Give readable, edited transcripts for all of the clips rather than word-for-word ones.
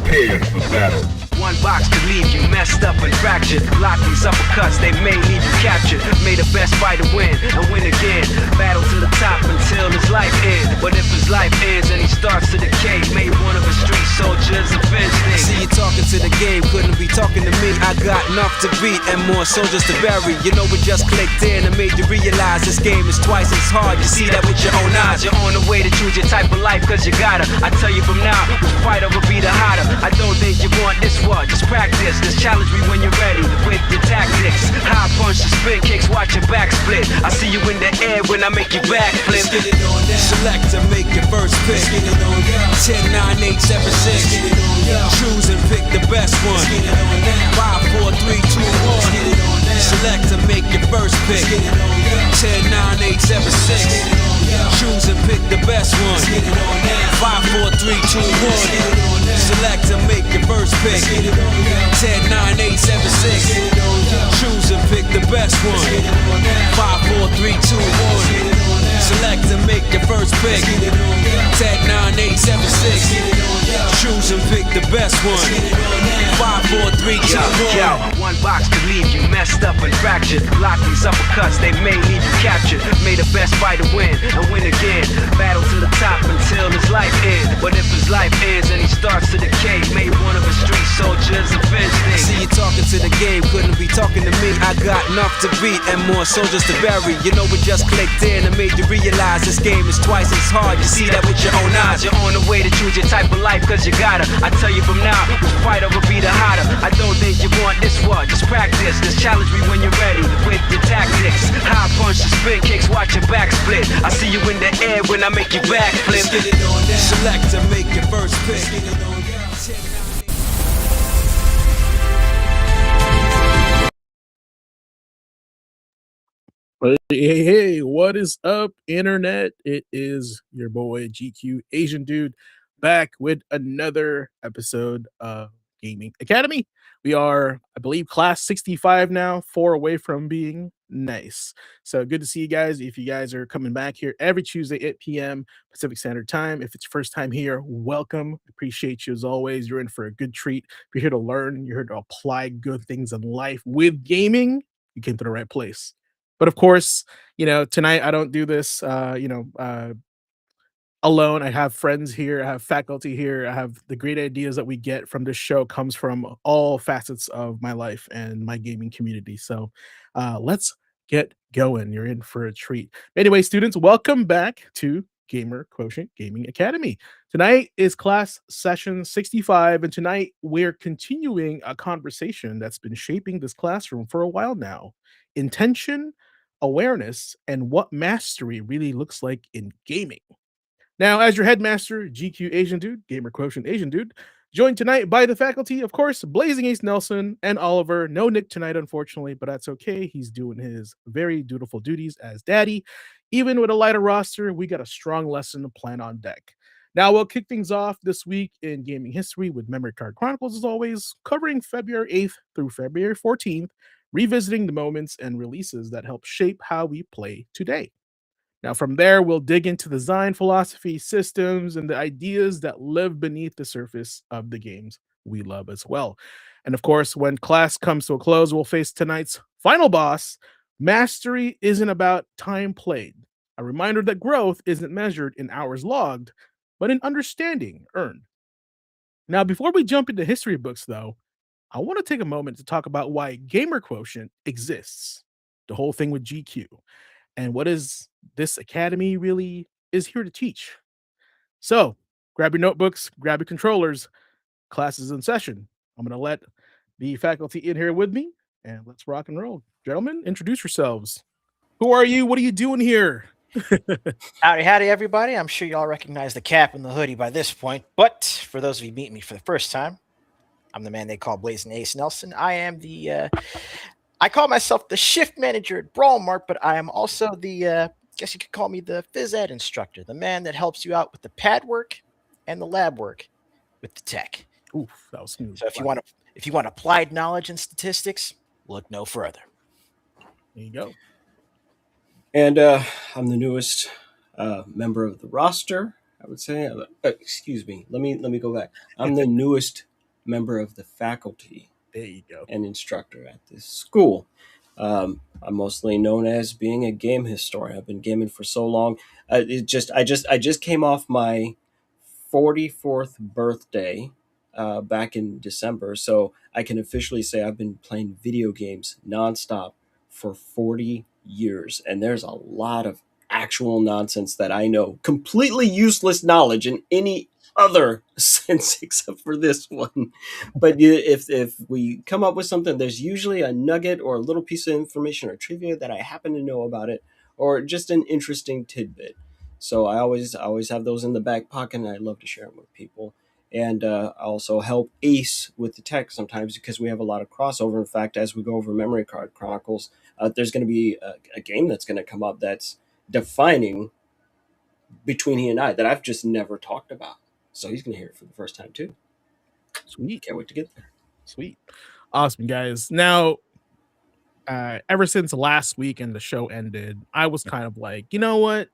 prepared for battle. One box could leave you messed up and fractured. Block these uppercuts, they may leave you captured. May the best fighter win and win again. Battle to the top until his life ends. But if his life ends and he starts to decay, may one of his street soldiers avenge things. See you talking to the game, couldn't be talking to me. I got enough to beat and more soldiers to bury. You know it just clicked in and made you realize this game is twice as hard. You see that with your own eyes. You're on the way to choose your type of life cause you gotta. I tell you from now, which fighter will be the hotter. I don't think you want this one, just practice. Just challenge me when you're ready with your tactics. High punch, the spin kicks, watch your back split. I see you in the air when I make you back flip. Get it on down. Select to make your first pick. Get it on down. 10, 9, 8, 7, 6. Get it on down. Choose and pick the best one. Get it on down. 5, 4, 3, 2, 1. Get it on down. Select to make your first pick. Get it on down. 10, 9, 8, 7, 6. Get it on down. Choose and pick the best one. Get it on down. 5, 4, 3, 2, 1. Get it on down. Select to make your first pick. Get it on down. 10, 9, 8, 7, 6. Get it on down. Choose and pick the best one. Get it on down. 5, 4, 3, 2, 1. Get it on down. Select to make your first pick. Get it on down. 10, 9, 8, 7, 6. Get it on down. Choose and pick the best one. Get it on down. 5, 4, 3, 2, 1. One box could leave you messed up and fractured. Block these uppercuts, they may leave you captured. May the best fighter win and win again. Battle to the top until his life ends. But if his life ends and he starts to decay, may one of his street soldiers avenge things. See you talking to the game, couldn't be talking to me. I got enough to beat and more soldiers to bury. You know it just clicked in and made you realize this game is twice as hard. You see that with your own eyes. You're on the way to choose your type of life cause you gotta. I tell you from now, which fighter will be the hotter. I don't think you want this one, just practice. Just challenge me when you're ready with your tactics. High punch, the spin kicks, watch your back split. I see you in the air when I make you back flip. Get it on down. Select to make your first pick. Get it on down. Hey, what is up, internet? It is your boy GQ Asian Dude back with another episode of Gaming Academy. We are, I believe, class 65 now, 4 away from being nice. So good to see you guys. If you guys are coming back here every Tuesday, 8 p.m. Pacific Standard Time. If it's your first time here, welcome. Appreciate you as always. You're in for a good treat. If you're here to learn, you're here to apply good things in life with gaming, you came to the right place. But of course, tonight I don't do this, alone. I have friends here, I have faculty here, I have the great ideas that we get from this show comes from all facets of my life and my gaming community. So let's get going. You're in for a treat. Anyway, students, welcome back to Gamer Quotient Gaming Academy. Tonight is class session 65, and tonight we're continuing a conversation that's been shaping this classroom for a while now. Intention, awareness, and what mastery really looks like in gaming. Now, as your headmaster, GQ Asian Dude, Gamer Quotient Asian Dude, joined tonight by the faculty, of course, Blazing Ace Nelson and Oliver. No Nick tonight, unfortunately, but that's okay. He's doing his very dutiful duties as daddy. Even with a lighter roster, we got a strong lesson to plan on deck. Now, we'll kick things off this week in gaming history with Memory Card Chronicles, as always, covering February 8th through February 14th, revisiting the moments and releases that help shape how we play today. Now, from there, we'll dig into the design philosophy, systems, and the ideas that live beneath the surface of the games we love as well. And of course, when class comes to a close, we'll face tonight's final boss. Mastery isn't about time played. A reminder that growth isn't measured in hours logged, but in understanding earned. Now, before we jump into history books, though, I want to take a moment to talk about why Gamer Quotient exists, the whole thing with GQ, and what is this academy really is here to teach. So, grab your notebooks, grab your controllers, class is in session. I'm going to let the faculty in here with me, and let's rock and roll. Gentlemen, introduce yourselves. Who are you? What are you doing here? Howdy, everybody. I'm sure you all recognize the cap and the hoodie by this point, but for those of you meeting me for the first time, I'm the man they call Blazing Ace Nelson. I am I call myself the shift manager at Brawl Mart, but I am also the, guess you could call me the phys ed instructor, the man that helps you out with the pad work and the lab work with the tech. Oof, that was smooth. So if you want applied knowledge and statistics, look no further. There you go. And I'm the newest member of the roster, I would say. Excuse me. Let me go back. I'm the newest member of the faculty There you go. and instructor at this school. I'm mostly known as being a game historian. I've been gaming for so long. I just came off my 44th birthday back in December, so I can officially say I've been playing video games nonstop for 40 years, and there's a lot of actual nonsense that I know, completely useless knowledge in any other sense except for this one. But if we come up with something, there's usually a nugget or a little piece of information or trivia that I happen to know about it, or just an interesting tidbit. So I always have those in the back pocket, and I love to share them with people. And I also help Ace with the tech sometimes because we have a lot of crossover. In fact, as we go over Memory Card Chronicles, there's going to be a game that's going to come up that's defining between he and I that I've just never talked about. So he's going to hear it for the first time too. Sweet. Can't wait to get there. Sweet. Awesome, guys. Now, ever since last week and the show ended, I was kind of like, you know what?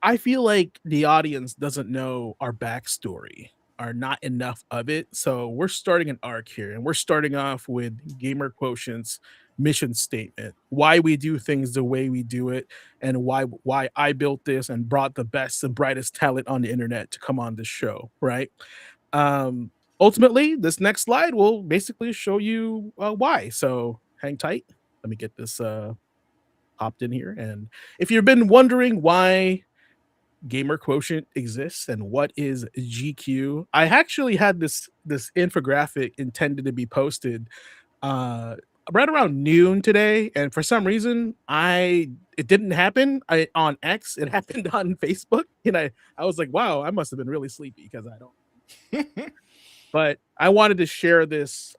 I feel like the audience doesn't know our backstory, or not enough of it. So we're starting an arc here, and we're starting off with Gamer Quotient's mission statement, why we do things the way we do it, and why I built this and brought the best and brightest talent on the internet to come on this show, right? Ultimately, this next slide will basically show you why. So hang tight. Let me get this popped in here. And if you've been wondering why Gamer Quotient exists and what is GQ, I actually had this infographic intended to be posted right around noon today, and for some reason it didn't happen on X. It happened on Facebook, and I was like, wow, I must have been really sleepy because I don't. But I wanted to share this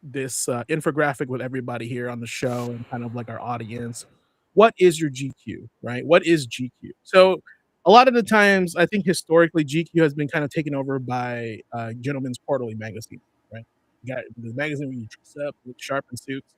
infographic with everybody here on the show and kind of like our audience. What is your GQ, right? What is GQ? So a lot of the times, I think historically GQ has been kind of taken over by Gentleman's Quarterly magazine, right? You got the magazine where you dress up, look sharp in suits.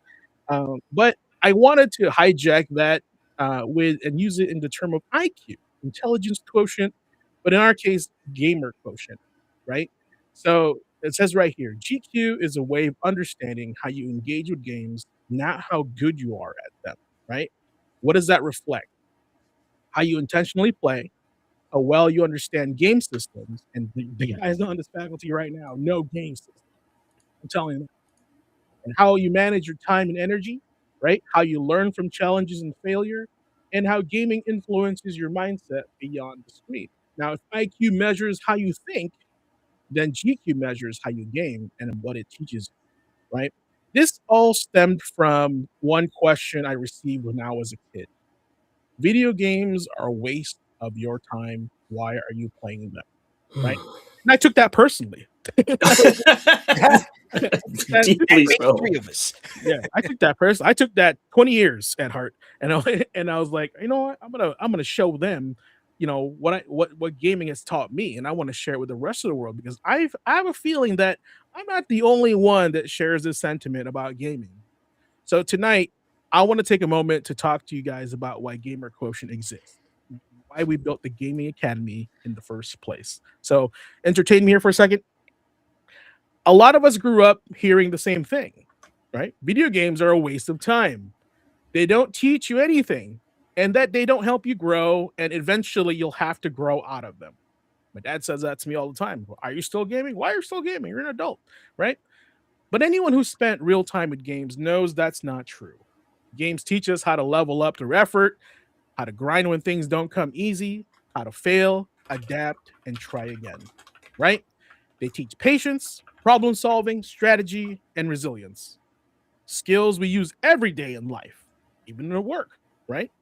But I wanted to hijack that and use it in the term of IQ, intelligence quotient, but in our case, gamer quotient, right? So it says right here, GQ is a way of understanding how you engage with games, not how good you are at them, right? What does that reflect? How you intentionally play, how well you understand game systems, and the guys on this faculty right now know game systems. I'm telling you, and how you manage your time and energy, right? How you learn from challenges and failure, and how gaming influences your mindset beyond the screen. Now, if IQ measures how you think, then GQ measures how you game and what it teaches you, right? This all stemmed from one question I received when I was a kid. Video games are a waste of your time. Why are you playing them? Right? And I took that personally. Deeply so. Three of us. Yeah, I took that personally. I took that 20 years at heart, and I was like, you know what? I'm gonna show them, you know, what gaming has taught me, and I want to share it with the rest of the world because I have a feeling that I'm not the only one that shares this sentiment about gaming. So tonight, I want to take a moment to talk to you guys about why Gamer Quotient exists, why we built the Gaming Academy in the first place. So entertain me here for a second. A lot of us grew up hearing the same thing, right? Video games are a waste of time. They don't teach you anything, and that they don't help you grow, and eventually you'll have to grow out of them. My dad says that to me all the time. Are you still gaming? Why are you still gaming? You're an adult, right? But anyone who spent real time with games knows that's not true. Games teach us how to level up through effort, how to grind when things don't come easy, how to fail, adapt, and try again, right? They teach patience, problem solving, strategy, and resilience. Skills we use every day in life, even in work, right?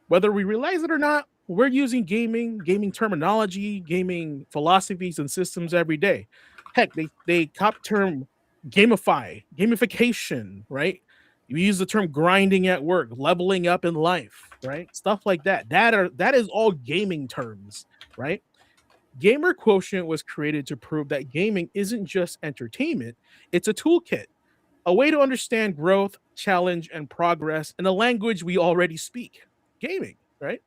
Whether we realize it or not, we're using gaming terminology, gaming philosophies and systems every day. Heck, they cop term gamification, right? You use the term grinding at work, leveling up in life, right? Stuff like that. That is all gaming terms, right? Gamer Quotient was created to prove that gaming isn't just entertainment, it's a toolkit, a way to understand growth, challenge, and progress in a language we already speak, gaming, right?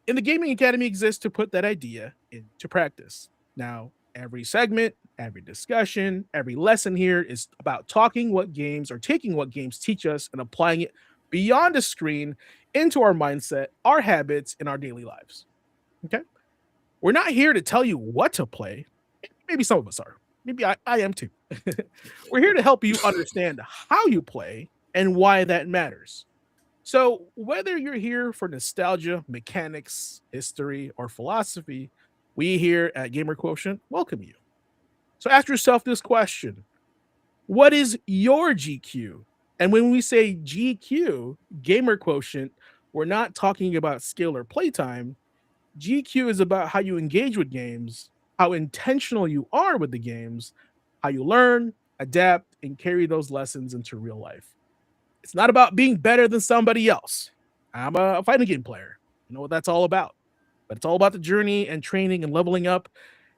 And the Gaming Academy exists to put that idea into practice. Now, Every segment, every discussion, every lesson here is about talking what games or taking what games teach us and applying it beyond a screen into our mindset, our habits, and our daily lives. Okay. We're not here to tell you what to play. Maybe some of us are. Maybe I am too. We're here to help you understand how you play and why that matters. So, whether you're here for nostalgia, mechanics, history, or philosophy, we here at Gamer Quotient welcome you. So, ask yourself this question: what is your GQ? And when we say GQ, Gamer Quotient, we're not talking about skill or playtime. GQ is about how you engage with games, how intentional you are with the games, how you learn, adapt, and carry those lessons into real life. It's not about being better than somebody else. I'm a fighting game player. You know what that's all about. But it's all about the journey and training and leveling up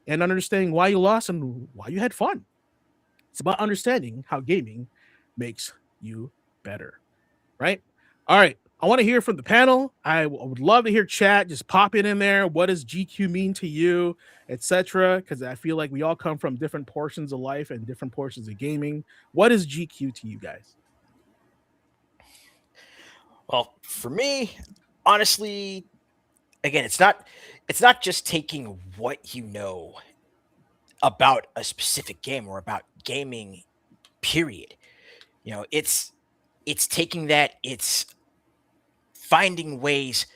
and understanding why you lost and why you had fun. It's about understanding how gaming makes you better, right? All right. I want to hear from the panel. I would love to hear chat. Just pop it in there. What does GQ mean to you, etc.? Because I feel like we all come from different portions of life and different portions of gaming. What is GQ to you guys? Well, for me, honestly, again, it's not just taking what you know about a specific game or about gaming, period. It's taking that, it's finding ways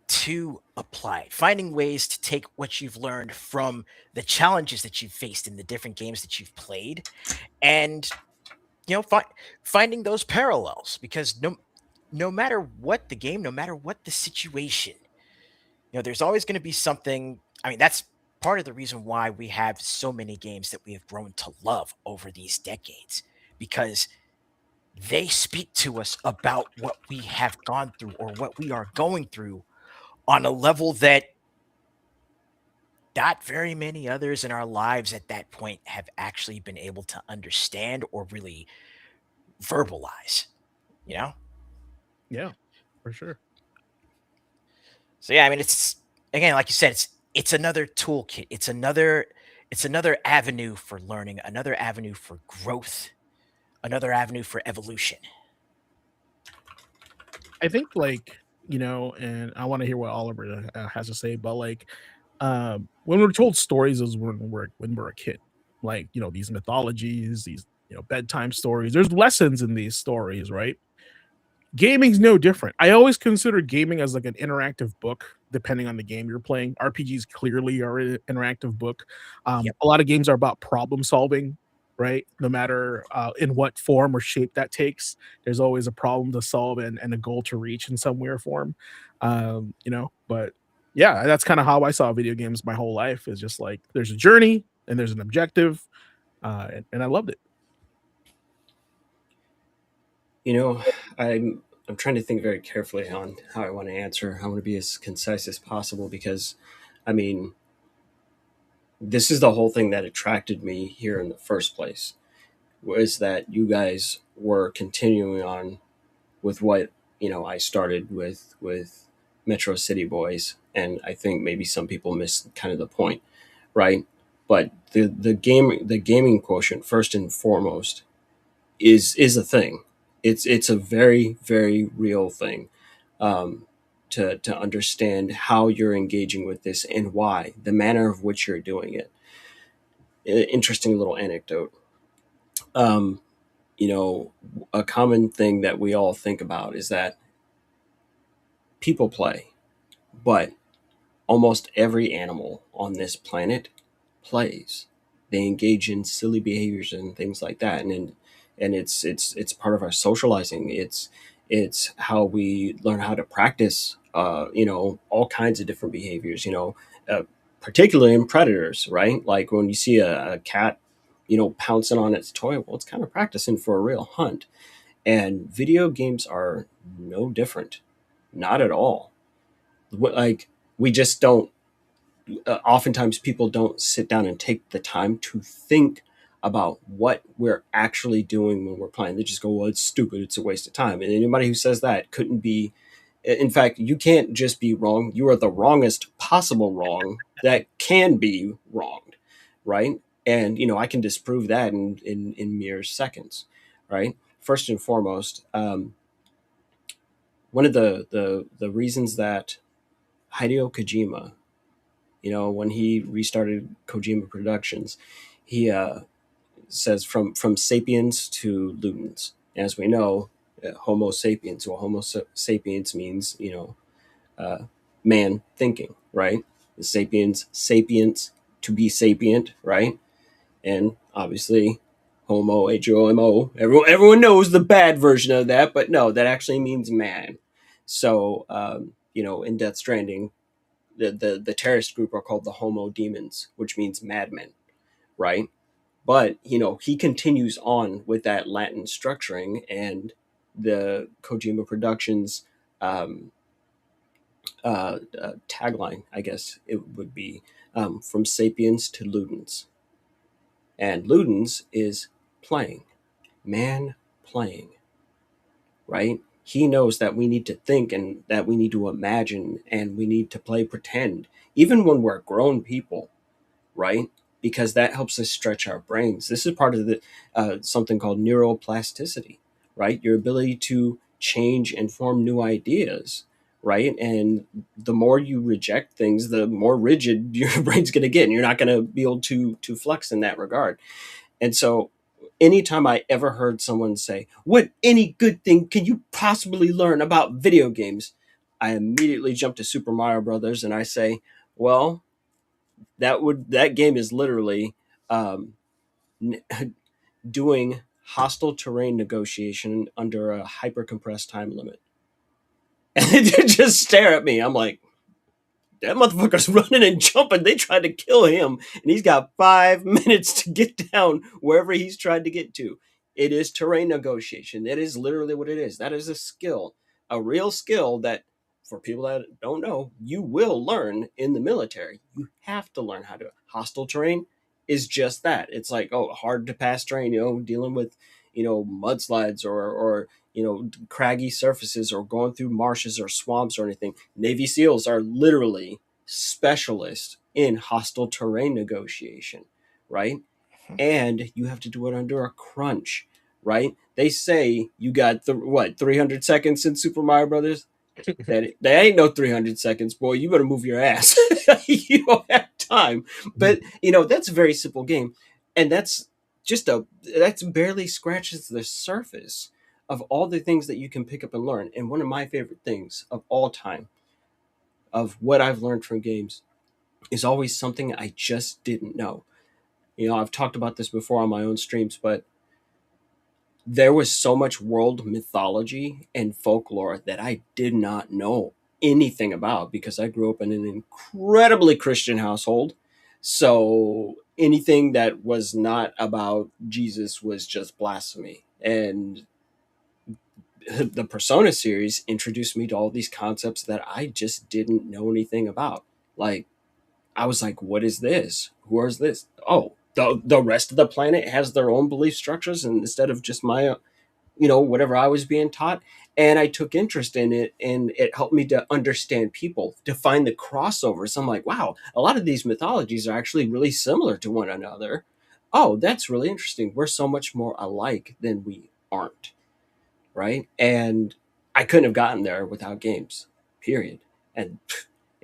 to apply it, finding ways to take what you've learned from the challenges that you've faced in the different games that you've played, and finding those parallels, because no matter what the game, no matter what the situation, there's always going to be something. I mean, that's part of the reason why we have so many games that we have grown to love over these decades, because they speak to us about what we have gone through or what we are going through on a level that not very many others in our lives at that point have actually been able to understand or really verbalize, you know? Yeah, for sure. So yeah, I mean, it's, again, like you said, it's another toolkit. It's another avenue for learning, another avenue for growth, another avenue for evolution. I think and I want to hear what Oliver has to say, but when we're told stories is when we're a kid, these mythologies, these bedtime stories. There's lessons in these stories, right? Gaming's no different. I always consider gaming as like an interactive book, depending on the game you're playing. RPGs clearly are an interactive book. Yep. A lot of games are about problem solving, right? No matter in what form or shape that takes, there's always a problem to solve and a goal to reach in some way or form. But yeah, that's kind of how I saw video games my whole life. Is just like there's a journey and there's an objective, and I loved it. I'm trying to think very carefully on how I want to answer. I want to be as concise as possible because, I mean, this is the whole thing that attracted me here in the first place, was that you guys were continuing on with what I started with Metro City Boys, and I think maybe some people miss kind of the point, right? But the gaming quotient, first and foremost, is a thing. It's a very, very real thing, to understand how you're engaging with this and why, the manner of which you're doing it. Interesting little anecdote. Um, a common thing that we all think about is that people play, but almost every animal on this planet plays. They engage in silly behaviors and things like that, and it's part of our socializing. It's how we learn how to practice. All kinds of different behaviors. Particularly in predators, right? Like when you see a cat, pouncing on its toy. Well, it's kind of practicing for a real hunt. And video games are no different, not at all. Like we just don't. Oftentimes, people don't sit down and take the time to think about what we're actually doing when we're playing. They just go, "Well, it's stupid. It's a waste of time." And anybody who says that couldn't be. In fact, you can't just be wrong. You are the wrongest possible wrong that can be wronged, right? And I can disprove that in mere seconds, right? First and foremost, one of the reasons that Hideo Kojima, when he restarted Kojima Productions, he says from sapiens to ludens. As we know, Homo sapiens. Well, Homo sapiens means uh, man thinking, right? The sapiens to be sapient, right? And obviously, Homo Homo. Everyone knows the bad version of that, but no, that actually means man. So in Death Stranding, the terrorist group are called the Homo Demons, which means madmen, right? But he continues on with that Latin structuring, and the Kojima Productions um, tagline, I guess it would be, from sapiens to ludens. And ludens is playing, man playing, right? He knows that we need to think and that we need to imagine and we need to play pretend, even when we're grown people, right? Because that helps us stretch our brains. This is part of the something called neuroplasticity, right? Your ability to change and form new ideas, right? And the more you reject things, the more rigid your brain's going to get, and you're not going to be able to flex in that regard. And so, anytime I ever heard someone say, "What any good thing can you possibly learn about video games?" I immediately jump to Super Mario Brothers and I say, "Well, that game is literally um, doing hostile terrain negotiation under a hyper compressed time limit." And they just stare at me. I'm like, that motherfucker's running and jumping. They tried to kill him, and he's got 5 minutes to get down wherever he's tried to get to. It is terrain negotiation. That is literally what it is. That is a skill, a real skill that, for people that don't know, you will learn in the military. You have to learn how to. Hostile terrain is just that. It's like, hard to pass terrain, dealing with, mudslides or craggy surfaces or going through marshes or swamps or anything. Navy SEALs are literally specialists in hostile terrain negotiation, right? And you have to do it under a crunch, right? They say you got 300 seconds in Super Mario Brothers. That ain't no 300 seconds, boy. You better move your ass. You don't have time. But that's a very simple game, and that's barely scratches the surface of all the things that you can pick up and learn. And one of my favorite things of all time, of what I've learned from games, is always something I just didn't know. I've talked about this before on my own streams, but there was so much world mythology and folklore that I did not know anything about, because I grew up in an incredibly Christian household. So anything that was not about Jesus was just blasphemy. And the Persona series introduced me to all these concepts that I just didn't know anything about. Like, I was like, what is this? Who is this? Oh, the rest of the planet has their own belief structures, and instead of just my whatever I was being taught. And I took interest in it, and it helped me to understand people, to find the crossovers. I'm like, wow, a lot of these mythologies are actually really similar to one another. Oh, that's really interesting. We're so much more alike than we aren't, right? And I couldn't have gotten there without games, period. And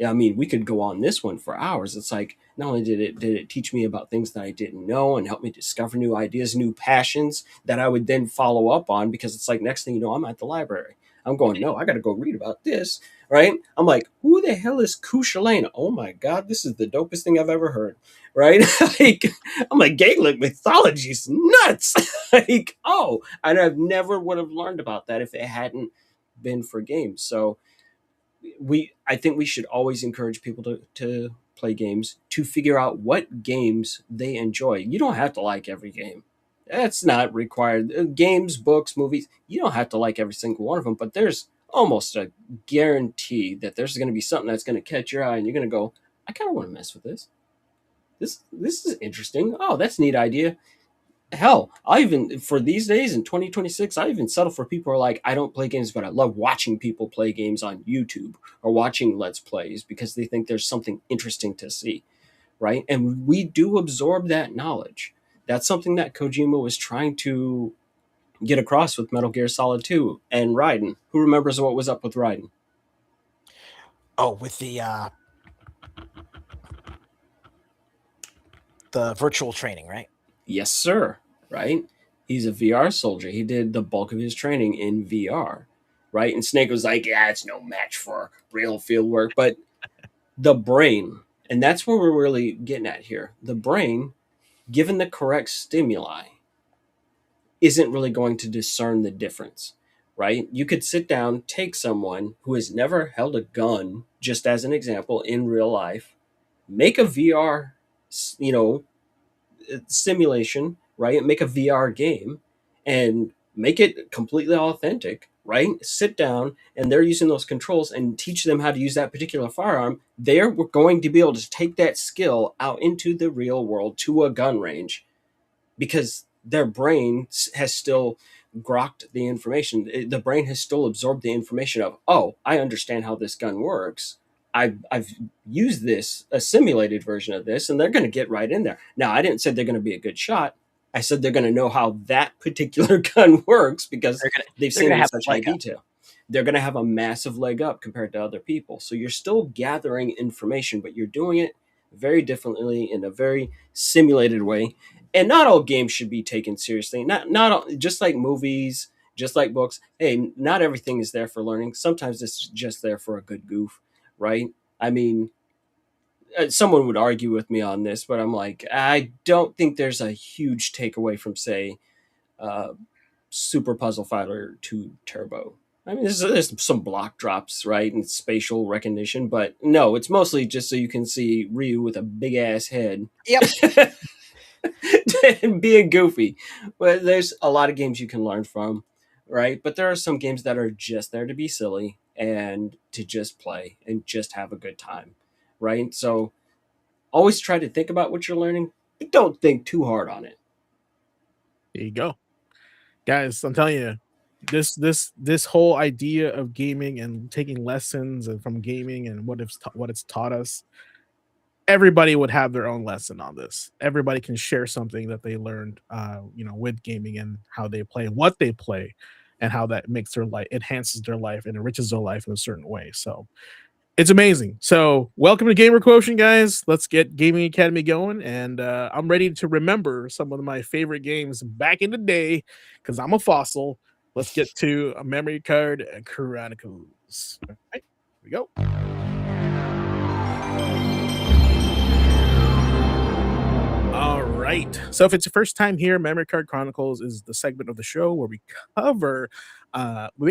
I mean, we could go on this one for hours. It's like, not only did it teach me about things that I didn't know and help me discover new ideas, new passions that I would then follow up on, because it's like, next thing you know, I'm at the library. I'm going, no, I got to go read about this, right? I'm like, who the hell is Cuchulainn? Oh my God, this is the dopest thing I've ever heard, right? I'm like, Gaelic mythology is nuts. Like, oh, and I've never would have learned about that if it hadn't been for games. So I think we should always encourage people to play games, to figure out what games they enjoy. You don't have to like every game. That's not required. Games, books, movies, you don't have to like every single one of them, but there's almost a guarantee that there's going to be something that's going to catch your eye and you're going to go, I kind of want to mess with this. This is interesting. Oh, that's a neat idea. Hell, I even, for these days in 2026, I even settle for people who are like, I don't play games, but I love watching people play games on YouTube or watching Let's Plays, because they think there's something interesting to see, right? And we do absorb that knowledge. That's something that Kojima was trying to get across with Metal Gear Solid 2 and Raiden. Who remembers what was up with Raiden? Oh, with the virtual training, right? Yes, sir. Right? He's a VR soldier. He did the bulk of his training in VR. Right? And Snake was like, yeah, it's no match for real field work. But the brain, and that's what we're really getting at here. The brain, given the correct stimuli, isn't really going to discern the difference. Right? You could sit down, take someone who has never held a gun, just as an example, in real life, make a VR, you know, simulation, right? Make a VR game and make it completely authentic, right? Sit down and they're using those controls and teach them how to use that particular firearm. They're going to be able to take that skill out into the real world to a gun range because their brain has still grokked the information. The brain has still absorbed the information of, oh, I understand how this gun works. I've used this, a simulated version of this, and they're going to get right in there. Now, I didn't say they're going to be a good shot. I said they're going to know how that particular gun works because they've they're seen gonna it in have such a high leg up. detail. They're going to have a massive leg up compared to other people. So you're still gathering information, but you're doing it very differently in a very simulated way. And not all games should be taken seriously. Not all, just like movies, just like books. Hey, not everything is there for learning. Sometimes it's just there for a good goof, right? I mean, someone would argue with me on this, but I'm like, I don't think there's a huge takeaway from, say, uh, Super Puzzle Fighter 2 Turbo. I mean, there's some block drops, right, and spatial recognition, but no, it's mostly just so you can see Ryu with a big ass head. Yep. And being goofy. But there's a lot of games you can learn from, right? But there are some games that are just there to be silly and to just play and just have a good time, right? So always try to think about what you're learning, but don't think too hard on it. There you go, guys. I'm telling you, this whole idea of gaming and taking lessons and from gaming and what it's taught us. Everybody would have their own lesson on this. Everybody can share something that they learned, with gaming and how they play, what they play, and how that makes their life enhances their life and enriches their life in a certain way. So it's amazing. So welcome to Gamer Quotient, guys. Let's get Gaming Academy going, and I'm ready to remember some of my favorite games back in the day because I'm a fossil. Let's get to a memory card chronicles. All right, here we go. All right. So if it's your first time here, Memory Card Chronicles is the segment of the show where we cover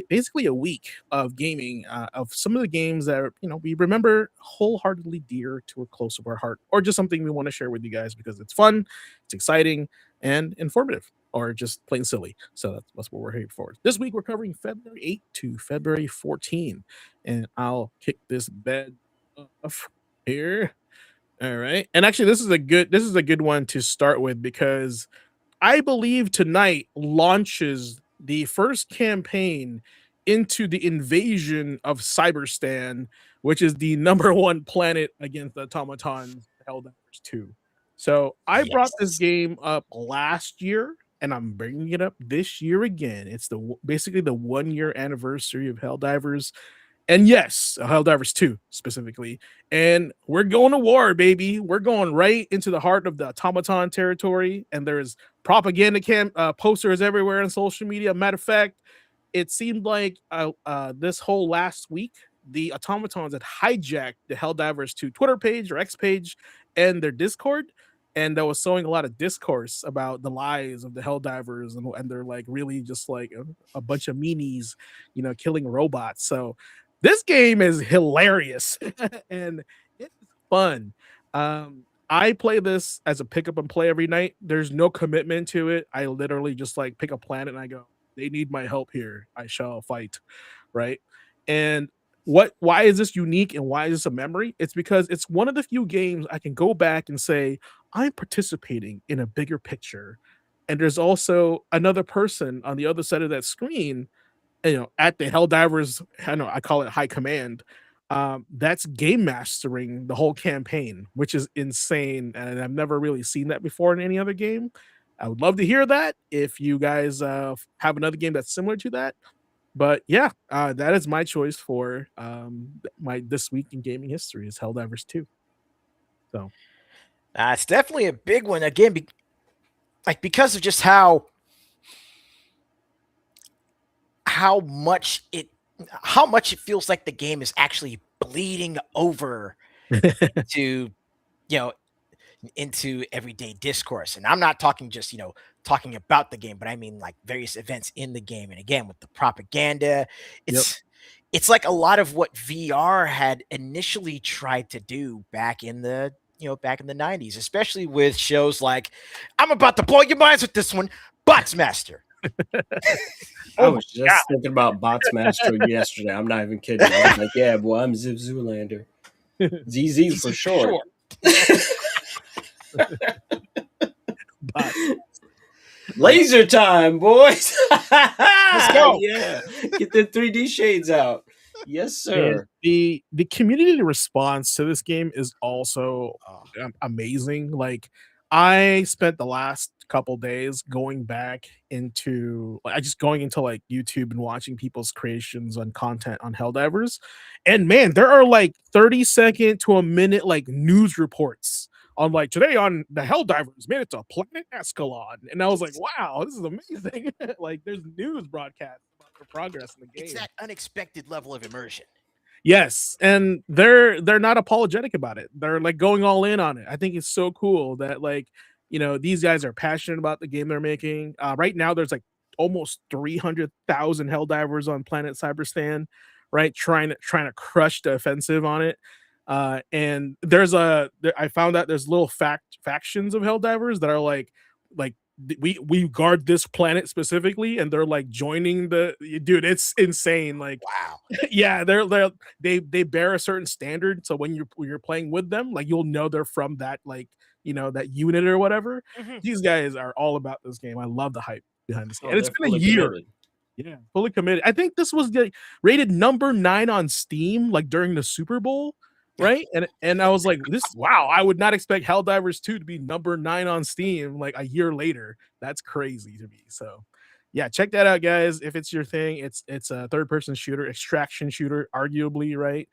basically a week of gaming of some of the games that we remember wholeheartedly dear to or close to our heart, or just something we want to share with you guys because it's fun, it's exciting, and informative, or just plain silly. So that's what we're here for. This week we're covering February 8th to February 14th, and I'll kick this bed off here. All right. And actually this is a good one to start with because I believe tonight launches the first campaign into the invasion of Cyberstan, which is the number one planet against the automatons, Helldivers 2. So I brought this Yes. game up last year and I'm bringing it up this year again. It's basically the 1 year anniversary of Helldivers, and yes, Helldivers 2 specifically. And we're going to war, baby. We're going right into the heart of the automaton territory. And there's propaganda posters everywhere on social media. Matter of fact, it seemed like this whole last week, the automatons had hijacked the Helldivers 2 Twitter page or X page and their Discord. And that was sowing a lot of discourse about the lies of the Helldivers, and they're like really just like a bunch of meanies, killing robots. So this game is hilarious and it's fun. I play this as a pick up and play every night. There's no commitment to it. I literally just like pick a planet and I go, they need my help here. I shall fight. Right. And why is this unique and why is this a memory? It's because it's one of the few games I can go back and say, I'm participating in a bigger picture. And there's also another person on the other side of that screen, at the Helldivers, I call it high command, that's game mastering the whole campaign, which is insane, and I've never really seen that before in any other game. I would love to hear that if you guys have another game that's similar to that. But yeah, that is my choice for my this week in gaming history is Helldivers 2. So It's definitely a big one. Again, because of just how much it feels like the game is actually bleeding over to into everyday discourse. And I'm not talking just talking about the game, but I mean like various events in the game. And again, with the propaganda, Yep. it's like a lot of what VR had initially tried to do back in the 90s, especially with shows like I'm about to blow your minds with this one, Bots Master. I was just thinking about Bots Master yesterday. I'm not even kidding. I was like, yeah, boy, I'm Zip Zoolander. ZZ for short. Laser time, boys. Let's go. Yeah. Get the 3D shades out. Yes, sir. And the community response to this game is also amazing. Like, I spent the last couple days going back into going into like YouTube and watching people's creations on content on Helldivers, and man, there are like 30-second to a minute like news reports on like today on the Helldivers made it to Planet Escalon, and I was like, wow, this is amazing. Like, there's news broadcasts about their progress in the game. It's that unexpected level of immersion. Yes, and they're not apologetic about it. They're like going all in on it. I think it's so cool that like these guys are passionate about the game they're making. Right now, there's like almost 300,000 Helldivers on Planet Cyberstan, right? Trying to crush the offensive on it. And I found out there's little factions of Helldivers that are like we guard this planet specifically, and they're like joining dude, it's insane. Like, wow. Yeah, they bear a certain standard, so when you're playing with them, like, you'll know they're from that, like, that unit or whatever. These guys are all about this game. I love the hype behind this game. And it's been a year. Committed. Yeah, fully committed. I think this was rated number 9 on Steam, like during the Super Bowl, right? And I was like, wow, I would not expect Helldivers 2 to be number 9 on Steam like a year later. That's crazy to me. So yeah, check that out, guys. If it's your thing, it's a third-person shooter, extraction shooter, arguably, right?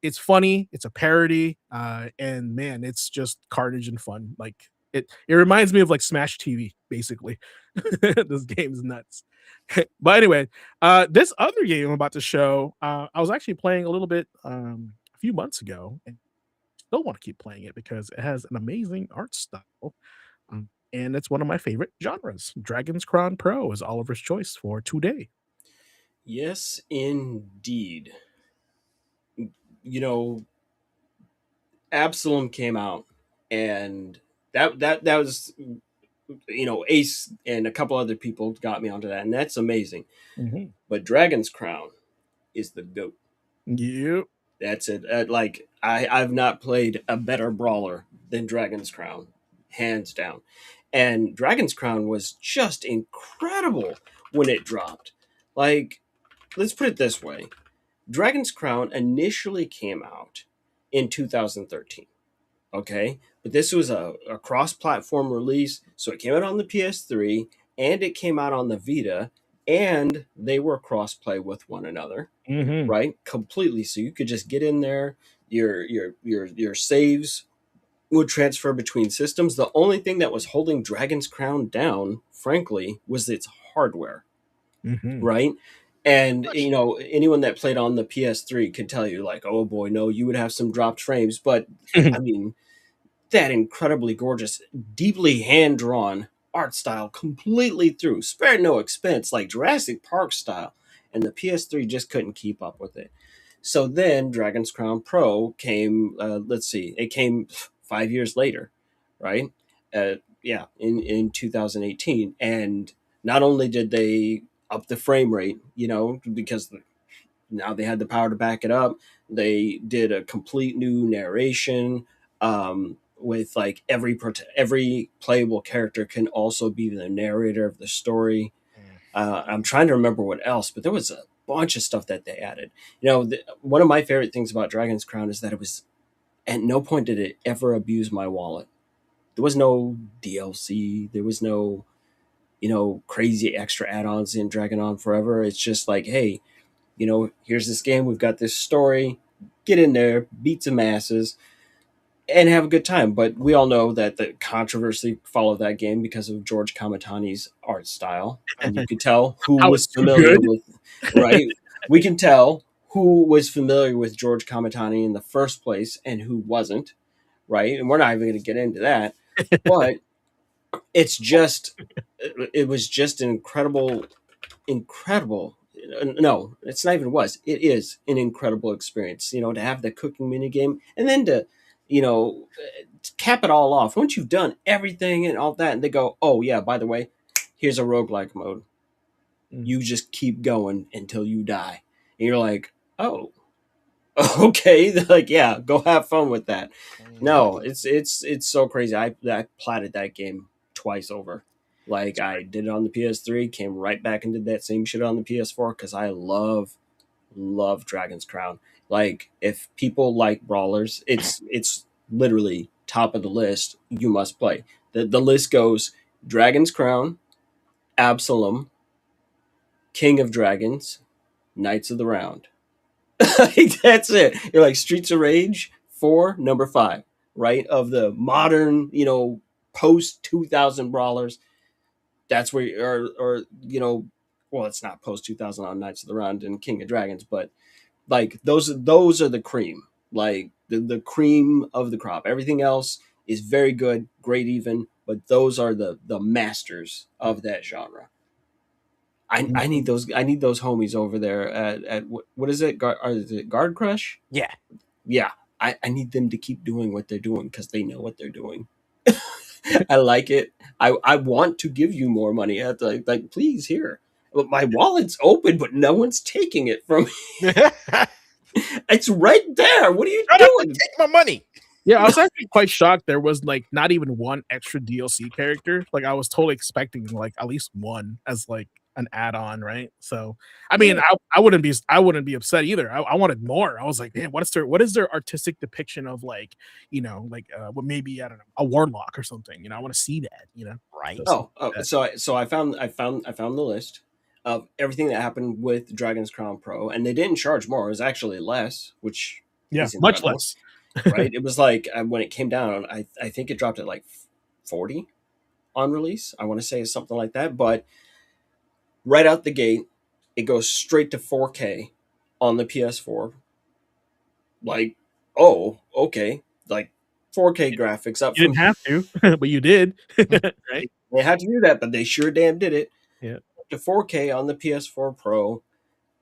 It's funny, it's a parody, and man, it's just carnage and fun. Like, it reminds me of like Smash TV, basically. This game's nuts. But anyway, this other game I'm about to show, I was actually playing a little bit a few months ago, and still want to keep playing it because it has an amazing art style. And it's one of my favorite genres. Dragon's Crown Pro is Oliver's choice for today. Yes, indeed. Absalom came out, and that was Ace and a couple other people got me onto that, and that's amazing. But Dragon's Crown is the GOAT. Yep. That's it. I've not played a better brawler than Dragon's Crown, hands down. And Dragon's Crown was just incredible when it dropped. Like, let's put it this way. Dragon's Crown initially came out in 2013. Okay? But this was a cross-platform release, so it came out on the PS3, and it came out on the Vita, and they were cross-play with one another, right? Completely. So you could just get in there, your saves would transfer between systems. The only thing that was holding Dragon's Crown down, frankly, was its hardware, right? And anyone that played on the PS3 could tell you, like, oh boy, no, you would have some dropped frames. But I mean, that incredibly gorgeous, deeply hand drawn art style, completely through, spared no expense, like Jurassic Park style, and the PS3 just couldn't keep up with it. So then Dragon's Crown Pro came. It came 5 years later, right? In 2018, and not only did they up the frame rate, because now they had the power to back it up. They did a complete new narration, with like every playable character can also be the narrator of the story. I'm trying to remember what else, but there was a bunch of stuff that they added. One of my favorite things about Dragon's Crown is that it was at no point did it ever abuse my wallet. There was no DLC. There was no, crazy extra add-ons in Dragon On Forever. It's just like, hey, here's this game. We've got this story. Get in there, beat some asses, and have a good time. But we all know that the controversy followed that game because of George Kamatani's art style. And you could tell who How was it's too familiar good. with, right? We can tell who was familiar with George Kamatani in the first place and who wasn't, right? And we're not even going to get into that. But it was just an incredible, no, it's not even was. It is an incredible experience, to have the cooking mini game and then to cap it all off. Once you've done everything and all that, and they go, oh, yeah, by the way, here's a roguelike mode. You just keep going until you die. And you're like, oh, okay. They're like, yeah, go have fun with that. No, it's so crazy. I platted that game twice over. Like, I did it on the PS3, came right back and did that same shit on the PS4 because I love Dragon's Crown. Like, if people like brawlers, it's literally top of the list. You must play. The list goes Dragon's Crown, Absalom, King of Dragons, Knights of the Round. Like, that's it. You're like Streets of Rage 4, number 5, right? Of the modern, post 2000 brawlers. That's where, well, it's not post 2000 on Knights of the Round and King of Dragons, but like those are the cream, like the cream of the crop. Everything else is very good, great even, but those are the masters of that genre. I need those homies over there at what is it? Is it Guard Crush? Yeah. I need them to keep doing what they're doing because they know what they're doing. I like it. I want to give you more money. Like please, here. But my wallet's open, but no one's taking it from me. It's right there. What are you doing? Take my money. Yeah, I was actually quite shocked there was like not even one extra DLC character. Like I was totally expecting like at least one as like an add-on, right? So I mean, I wouldn't be upset either. I wanted more. I was like, man, what is their artistic depiction of like, what maybe I don't know, a warlock or something. I want to see that, Right. So I found the list of everything that happened with Dragon's Crown Pro, and they didn't charge more. It was actually less, which is much incredible. less. Right? It was like when it came down, I think it dropped at like 40 on release. I want to say it's something like that, but right out the gate, it goes straight to 4K on the PS4. Like, oh, okay, like 4K graphics up. You didn't have to, but you did. Right? They had to do that, but they sure damn did it. Yeah, to 4K on the PS4 Pro,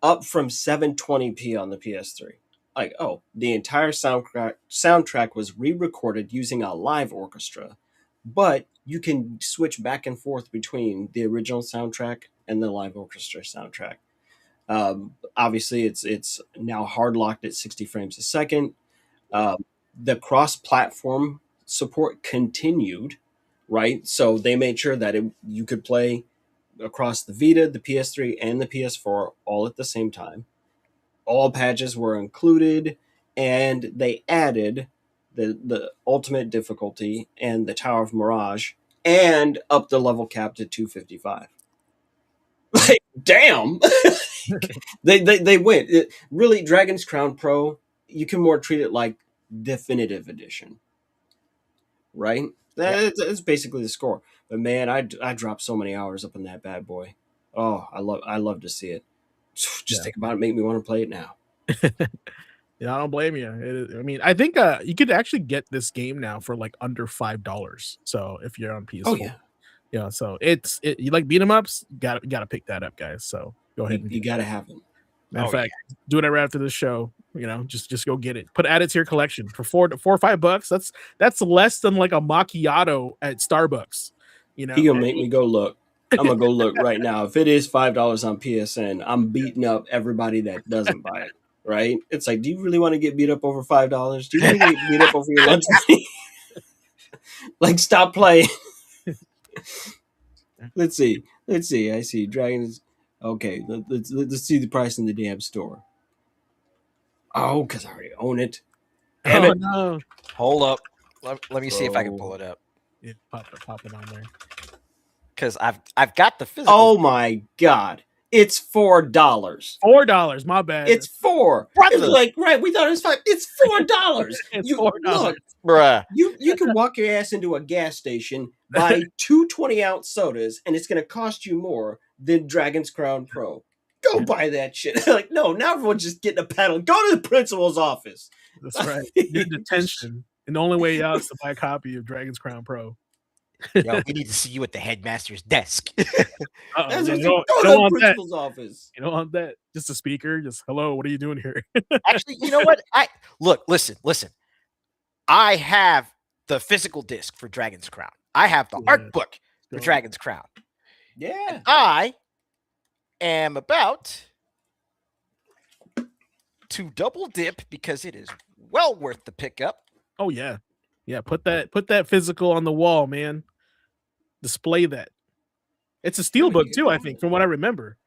up from 720p on the PS3. Like, oh, the entire soundtrack was re-recorded using a live orchestra, but you can switch back and forth between the original soundtrack and the live orchestra soundtrack. Obviously, it's now hard locked at 60 frames a second. The cross-platform support continued, right? So they made sure that you could play across the Vita, the PS3, and the PS4 all at the same time. All patches were included, and they added the ultimate difficulty and the Tower of Mirage, and up the level cap to 255. Like, damn, they went. Really, Dragon's Crown Pro, you can more treat it like definitive edition, right? That's basically the score. But man, I dropped so many hours up in that bad boy. Oh, I love to see it. Just think about it, make me want to play it now. Yeah, I don't blame you. I mean, I think you could actually get this game now for like under $5. So if you're on PS4, Oh yeah, yeah. So you like beat 'em ups, gotta pick that up, guys. So go ahead. you gotta have them. Matter of fact, do it right after the show. Just go get it. Add it to your collection for $4 or $5. That's less than like a macchiato at Starbucks. He gonna make me go look. I'm gonna go look right now. If it is $5 on PSN, I'm beating up everybody that doesn't buy it. Right? It's like, do you really want to get beat up over $5? Do you really get beat up over your lunch money? Like, stop playing. Let's see. I see Dragons. Okay, let's see the price in the damn store. Oh, because I already own it. Damn Oh it, no! Hold up. Let me see if I can bro. pull it up Yeah, pop it on there. because I've got the physical. Oh my god, it's $4. $4. My bad. It's four. Brother. It's like right. We thought it was 5. It's $4. It's You $4. look. Bruh. You can walk your ass into a gas station, buy 2 20-ounce sodas, and it's going to cost you more than Dragon's Crown Pro. Go buy that shit. Like, no, now everyone's just getting a paddle. Go to the principal's office. That's right. You're in detention, and the only way out is to buy a copy of Dragon's Crown Pro. Yo, we need to see you at the headmaster's desk. Uh-oh, That's you what don't, go you to don't the want that. principal's office. You don't want that. Just a speaker. Just hello. What are you doing here? Actually, you know what? Listen. I have the physical disc for Dragon's Crown. I have the Yeah. art book for Go. Dragon's Crown. Yeah. I am about to double dip because it is well worth the pickup. Oh yeah, yeah. Put that physical on the wall, man. Display that. It's a steel book too, I think, from what I remember.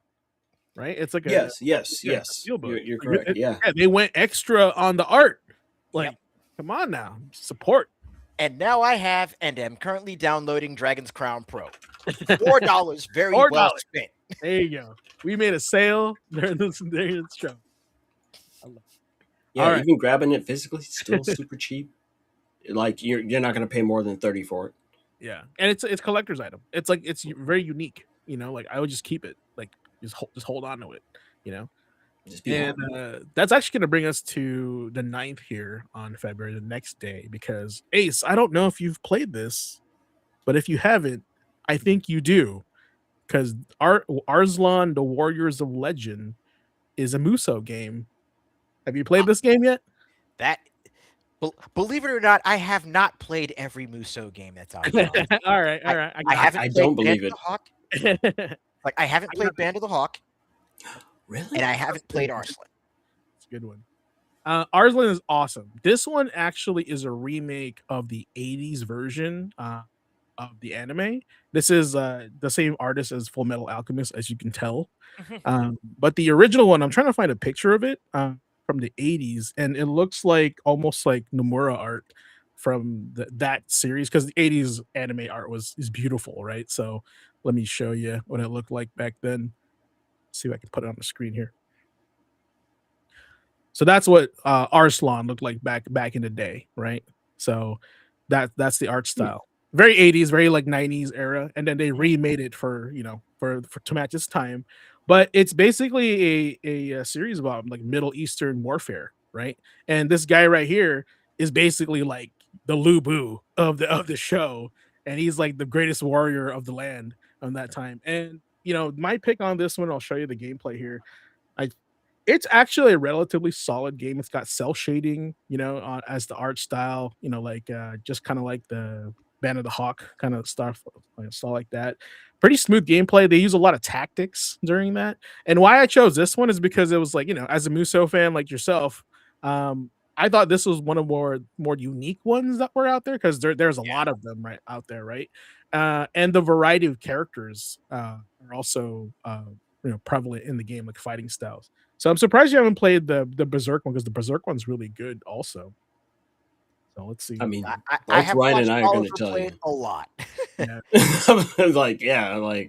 Right? It's like a Yes. yeah, You're Like, correct. Yeah. They went extra on the art. Like, Yep. come on now, support. And now I have and am currently downloading Dragon's Crown Pro. $4, very $4. well spent. There you go. We made a sale during this show. Yeah. All right. Even grabbing it physically, it's still super cheap. Like you're not going to pay more than 30 for it. Yeah, and it's collector's item. It's like it's very unique. You know, like I would just keep it. Like just hold on to it. You know. Just be And that's actually going to bring us to the 9th here on February, the next day, because Ace, I don't know if you've played this, but if you haven't, I think you do, because Arslan, the Warriors of Legend, is a Muso game. Have you played this game yet? That, believe it or not, I have not played every Muso game that's out there. all right. I haven't. I played don't Band believe of it. the Hawk. It's Like I haven't played Band of the Hawk, Really? and I haven't played Arslan. a good one. Arslan is awesome. This one actually is a remake of the 80s version of the anime. This is the same artist as Full Metal Alchemist, as you can tell. But the original one, I'm trying to find a picture of it from the 80s, and it looks like almost like Nomura art from that series, because the 80s anime art is beautiful, right? So let me show you what it looked like back then. See if I can put it on the screen here. So that's what Arslan looked like back in the day, right? So that's the art style. Very 80s, very like 90s era, and then they remade it for to match its time. But it's basically a series about like Middle Eastern warfare, right? And this guy right here is basically like the Lu Bu of the show, and he's like the greatest warrior of the land on that time. And my pick on this one, I'll show you the gameplay here. It's actually a relatively solid game. It's got cell shading, as the art style, just kind of like the Band of the Hawk kind of stuff like that. Pretty smooth gameplay. They use a lot of tactics during that. And why I chose this one is because it was like, as a Muso fan like yourself, I thought this was one of more unique ones that were out there, because there's a lot of them right out there, right? And the variety of characters are also prevalent in the game, like fighting styles. So I'm surprised you haven't played the Berserk one, because the Berserk one's really good also. So let's see. I mean, I both have Ryan and watched I are going to Oliver tell play you. it a lot.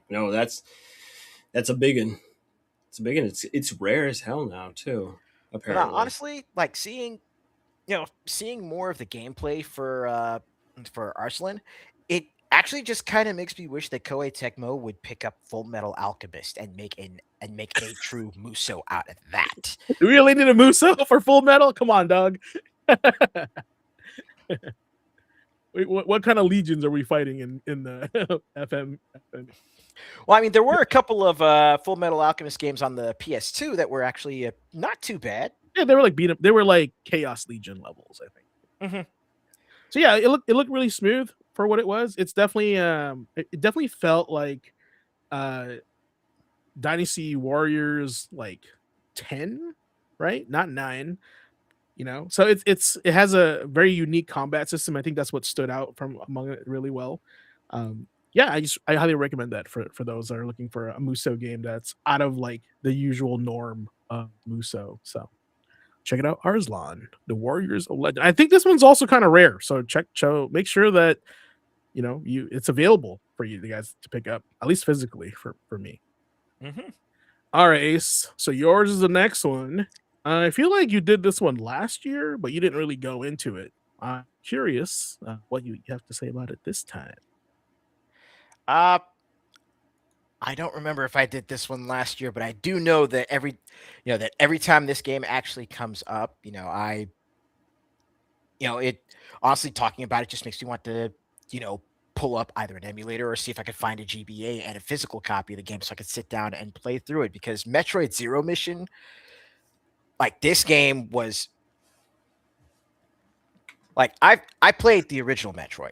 No, that's a big one. It's a big one. It's rare as hell now too. But Apparently, honestly, like seeing more of the gameplay for Arslan, it actually just kind of makes me wish that Koei Tecmo would pick up Full Metal Alchemist and make a true Muso out of that. Do we really need a Muso for Full Metal? Come on, dog. Wait, what kind of legions are we fighting in the FM? Well, I mean, there were a couple of Full Metal Alchemist games on the PS2 that were actually not too bad. Yeah, they were like beat up. They were like Chaos Legion levels, I think. Mhm. So yeah, it looked really smooth for what it was. It's definitely it definitely felt like Dynasty Warriors like 10, right? Not 9. So it has a very unique combat system. I think that's what stood out from among it really well. yeah, I highly recommend that for those that are looking for a Muso game that's out of like the usual norm of Muso. So check it out, Arslan, the Warriors of Legend. I think this one's also kind of rare, so make sure that it's available for you guys to pick up, at least physically for me. Mm-hmm. All right, Ace. So yours is the next one. I feel like you did this one last year, but you didn't really go into it. I'm curious what you have to say about it this time. I don't remember if I did this one last year, but I do know that every time this game actually comes up, it honestly talking about it just makes me want to, pull up either an emulator or see if I could find a GBA and a physical copy of the game so I could sit down and play through it, because Metroid Zero Mission, like this game was like I played the original Metroid.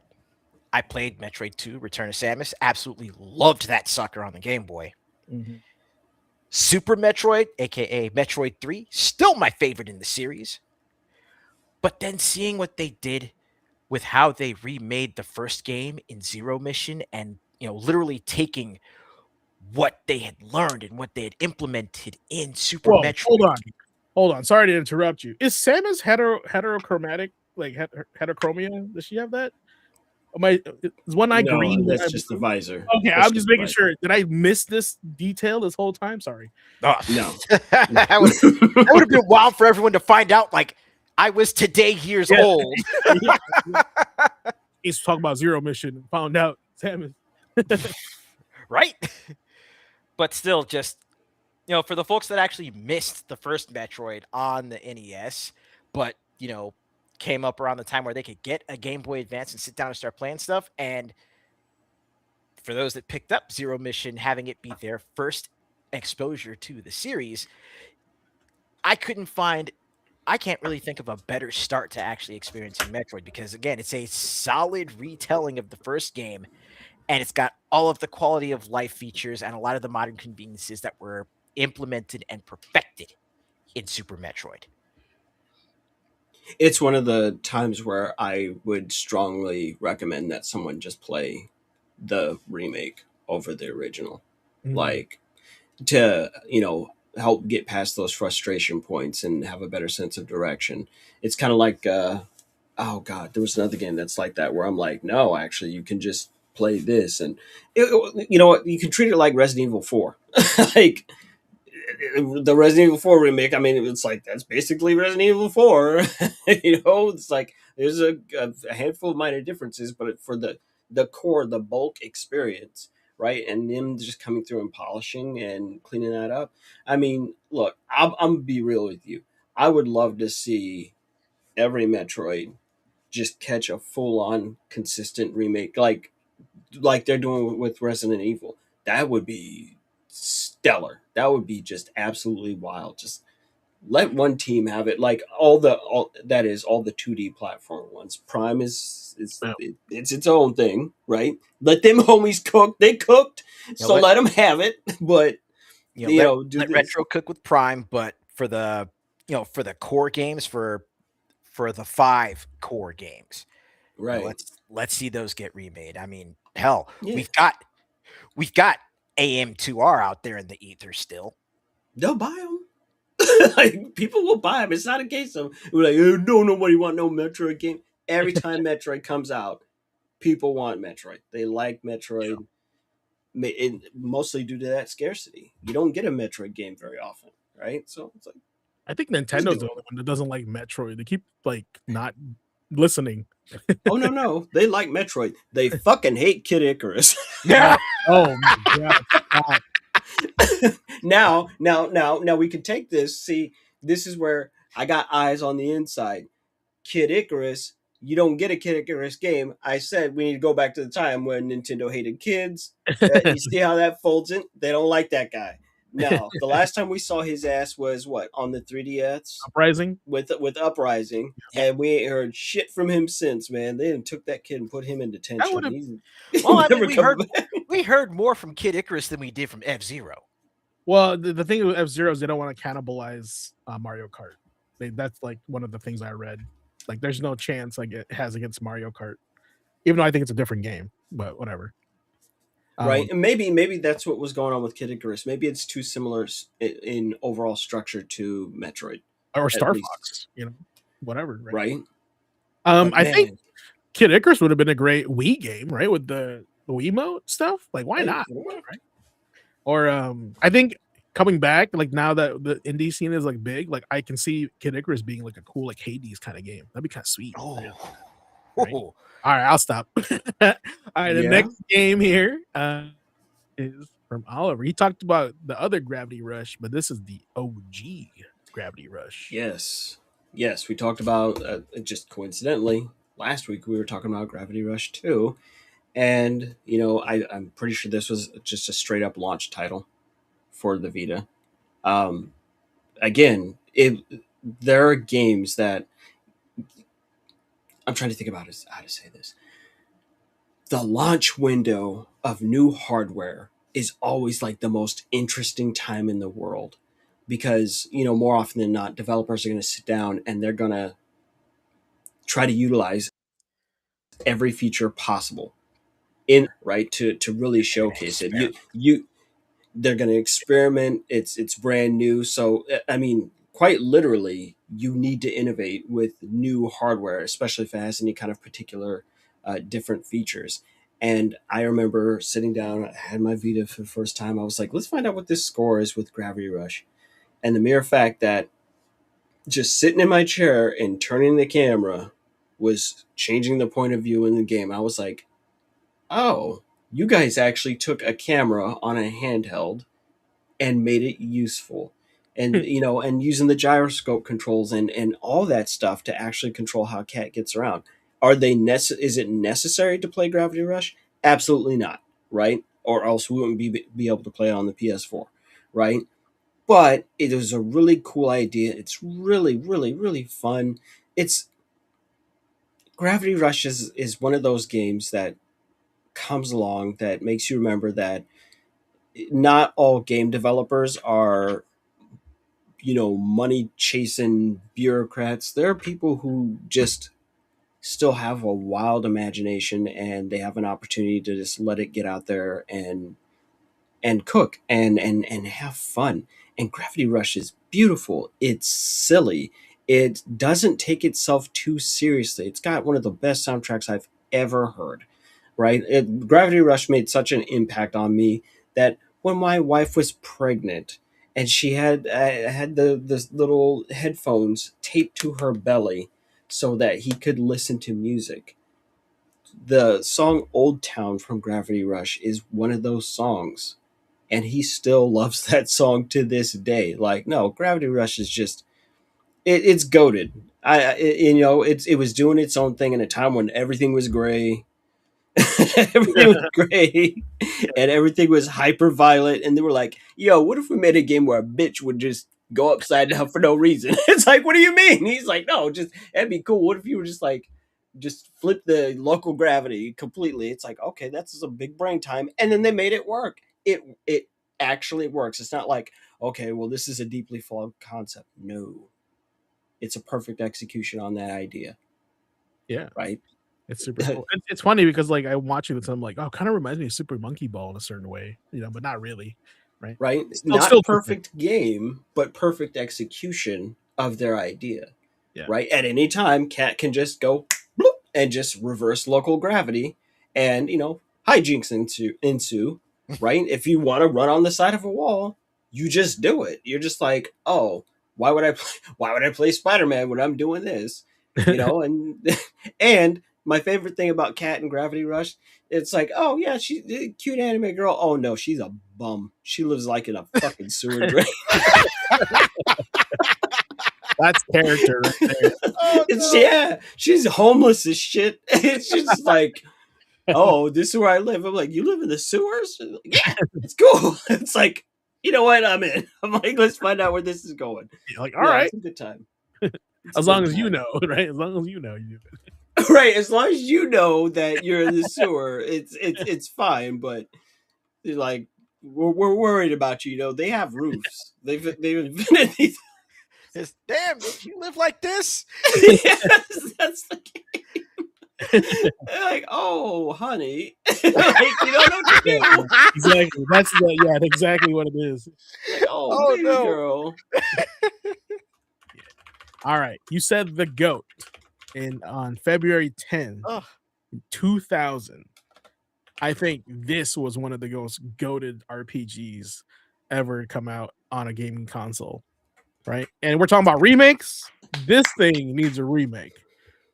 I played Metroid 2, Return of Samus, absolutely loved that sucker on the Game Boy. Mm-hmm. Super Metroid, aka Metroid 3, still my favorite in the series. But then seeing what they did with how they remade the first game in Zero Mission, and literally taking what they had learned and what they had implemented in Super Metroid. Hold on. Sorry to interrupt you. Is Samus heterochromatic? Like heterochromia? Does she have that? Is one eye green? That's just the visor. Okay, I'm just making sure. Did I miss this detail this whole time? Sorry. Oh, no. that would have been wild for everyone to find out. Like, I was today years old. He's talking about Zero Mission and found out Samus. Right? But still, just, for the folks that actually missed the first Metroid on the NES, but, came up around the time where they could get a Game Boy Advance and sit down and start playing stuff. And for those that picked up Zero Mission, having it be their first exposure to the series, I can't really think of a better start to actually experiencing Metroid, because again, it's a solid retelling of the first game, and it's got all of the quality of life features and a lot of the modern conveniences that were implemented and perfected in Super Metroid. It's one of the times where I would strongly recommend that someone just play the remake over the original. Mm-hmm. Like, to, help get past those frustration points and have a better sense of direction. It's kind of like, there was another game that's like that, where I'm like, no, actually, you can just play this. And, you can treat it like Resident Evil 4. Like, the Resident Evil 4 remake, I mean, it's like, that's basically Resident Evil 4. It's like, there's a handful of minor differences, but for the core, the bulk experience, right? And them just coming through and polishing and cleaning that up. I mean, look, I'm going to be real with you. I would love to see every Metroid just catch a full-on consistent remake, like they're doing with Resident Evil. That would be stellar. That would be just absolutely wild. Just let one team have it. Like all the 2D platform ones. Prime it's its own thing, right? Let them homies cook. They cooked, so let them have it. But let Retro cook with Prime. But for the core games, for the 5 core games, right? Let's see those get remade. I mean, hell, we've got AM2R out there in the ether still. They'll buy them. Like, people will buy them. It's not a case of we're like, oh, no, nobody want no Metroid game. Every time Metroid comes out, people want Metroid. They like Metroid, mostly due to that scarcity. You don't get a Metroid game very often, right? So it's like, I think Nintendo's the only one that doesn't like Metroid. They keep like not listening. Oh no, they like Metroid. They fucking hate Kid Icarus. Yeah. Oh my god. Now we can take this. See, this is where I got eyes on the inside. Kid Icarus, you don't get a Kid Icarus game. I said we need to go back to the time when Nintendo hated kids. You see how that folds in? They don't like that guy. No, the last time we saw his ass was what, on the 3DS? Uprising? With Uprising. And we ain't heard shit from him since, man. They took that kid and put him in detention. We heard more from Kid Icarus than we did from F-Zero. Well, the thing with F-Zero is they don't want to cannibalize Mario Kart. That's like one of the things I read. Like, there's no chance like it has against Mario Kart. Even though I think it's a different game, but whatever. Right, Um, and maybe that's what was going on with Kid Icarus. Maybe it's too similar in overall structure to Metroid, or at Star least. Fox, whatever, right? Right, but I think man, Kid Icarus would have been a great Wii game, right? With the Wiimote stuff. Like, why hey, not? it worked. Right? Or I think coming back, like now that the indie scene is like big, like I can see Kid Icarus being like a cool like Hades kind of game. That'd be kind of sweet. Oh, Right? All right, I'll stop. All right, the Yeah, next game here is from Oliver. He talked about the other Gravity Rush, but this is the OG Gravity Rush. yes, yes. We talked about just coincidentally last week. We were talking about Gravity Rush 2, and I'm pretty sure this was just a straight up launch title for the Vita. Um, Again, there are games that I'm trying to think about how to say this. The launch window of new hardware is always like the most interesting time in the world because, more often than not, developers are going to sit down and they're going to try to utilize every feature possible in right to really showcase it. They're going to experiment. It's brand new. So, I mean, quite literally, you need to innovate with new hardware, especially if it has any kind of particular different features. And I remember sitting down, I had my Vita for the first time. I was like, let's find out what this score is with Gravity Rush. And the mere fact that just sitting in my chair and turning the camera was changing the point of view in the game. I was like, oh, you guys actually took a camera on a handheld and made it useful, and and using the gyroscope controls and all that stuff to actually control how Cat gets around. Is it necessary to play Gravity Rush? Absolutely not, right? Or else we wouldn't be able to play it on the PS4, right? But it was a really cool idea. It's really really really fun. It's Gravity Rush is one of those games that comes along that makes you remember that not all game developers are money chasing bureaucrats. There are people who just still have a wild imagination and they have an opportunity to just let it get out there and cook and have fun. And Gravity Rush is beautiful. It's silly. It doesn't take itself too seriously. It's got one of the best soundtracks I've ever heard. Right? Gravity Rush made such an impact on me that when my wife was pregnant and she had the little headphones taped to her belly so that he could listen to music. The song Old Town from Gravity Rush is one of those songs, and he still loves that song to this day. Like, no, Gravity Rush is just it's goated. It was doing its own thing in a time when everything was gray. Everything was gray and everything was hyper violent, and they were like, yo, what if we made a game where a bitch would just go upside down for no reason? It's like, what do you mean? He's like, no, just that'd be cool. What if you were just flip the local gravity completely? It's like, okay, that's a big brain time. And then they made it work. It actually works. It's not like, okay, well, this is a deeply flawed concept. No, it's a perfect execution on that idea. Yeah, Right. it's super cool. It's funny because like I'm watching this, and I'm like, oh, kind of reminds me of Super Monkey Ball in a certain way, but not really, right? Right? Still Not different. perfect game, but perfect execution of their idea. Yeah. Right? At any time, Cat can just go bloop, and just reverse local gravity and, hijinks ensue. Right? If you want to run on the side of a wall, you just do it. You're just like, oh, why would I play Spider-Man when I'm doing this? And and my favorite thing about Cat and Gravity Rush, it's like, oh yeah, she's a cute anime girl. Oh no, she's a bum. She lives like in a fucking sewer drain. That's character right there. Oh, Yeah, she's homeless as shit. It's just like, oh, this is where I live. I'm like, you live in the sewers? Like, yeah, it's cool. It's like, you know what? I'm in. I'm like, let's find out where this is going. You're like, all right, it's a good time. as long as you know, right? As long as you know, you do it. Right, as long as you know that you're in the sewer, it's fine. But they're like, we're worried about you. They have roofs. They've invented these. damn, you live like this? Yes, that's the game. Like, oh, honey, like, you don't know what to Yeah, do. exactly. That's exactly what it is. Like, oh, Oh, baby no. girl. All right, you said the goat on February 10th, Ugh. 2000. I think this was one of the most goated RPGs ever come out on a gaming console, right? And we're talking about remakes. This thing needs a remake,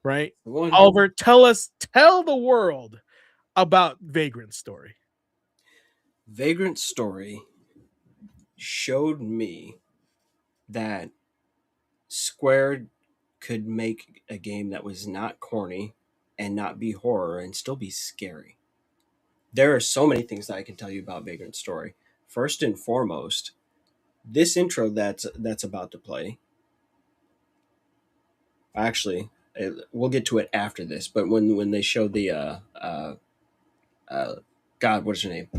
right? One Oliver, tell the world about Vagrant Story. Vagrant Story showed me that Square could make a game that was not corny and not be horror and still be scary. There are so many things that I can tell you about Vagrant Story. First and foremost, this intro that's about to play. Actually, we'll get to it after this. But when they show the God, what is her name?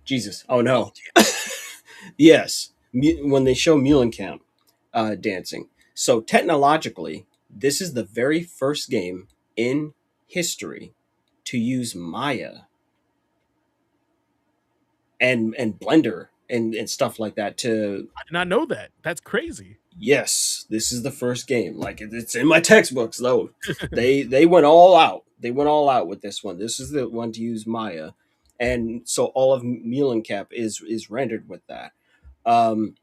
Jesus. Oh no. Yes, when they show Muhlenkamp dancing. So technologically, this is the very first game in history to use Maya and Blender and stuff like that to. I did not know that. That's crazy. Yes, this is the first game. Like it's in my textbooks though. They went all out. They went all out with this one. This is the one to use Maya, and so all of Muhlenkamp is rendered with that. Um,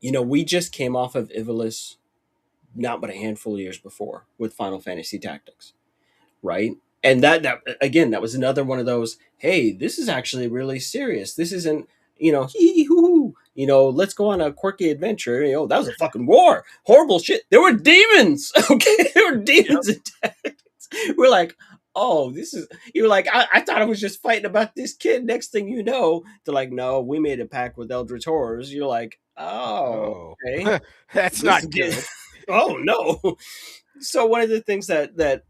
we just came off of Ivalice not but a handful of years before with Final Fantasy Tactics, right? And that again, that was another one of those. Hey, this is actually really serious. This isn't hee hoo. Let's go on a quirky adventure. That was a fucking war, horrible shit. There were demons. Okay, there were demons in Tactics. We're like, oh, this is. You're like, I thought I was just fighting about this kid. Next thing you know, they're like, no, we made a pact with Eldritch Horrors. You're like, oh, okay, That's This not is good. getting- oh no. So one of the things that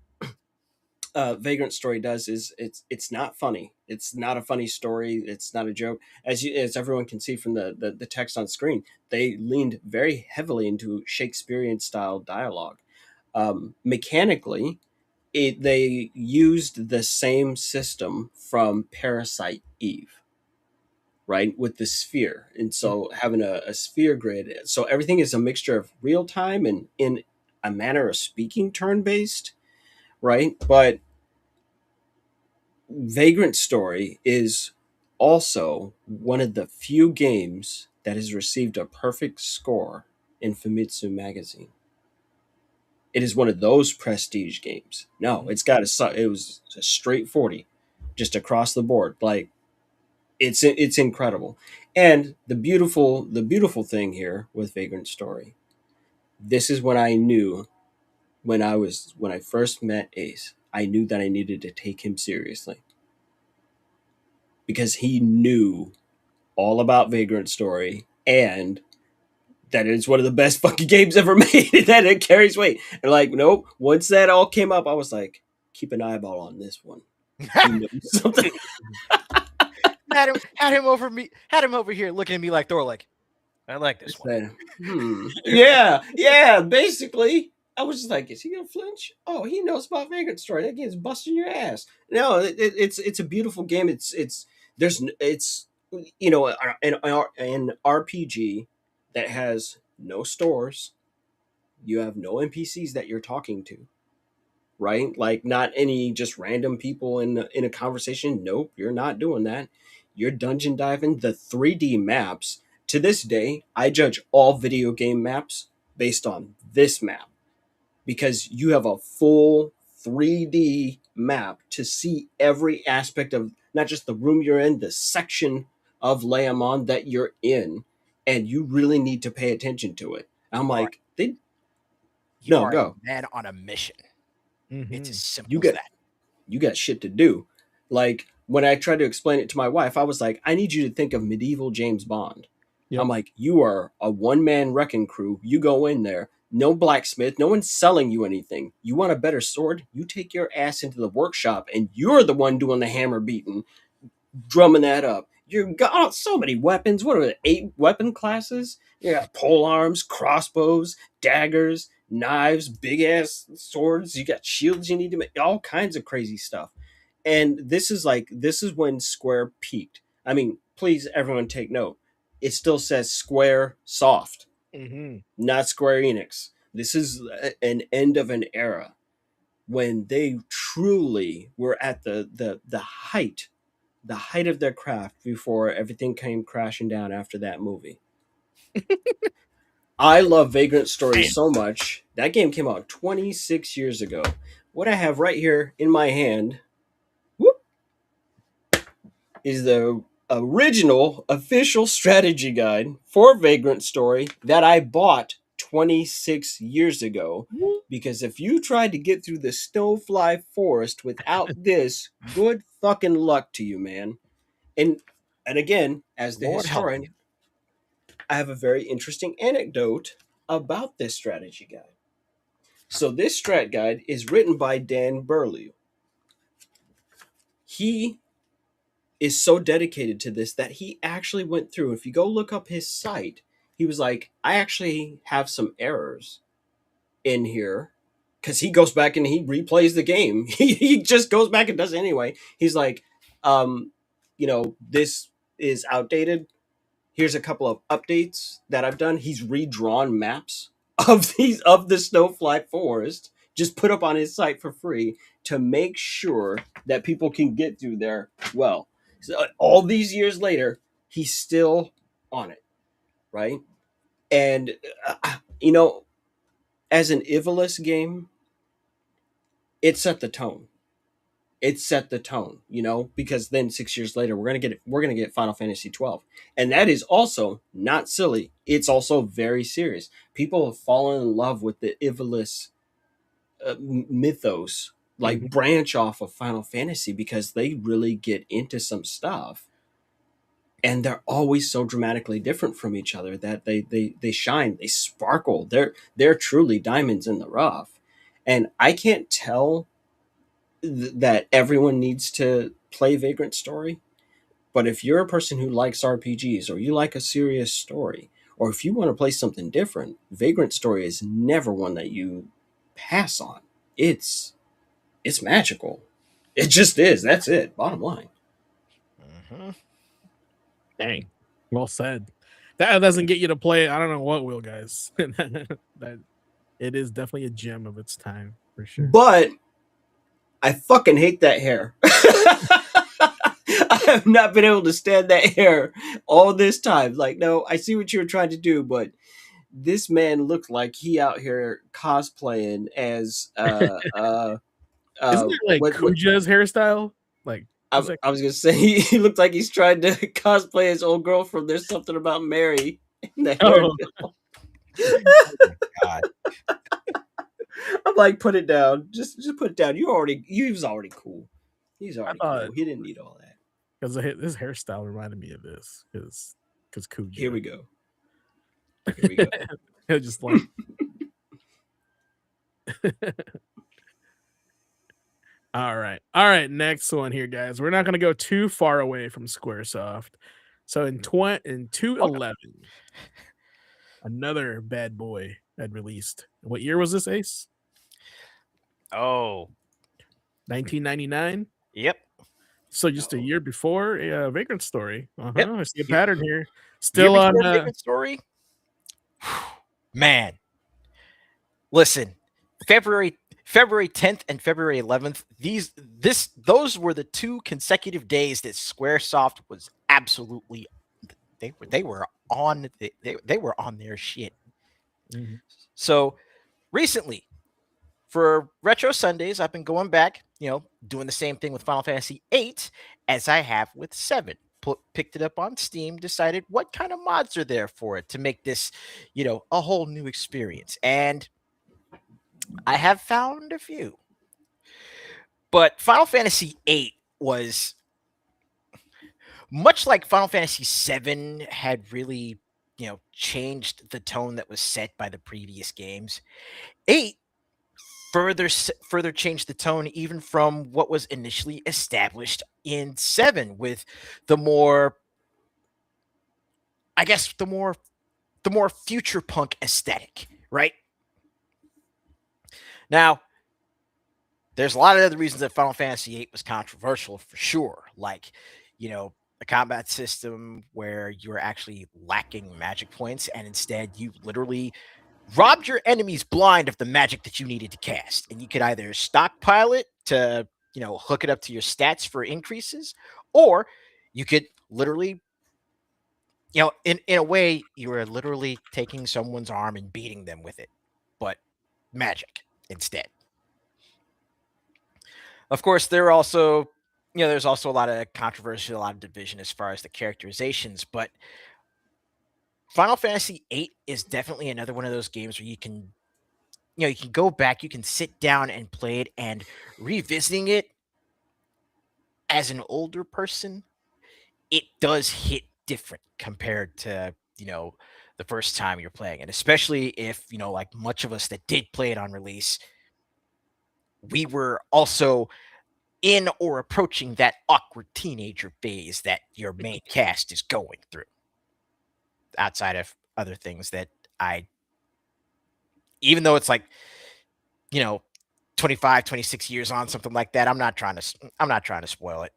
Vagrant Story does is it's not funny. It's not a funny story. It's not a joke. As everyone can see from the text on screen, they leaned very heavily into Shakespearean style dialogue. Mechanically, they used the same system from Parasite Eve, right, with the sphere, and so having a sphere grid. So everything is a mixture of real time and in a manner of speaking turn based, right? But Vagrant Story is also one of the few games that has received a perfect score in Famitsu magazine. It is one of those prestige games. No, it was a straight 40 just across the board. Like it's incredible. And the beautiful thing here with Vagrant Story, this is when I knew when I first met Ace, I knew that I needed to take him seriously because he knew all about Vagrant Story and that it's one of the best fucking games ever made. That it carries weight. And like, nope. Once that all came up, I was like, keep an eyeball on this one. He knows something. had him over here looking at me like Thor, like, I like this one. Yeah. Basically, I was just like, is he gonna flinch? Oh, he knows about Vagrant Story. That game's busting your ass. No, it's a beautiful game. It's an RPG that has no stores. You have no NPCs that you're talking to, right? Like not any just random people in a conversation. Nope, you're not doing that. You're dungeon diving. The 3D maps, to this day, I judge all video game maps based on this map because you have a full 3D map to see every aspect of not just the room you're in, the section of Leamon that you're in, and you really need to pay attention to it. I'm like, You No, are go. a man on a mission. Mhm. It's as simple You as get that. you got shit to do. Like when I tried to explain it to my wife, I was like, I need you to think of medieval James Bond. Yep. I'm like, you are a one-man wrecking crew. You go in there, no blacksmith, no one's selling you anything. You want a better sword? You take your ass into the workshop and you're the one doing the hammer beating, drumming that up. You got so many weapons. What are the 8 weapon classes? You got pole arms, crossbows, daggers, knives, big ass swords. You got shields you need to make, all kinds of crazy stuff. And this is when Square peaked. I mean, please, everyone, take note. It still says Square Soft, not Square Enix. This is an end of an era when they truly were at the height of their craft before everything came crashing down after that movie. I love Vagrant Story so much. That game came out 26 years ago. What I have right here in my hand, whoop, is the original official strategy guide for Vagrant Story that I bought 26 years ago. Because if you tried to get through the Snowfly Forest without this, good fucking luck to you, man. And again, as the Lord help historian, you. I have a very interesting anecdote about this strategy guide. So this strat guide is written by Dan Burlew. He is so dedicated to this that he actually went through. If you go look up his site, he was like, I actually have some errors in here, because he goes back and he replays the game. He just goes back and does it anyway. He's like, this is outdated. Here's a couple of updates that I've done. He's redrawn maps of the Snowfly Forest, just put up on his site for free to make sure that people can get through there. Well, so all these years later, he's still on it, right? And as an Ivalice game, it set the tone. Because then 6 years later we're gonna get Final Fantasy 12, and that is also not silly. It's also very serious. People have fallen in love with the Ivalice mythos, like branch off of Final Fantasy, because they really get into some stuff, and they're always so dramatically different from each other that they shine, they sparkle. They're truly diamonds in the rough, and I can't tell that everyone needs to play Vagrant Story. But if you're a person who likes RPGs, or you like a serious story, or if you want to play something different, Vagrant Story is never one that you pass on. It's magical. It just is. That's it. Bottom line. Dang. Well said. That doesn't get you to play. I don't know what will, guys. That it is definitely a gem of its time for sure. But I fucking hate that hair. I have not been able to stand that hair all this time. Like, no, I see what you were trying to do, but this man looked like he out here cosplaying as Isn't it like Kuja's hairstyle? Like, I was gonna say he looked like he's trying to cosplay his old girl from There's Something About Mary. oh. God. I'm like, put it down. Just put it down. He was already cool. He's already cool. He didn't need all that. Because his hairstyle reminded me of this. Because Kuja. Here we go. It just like. All right. Next one here, guys. We're not going to go too far away from SquareSoft. So in 2011, another bad boy had released. What year was this, Ace? Oh, 1999. Yep. So just a year before Vagrant Story. Yep. I see a pattern here. Still on Vagrant Story. Man, listen, February 10th and February 11th. Those were the two consecutive days that SquareSoft was absolutely they were on their shit. Mm-hmm. So recently, for Retro Sundays, I've been going back, doing the same thing with Final Fantasy VIII as I have with 7. Picked it up on Steam, decided what kind of mods are there for it to make this, a whole new experience. And I have found a few. But Final Fantasy VIII was much like Final Fantasy VII had really, changed the tone that was set by the previous games. 8 further changed the tone even from what was initially established in 7, with the more future punk aesthetic, right? Now, there's a lot of other reasons that Final Fantasy VIII was controversial for sure. Like, a combat system where you're actually lacking magic points and instead you literally robbed your enemies blind of the magic that you needed to cast. And you could either stockpile it to, hook it up to your stats for increases, or you could literally, in a way, you were literally taking someone's arm and beating them with it, but magic instead. Of course, there's also a lot of controversy, a lot of division as far as the characterizations, but Final Fantasy VIII is definitely another one of those games where you can go back, you can sit down and play it, and revisiting it as an older person, it does hit different compared to, the first time you're playing it, especially if, like much of us that did play it on release, we were also in or approaching that awkward teenager phase that your main cast is going through. Outside of other things that even though it's like, 25, 26 years on, something like that, I'm not trying to spoil it.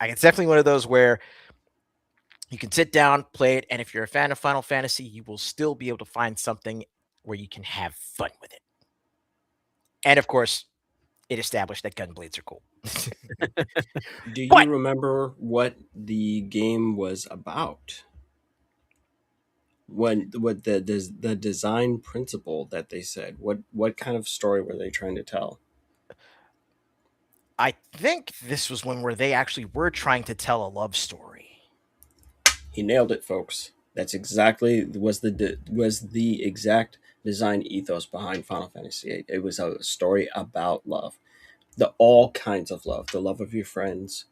It's definitely one of those where you can sit down, play it, and if you're a fan of Final Fantasy, you will still be able to find something where you can have fun with it. And of course, it established that gunblades are cool. Do you But- remember what the game was about? What the design principle that they said? What kind of story were they trying to tell? I think this was one where they actually were trying to tell a love story. He nailed it, folks. That's exactly was the exact design ethos behind Final Fantasy VIII. It was a story about love, all kinds of love, the love of your friends,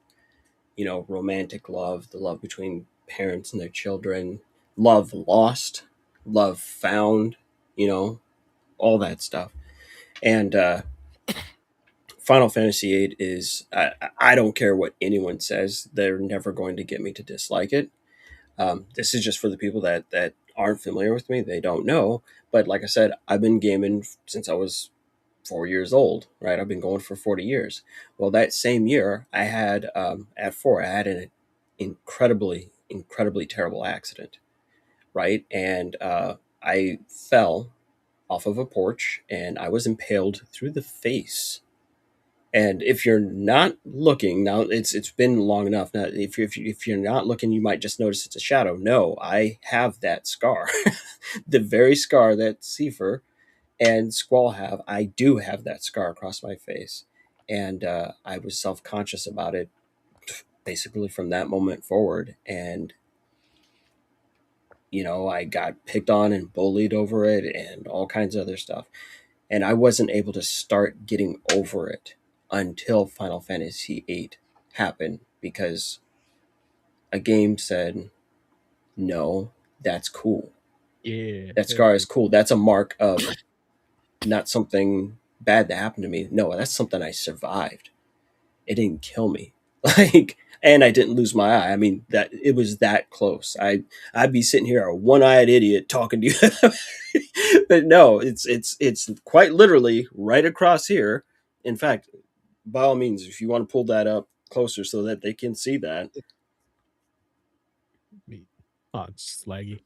romantic love, the love between parents and their children, love lost, love found, all that stuff. And Final Fantasy VIII is, I don't care what anyone says, they're never going to get me to dislike it. This is just for the people that aren't familiar with me. They don't know. But like I said, I've been gaming since I was 4 years old, right? I've been going for 40 years. Well, that same year, I had, at 4, I had an incredibly, incredibly terrible accident, right? And I fell off of a porch and I was impaled through the face. And if you're not looking now, it's been long enough. Now, if you're not looking, you might just notice it's a shadow. No, I have that scar, the very scar that Seifer and Squall have. I do have that scar across my face, and I was self-conscious about it, basically from that moment forward. And I got picked on and bullied over it, and all kinds of other stuff. And I wasn't able to start getting over it until Final Fantasy VIII happened, because a game said, no, that's cool. Yeah. That scar is cool. That's a mark of not something bad that happened to me. No, that's something I survived. It didn't kill me. And I didn't lose my eye. I mean, that it was that close. I'd be sitting here, a one-eyed idiot, talking to you. But no, it's quite literally right across here. In fact, by all means, if you want to pull that up closer so that they can see that. Oh, it's laggy.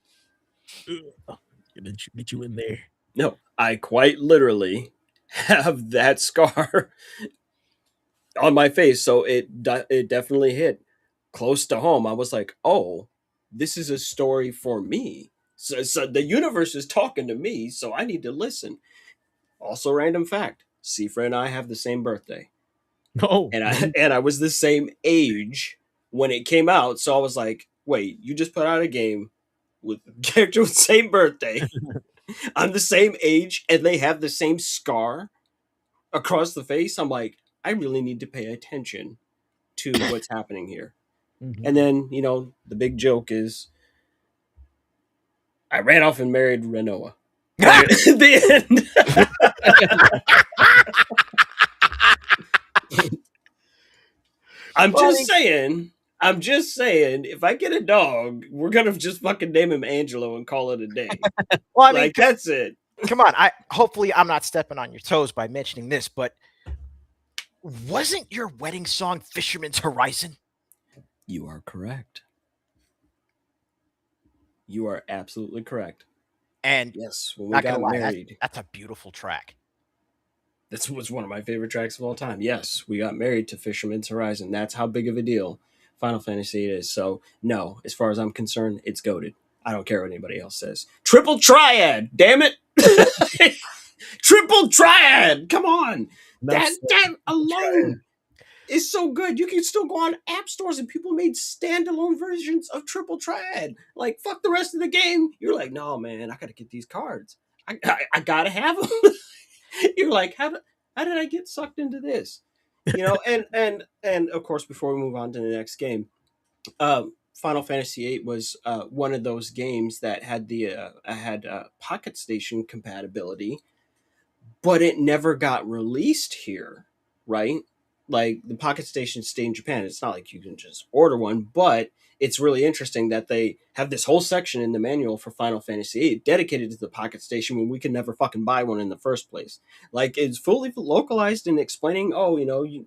Ugh. Get you in there. No, I quite literally have that scar on my face, so it definitely hit close to home. I was like, oh, this is a story for me. So the universe is talking to me, so I need to listen. Also, random fact: Seifer and I have the same birthday. Oh, And I was the same age when it came out, so I was like, wait, you just put out a game with a character with the same birthday. I'm the same age, and they have the same scar across the face. I'm like, I really need to pay attention to what's happening here. Mhm. And then, the big joke is I ran off and married Renoa. At the end. I'm just saying, if I get a dog, we're gonna just fucking name him Angelo and call it a day. Well, I mean, Like, that's it. come on. Hopefully I'm not stepping on your toes by mentioning this, but wasn't your wedding song Fisherman's Horizon? You are correct. You are absolutely correct. And Yes, when we not got gonna lie, married, that's a beautiful track. this was one of my favorite tracks of all time. Yes, we got married to Fisherman's Horizon. That's how big of a deal Final Fantasy is. So, no, as far as I'm concerned, it's goated. I don't care what anybody else says. Triple Triad, damn it! Triple Triad, come on! That alone is so good. You can still go on app stores and people made standalone versions of Triple Triad. Like, fuck the rest of the game. You're like, no, man, I gotta get these cards. I gotta have them. You're like, how did I get sucked into this? You know, and of course, before we move on to the next game, Final Fantasy VIII was one of those games that had Pocket Station compatibility, but it never got released here, right? Like the Pocket Station stayed in Japan. It's not like you can just order one, but it's really interesting that they have this whole section in the manual for Final Fantasy VIII dedicated to the Pocket Station when we could never fucking buy one in the first place. Like it's fully localized and explaining, oh, you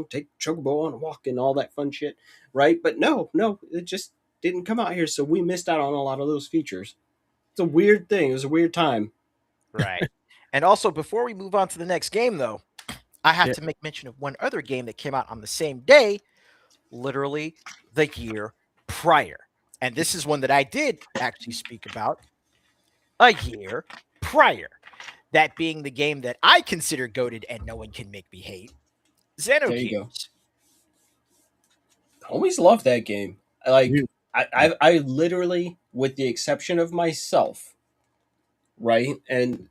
take Chocobo on a walk and all that fun shit, right? But no, it just didn't come out here, so we missed out on a lot of those features. It's a weird thing. It was a weird time. Right. And also, before we move on to the next game, though, I have to make mention of one other game that came out on the same day, literally the year prior. And this is one that I did actually speak about a year prior. That being the game that I consider goated and no one can make me hate, There you go. Xenogears. Always loved that game. Dude. I literally, with the exception of myself, right, and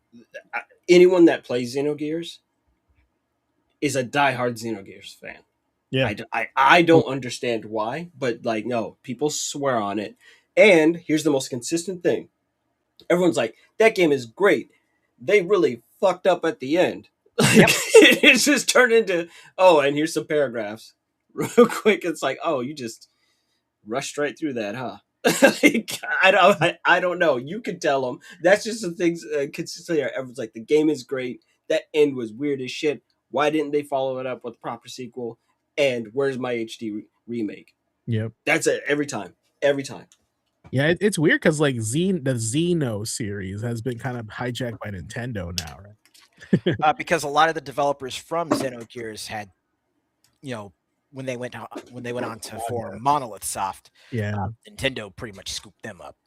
anyone that plays Xenogears is a diehard Xenogears fan. Yeah. I don't understand why, but like, no, people swear on it. And here's the most consistent thing. Everyone's like, that game is great. They really fucked up at the end. Like, Yep. it's just turned into, oh, and here's some paragraphs. Real quick, it's like, oh, you just rushed right through that, huh? Like, I don't know. You could tell them. That's just the things consistently. Everyone's like, the game is great. That end was weird as shit. Why didn't they follow it up with a proper sequel? And where's my HD remake? Yep. That's it every time. Every time. Yeah, it's weird because like the Xeno series has been kind of hijacked by Nintendo now, right? Because a lot of the developers from Xenogears had, when they went on to form Monolith Soft, Yeah, Nintendo pretty much scooped them up.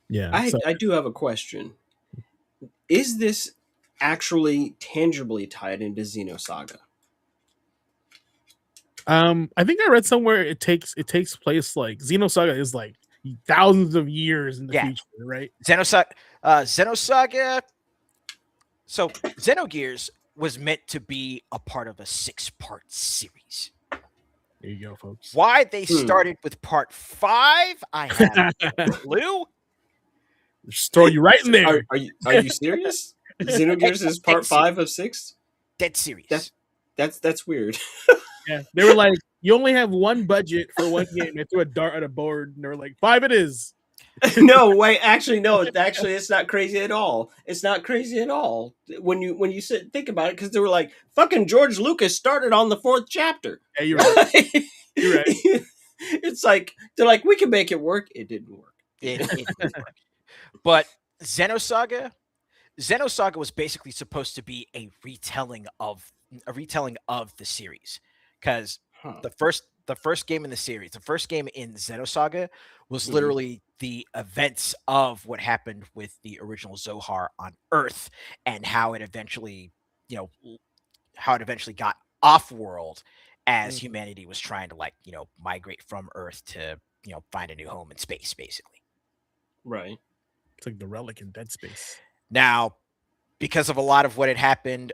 yeah. I do have a question. Is this actually tangibly tied into Xenosaga? I think I read somewhere it takes place like Xenosaga is like thousands of years in the future, right? Xenosaga. So Xenogears was meant to be a part of a 6-part series. There you go, folks. Why they started with part 5, I have no clue. Just throw you right in there. Are you serious? Xenogears is part 5 of 6? Dead series. That's weird. Yeah, they were like, you only have one budget for one game. They threw a dart at a board, and they were like, 5 it is. No, wait. Actually, no. Actually, it's not crazy at all. It's not crazy at all when you sit think about it, because they were like, fucking George Lucas started on the 4th chapter. Yeah, you're right. You're right. It's like they're like, we can make it work. It didn't work. It didn't work. But Xenosaga was basically supposed to be a retelling of the series, because the first game in the series, the first game in Xenosaga was literally the events of what happened with the original Zohar on Earth and how it eventually got off world as humanity was trying to migrate from Earth to, find a new home in space, basically. Right. It's like the relic in Dead Space. Now, because of a lot of what had happened,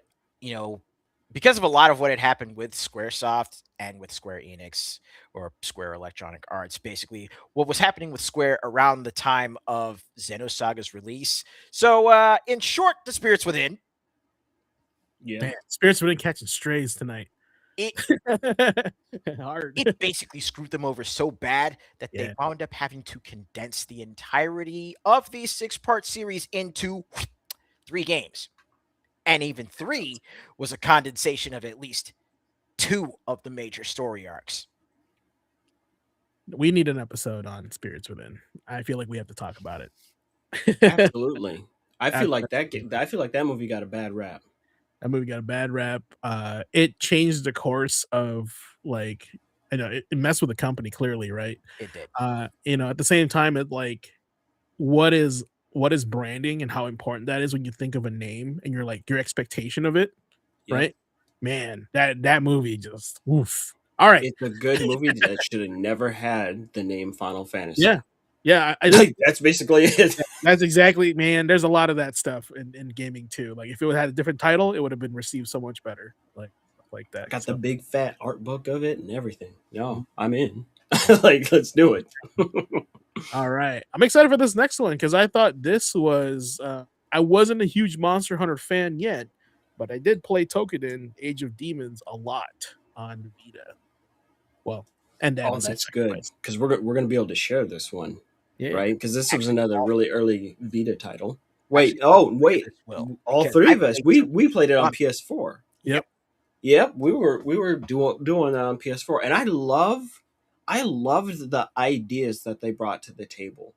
with Squaresoft and with Square Enix or Square Electronic Arts, basically what was happening with Square around the time of Xenosaga's release. So, in short, the Spirits Within. Yeah. Man, Spirits Within catching strays tonight. Hard. It basically screwed them over so bad that they wound up having to condense the entirety of the 6-part series into 3 games. And even 3 was a condensation of at least 2 of the major story arcs. We need an episode on Spirits Within. I feel like we have to talk about it. Absolutely. I feel like Absolutely. I feel like that movie got a bad rap. That movie got a bad rap. It changed the course of like, I know it messed with the company clearly, right? It did. At the same time, it like what is branding and how important that is when you think of a name and you're like your expectation of it, Yep. right? Man, that movie just oof. All right. It's a good movie that should have never had the name Final Fantasy. Yeah. Yeah, I Like, that's basically it. that's exactly, man. There's a lot of that stuff in gaming too. Like if it had a different title, it would have been received so much better. Like that. Got So, the big fat art book of it and everything. Mhm. No, I'm in. Like, let's do it. all right. I'm excited for this next one because I thought this was I wasn't a huge Monster Hunter fan yet, but I did play Tokiden Age of Demons a lot on Vita. Well, and then Oh, that's good because we're gonna be able to share this one, Yeah. right? Because this was Actually, another all- really early Vita title. Wait, Actually, wait, Will, all because 3 I of us played we played it on on- PS4. Yep. Yep, we were doing that on PS4, and I loved the ideas that they brought to the table,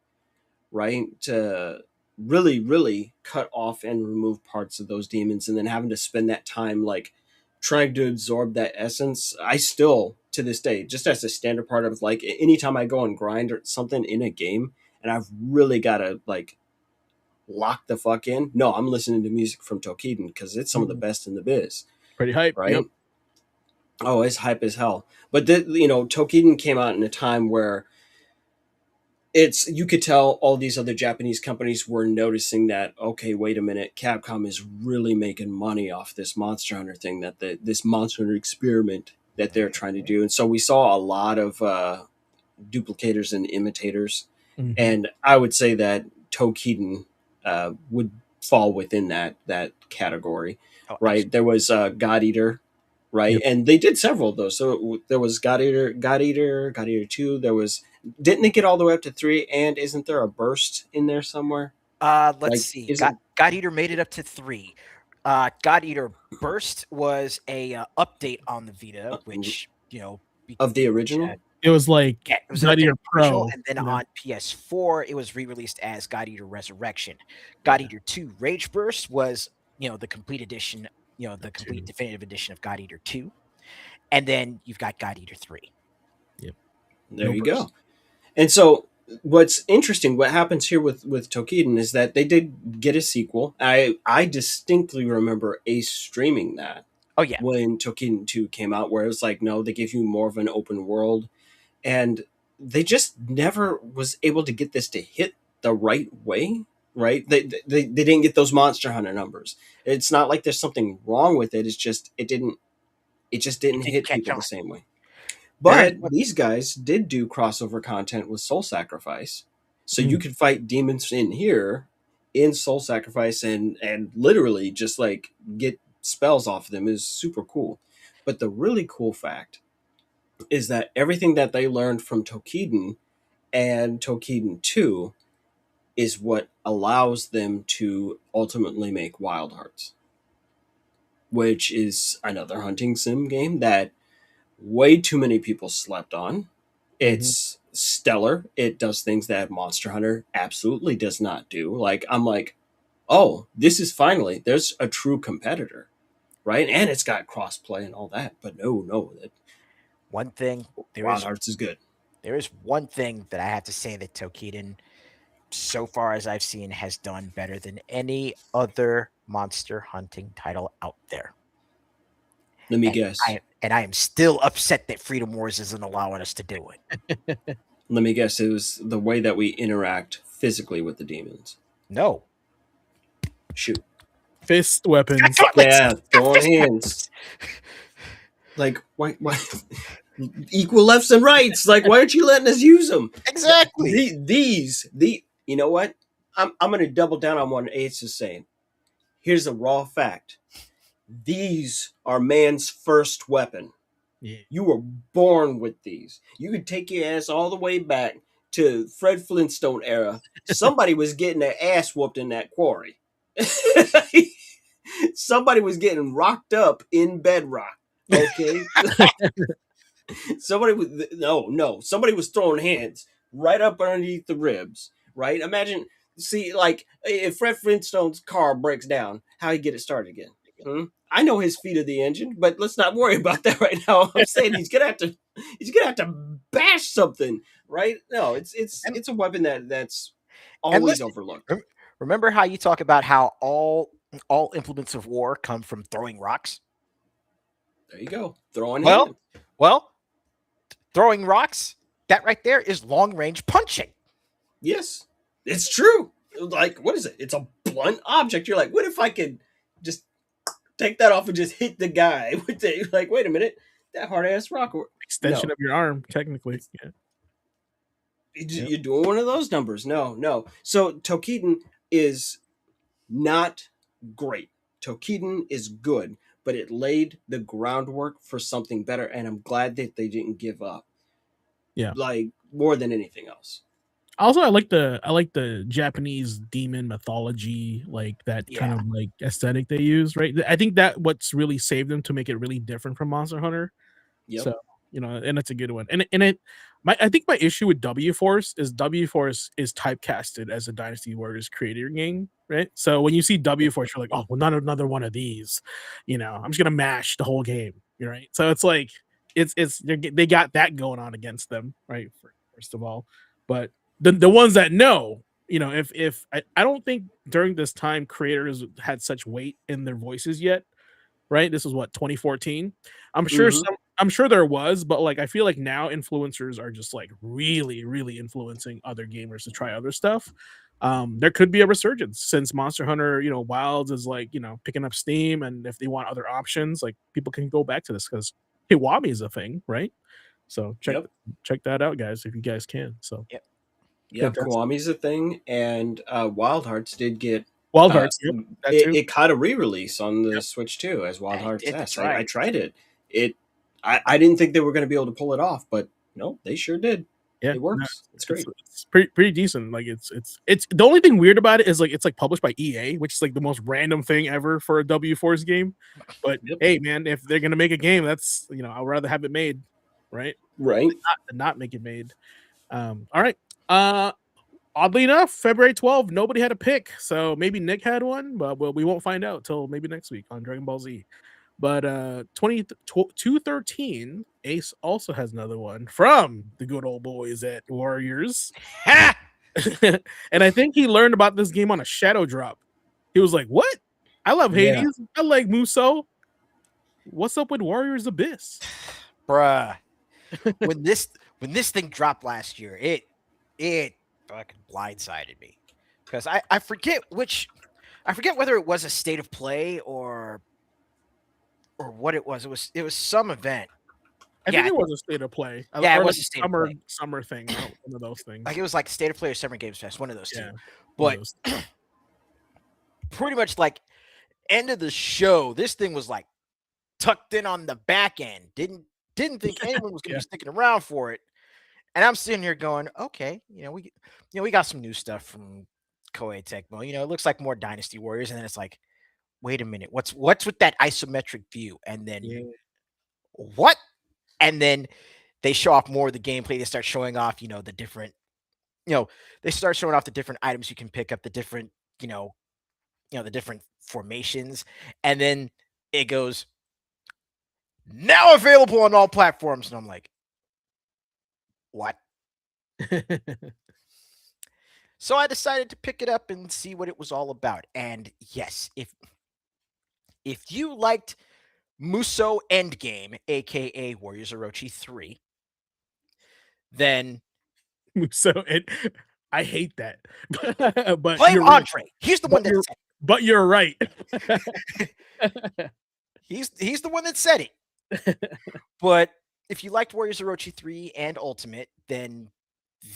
right? To really cut off and remove parts of those demons, and then having to spend that time like trying to absorb that essence. I still to this day, just as a standard part of like anytime I go and grind or something in a game, and I've really got to like lock the fuck in. No, I'm listening to music from Tokiden because it's some of the best in the biz. Pretty hype. Right? Yep. Oh, it's hype as hell. But Tokiden came out in a time where you could tell all these other Japanese companies were noticing that, okay, wait a minute, Capcom is really making money off this Monster Hunter thing, this Monster Hunter experiment that they're trying to do. And so we saw a lot of duplicators and imitators. Mhm. And I would say that Tokiden would fall within that category, Oh, right? There was God Eater, right? Yep. And they did several of those. So there was God Eater 2. There was, didn't it get all the way up to 3? And isn't there a burst in there somewhere? Let's Like, see. is it- God Eater made it up to 3. God Eater Burst was a update on the Vita, which Of the original? It was like yeah, it was God an Eater update original, Pro. and then you know? on PS4 it was re-released as God Eater Resurrection. God Eater 2 Rage Burst was the complete edition, the complete definitive edition of God Eater 2, and then you've got God Eater 3. There No you burst. go. And so what's interesting, what happens here with Tokiden is that they did get a sequel. I distinctly remember Ace streaming that Oh yeah, when Tokiden 2 came out, where it was like, no, they give you more of an open world. And they just never was able to get this to hit the right way, right? They didn't get those Monster Hunter numbers. It's not like there's something wrong with it. It's just it just didn't didn't hit catch people on. the same way. There is But one- these guys did do crossover content with Soul Sacrifice. So Hmm. you could fight demons in here in Soul Sacrifice and literally just like get spells off of them is super cool. But the really cool fact is that everything that they learned from Tokiden and Tokiden 2 is what allows them to ultimately make Wild Hearts, which is another hunting sim game that way too many people slept on. It's stellar. It does things that Monster Hunter absolutely does not do. Like, I'm like, oh, this is finally, there's a true competitor, right? And it's got crossplay and all that. But no, one thing Wild Hearts is good. there is one thing that I have to say that Tokiden, so far as I've seen, has done better than any other monster hunting title out there. Let me And guess. I am still upset that Freedom Wars isn't allowing us to do it. Let me guess. It was the way that we interact physically with the demons. No. Shoot. Fist weapons. Yeah, throwing hands. Like, why? Equal lefts and rights. Like, why aren't you letting us use them? Exactly. You know what? I'm going to double down on what Ace is saying. Here's a raw fact. These are man's first weapon. Yeah. You were born with these. You could take your ass all the way back to Fred Flintstone era. Somebody was getting their ass whooped in that quarry. Somebody was getting rocked up in Bedrock. Okay, somebody was throwing hands right up underneath the ribs. Right? Imagine, see, like if Fred Flintstone's car breaks down, how he get it started again? Hmm? I know his feet are the engine, but let's not worry about that right now. I'm saying he's gonna have to bash something, right? No, it's a weapon that's And always listen, overlooked. remember how you talk about how all implements of war come from throwing rocks? There you go, throwing Well, hands. well, throwing rocks, that right there is long range punching. Yes, it's true. Like, what is it? It's a blunt object. You're like, what if I could just take that off and just hit the guy with the, like, wait a minute, that hard ass rock. Extension No, of your arm, technically. Yeah. you're doing one of those numbers. No. So Tokitan is not great. Tokitan is good, but it laid the groundwork for something better, and I'm glad that they didn't give up. Yeah. Like more than anything else. Also, I like the Japanese demon mythology, like that kind Yeah. of like aesthetic they use, right? I think that what's really saved them to make it really different from Monster Hunter. Yep. So, and it's a good one. I think my issue with W Force is typecasted as a Dynasty Warriors creator game, right? So when you see W Force, you're like, oh, well, not another one of these. I'm just gonna mash the whole game, right? So it's like they got that going on against them, right? First of all, but the ones that know, if I don't think during this time creators had such weight in their voices yet, right? This was what, 2014. I'm sure Mhm. I'm sure there was, but like I feel like now influencers are just like really, really influencing other gamers to try other stuff. There could be a resurgence since Monster Hunter, Wilds is like, picking up steam, and if they want other options, like people can go back to this because Kiwami is a thing, right? So Yep. check that out, guys, if you guys can. So Yep. Yep. fantastic. Kiwami's a thing, and Wild Hearts did get Wild Hearts, yep, that too. it caught a re-release on the Yep. Switch too, as Wild Yeah, Hearts it did, S. that's I right. tried it. I didn't think they were going to be able to pull it off, but no, they sure did. Yeah, It works. It's great. it's pretty decent. Like it's the only thing weird about it is like it's like published by EA, which is like the most random thing ever for a W Force game. But Yep. hey, man, if they're gonna make a game, that's I'd rather have it made, right? Right. Than not make it made. All right. Oddly enough, February 12th, nobody had a pick, so maybe Nick had one, but we won't find out till maybe next week on Dragon Ball Z. But 213 Ace also has another one from the good old boys at Warriors. Ha! And I think he learned about this game on a shadow drop. He was like, "What? I love Yeah. Hades. I like Muso. What's up with Warriors Abyss?" Bruh. when this thing dropped last year, it fucking blindsided me. Because I forget whether it was a state of play or what it was. It was some event. I think it was a state of play. Yeah, it Or was like a state of play. summer thing. One of those things. Like it was like State of Play or Summer Games Fest, one of those Yeah, two. one of But those. pretty much like end of the show, this thing was like tucked in on the back end. Didn't think anyone was gonna Yeah. be sticking around for it. And I'm sitting here going, okay, we got some new stuff from Koei Tecmo. It looks like more Dynasty Warriors, and then it's like, wait a minute, what's with that isometric view? And then Yeah. what? And then they show off more of the gameplay. They start showing off, the different, they start showing off the different items you can pick up, the different, the different formations, and then it goes now available on all platforms, and I'm like, what? So I decided to pick it up and see what it was all about. And yes, if you liked Muso Endgame, aka Warriors Orochi 3, then So I hate that. But blame you're right. Andre. He's the one that said But you're right. it. He's the one that said it. But if you liked Warriors Orochi 3 and Ultimate, then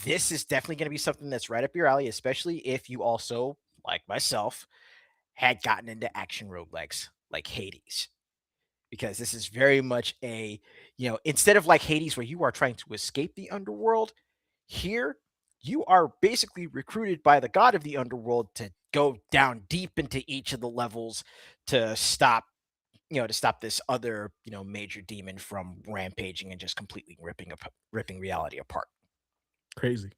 this is definitely going to be something that's right up your alley, especially if you also, like myself, had gotten into action roguelikes like Hades. Because this is very much instead of like Hades where you are trying to escape the underworld, here you are basically recruited by the god of the underworld to go down deep into each of the levels to stop this other, major demon from rampaging and just completely ripping reality apart. Crazy.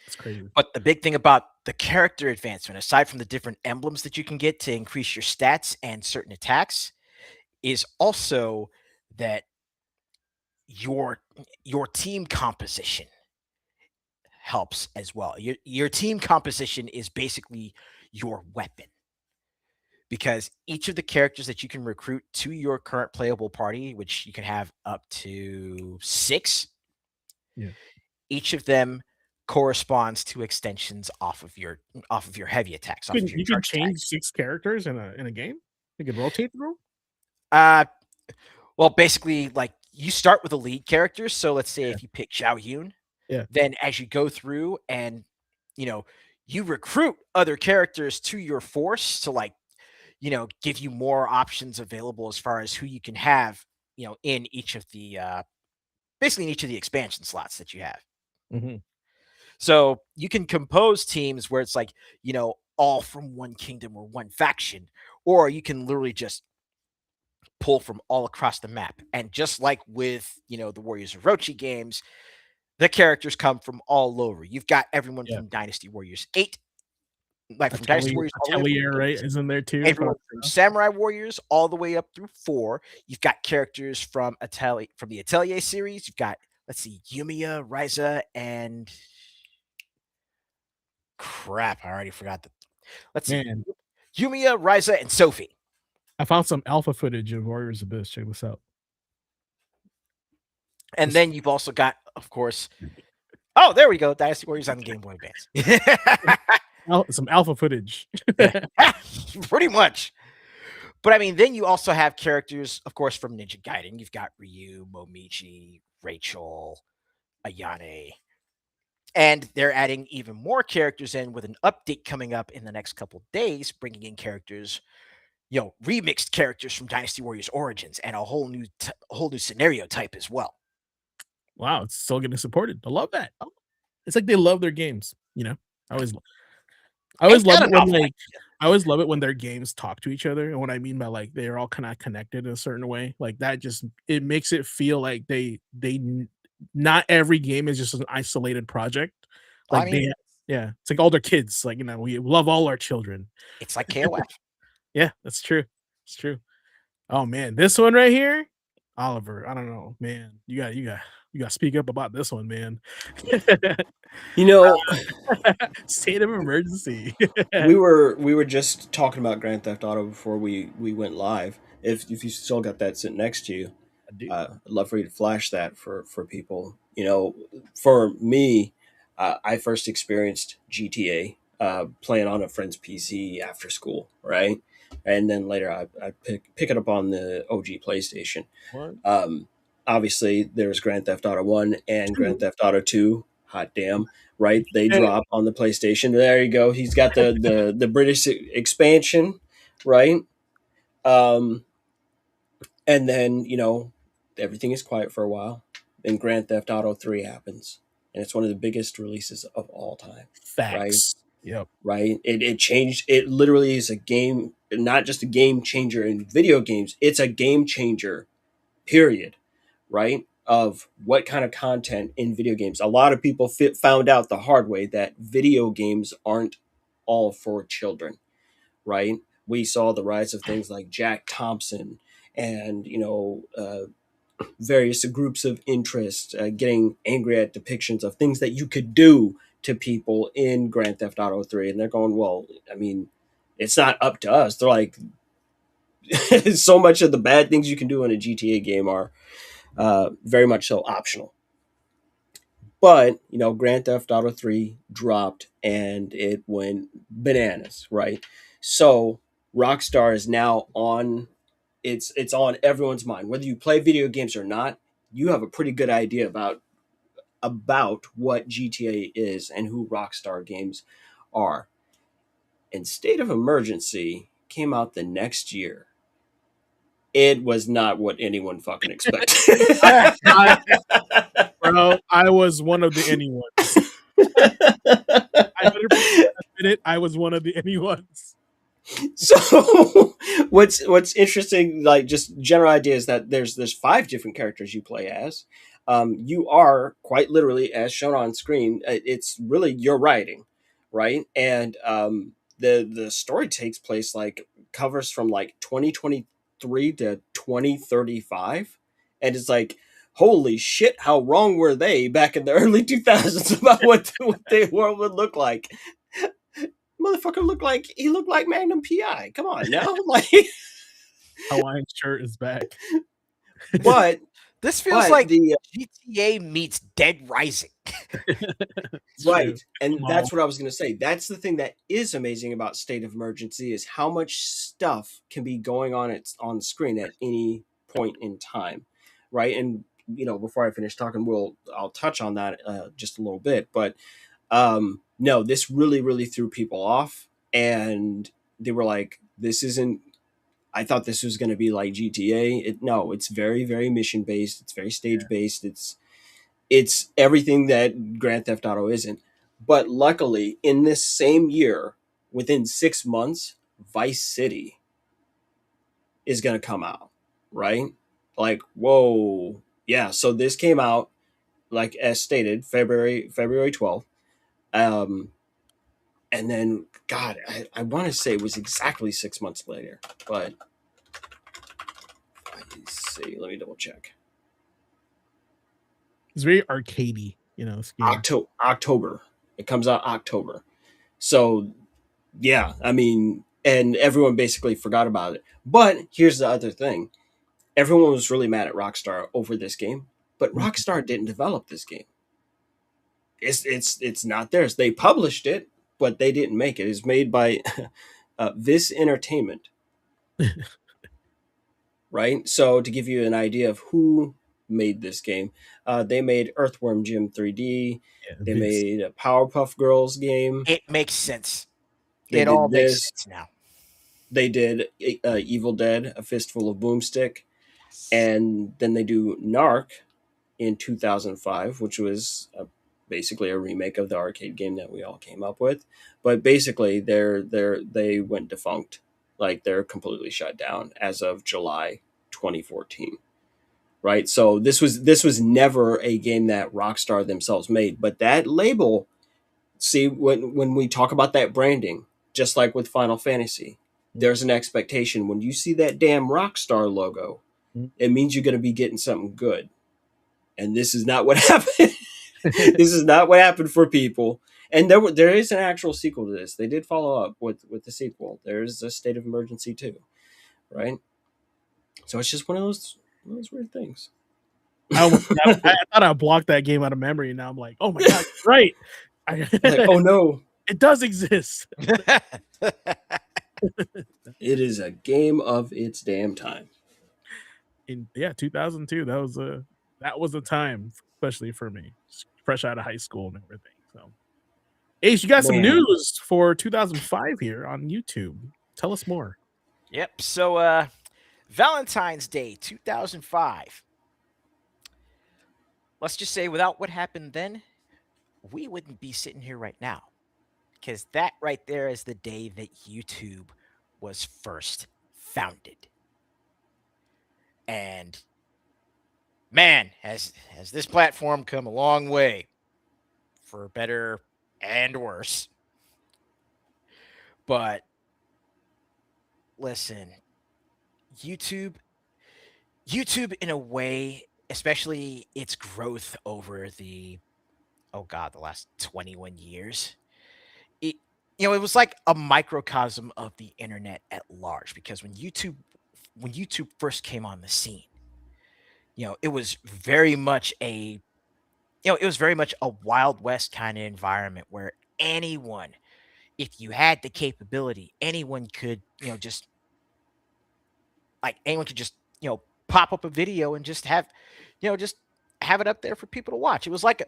It's crazy. But the big thing about the character advancement, aside from the different emblems that you can get to increase your stats and certain attacks, is also that your team composition helps as well. Your team composition is basically your weapon, because each of the characters that you can recruit to your current playable party, which you can have up to 6, Yeah. each of them corresponds to extensions off of your heavy attacks. You can change 6 characters in a game. You can rotate through. Well, basically, like, you start with a lead character. So let's say if you pick Zhao Yun, then as you go through and you recruit other characters to your force to, like, give you more options available as far as who you can have, in each of the basically in each of the expansion slots that you have. Mm-hmm. So you can compose teams where it's like, all from one kingdom or one faction, or you can literally just pull from all across the map. And just like with, the Warriors of Orochi games, the characters come from all over. You've got everyone from Dynasty Warriors 8, like from Dynasty Warriors, Atelier, right, is in there too. Everyone from Samurai Warriors all the way up through 4. You've got characters from the Atelier series. You've got, let's see, Yumiya, Ryza, and crap, I already forgot that. Let's see, Yumiya, Ryza, and Sophie. I found some alpha footage of Warriors Abyss. Check this out. And then you've also got, of course, oh, there we go, Dynasty Warriors on the Game Boy Advance. Some alpha footage. Pretty much. But I mean, then you also have characters, of course, from Ninja Gaiden. You've got Ryu, Momiji, Rachel, Ayane. And they're adding even more characters in with an update coming up in the next couple days, bringing in characters, remixed characters from Dynasty Warriors Origins and a whole new scenario type as well. Wow, it's still getting supported. I love that. It's like they love their games. I always love it when their games talk to each other. And what I mean by, like, they're all kind of connected in a certain way, like that, just it makes it feel like they not every game is just an isolated project. Like, it's like all their kids. Like, we love all our children. It's like KOF. Yeah, that's true. It's true. Oh man, this one right here, Oliver. I don't know, man. You got to speak up about this one, man. State of emergency. we were just talking about Grand Theft Auto before we went live. If you still got that sitting next to you, I'd love for you to flash that for people. For me, I first experienced GTA playing on a friend's PC after school, right? And then later I pick it up on the OG PlayStation. Obviously, there's Grand Theft Auto 1 and Grand Theft Auto 2. Hot damn, right? They drop on the PlayStation. There you go. He's got the British expansion, right? And then, everything is quiet for a while. Then Grand Theft Auto 3 happens. And it's one of the biggest releases of all time. Facts. Right? Yep. Right? It changed. It literally is a game, not just a game changer in video games. It's a game changer, period. Right? Of what kind of content in video games. A lot of people found out the hard way that video games aren't all for children. Right? We saw the rise of things like Jack Thompson and, various groups of interest getting angry at depictions of things that you could do to people in Grand Theft Auto 3. And they're going, well, I mean, it's not up to us. They're like, so much of the bad things you can do in a GTA game are very much so optional. But, Grand Theft Auto 3 dropped and it went bananas, right? So Rockstar is now on, it's on everyone's mind. Whether you play video games or not, you have a pretty good idea about what GTA is and who Rockstar Games are. And State of Emergency came out the next year. It was not what anyone fucking expected. Bro, I was one of the anyones. I 100% admit it. I was one of the anyones. So what's interesting, like just general idea, is that there's 5 different characters you play as. You are quite literally, as shown on screen, it's really your writing, right? And the story takes place, like, covers from like 2023 to 2035, and it's like, holy shit, how wrong were they back in the early 2000s about what the world would look like. Motherfucker looked like Magnum PI. Come on now. Like, Hawaiian shirt is back. but This feels but like the GTA meets Dead Rising. It's right, true. and Wow. that's what I was going to say. That's the thing that is amazing about State of Emergency, is how much stuff can be going on the screen at any point in time, right? And before I finish talking, I'll touch on that just a little bit, but no, this really threw people off, and they were like, this isn't, I thought this was going to be like GTA. No, it's very mission based, it's very stage based, it's everything that Grand Theft Auto isn't. But luckily, in this same year, within 6 months, Vice City is going to come out, right? Like, whoa. Yeah, so this came out, like, as stated, February 12th. And then, God, I want to say it was exactly 6 months later, but let's see, let me double check. It's very arcadey, scheme. October. It comes out October. So, yeah, I mean, and everyone basically forgot about it. But here's the other thing. Everyone was really mad at Rockstar over this game, but Rockstar didn't develop this game. It's not theirs. They published it, but they didn't make it. It's made by Viz Entertainment. Right? So to give you an idea of who made this game, they made Earthworm Jim 3D. Yeah, They made a Powerpuff Girls game. It makes sense. They It all did makes this. sense now. They did Evil Dead, A Fistful of Boomstick. And then they do Narc in 2005, which was basically a remake of the arcade game that we all came up with. But basically, they went defunct. Like, they're completely shut down as of July 2014. Right? So this was never a game that Rockstar themselves made. But that label, see, when we talk about that branding, just like with Final Fantasy, there's an expectation. When you see that damn Rockstar logo, it means you're going to be getting something good. And this is not what happened. This is not what happened for people. And there is an actual sequel to this. They did follow up with the sequel. There's a State of Emergency 2, right? So it's just one of those weird things. I thought I blocked that game out of memory. Now I'm like, oh my god, right? Like, oh no, it does exist. It is a game of its damn time. In 2002, that was a time, especially for me, fresh out of high school and everything. So, Ace, you got some news for 2005 here on YouTube. Tell us more. Yep. So, Valentine's Day 2005. Let's just say, without what happened then, we wouldn't be sitting here right now, because that right there is the day that YouTube was first founded. And man, has this platform come a long way, for better and worse. But listen, YouTube in a way, especially its growth over the last 21 years, it was like a microcosm of the internet at large, because when YouTube first came on the scene, it was very much a Wild West kind of environment, where anyone, if you had the capability, anyone could just pop up a video and just have it up there for people to watch. It was like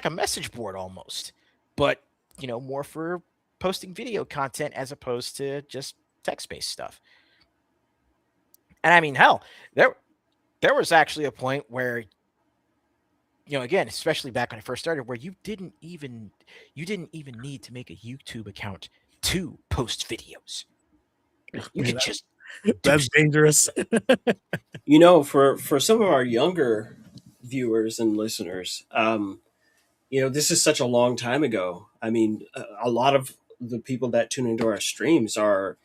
a message board almost, but more for posting video content as opposed to just text-based stuff. And I mean, hell, there was actually a point where again, especially back when I first started, where you didn't even need to make a YouTube account to post videos. You Man, could just that's dangerous. For some of our younger viewers and listeners, this is such a long time ago. I mean, a lot of the people that tune into our streams are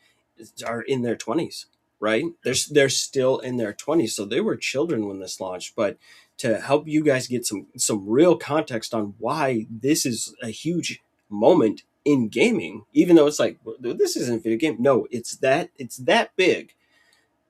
in their 20s, right? They're still in their 20s, so they were children when this launched. But to help you guys get some real context on why this is a huge moment in gaming, even though it's like, well, this isn't a video game. No, it's that big,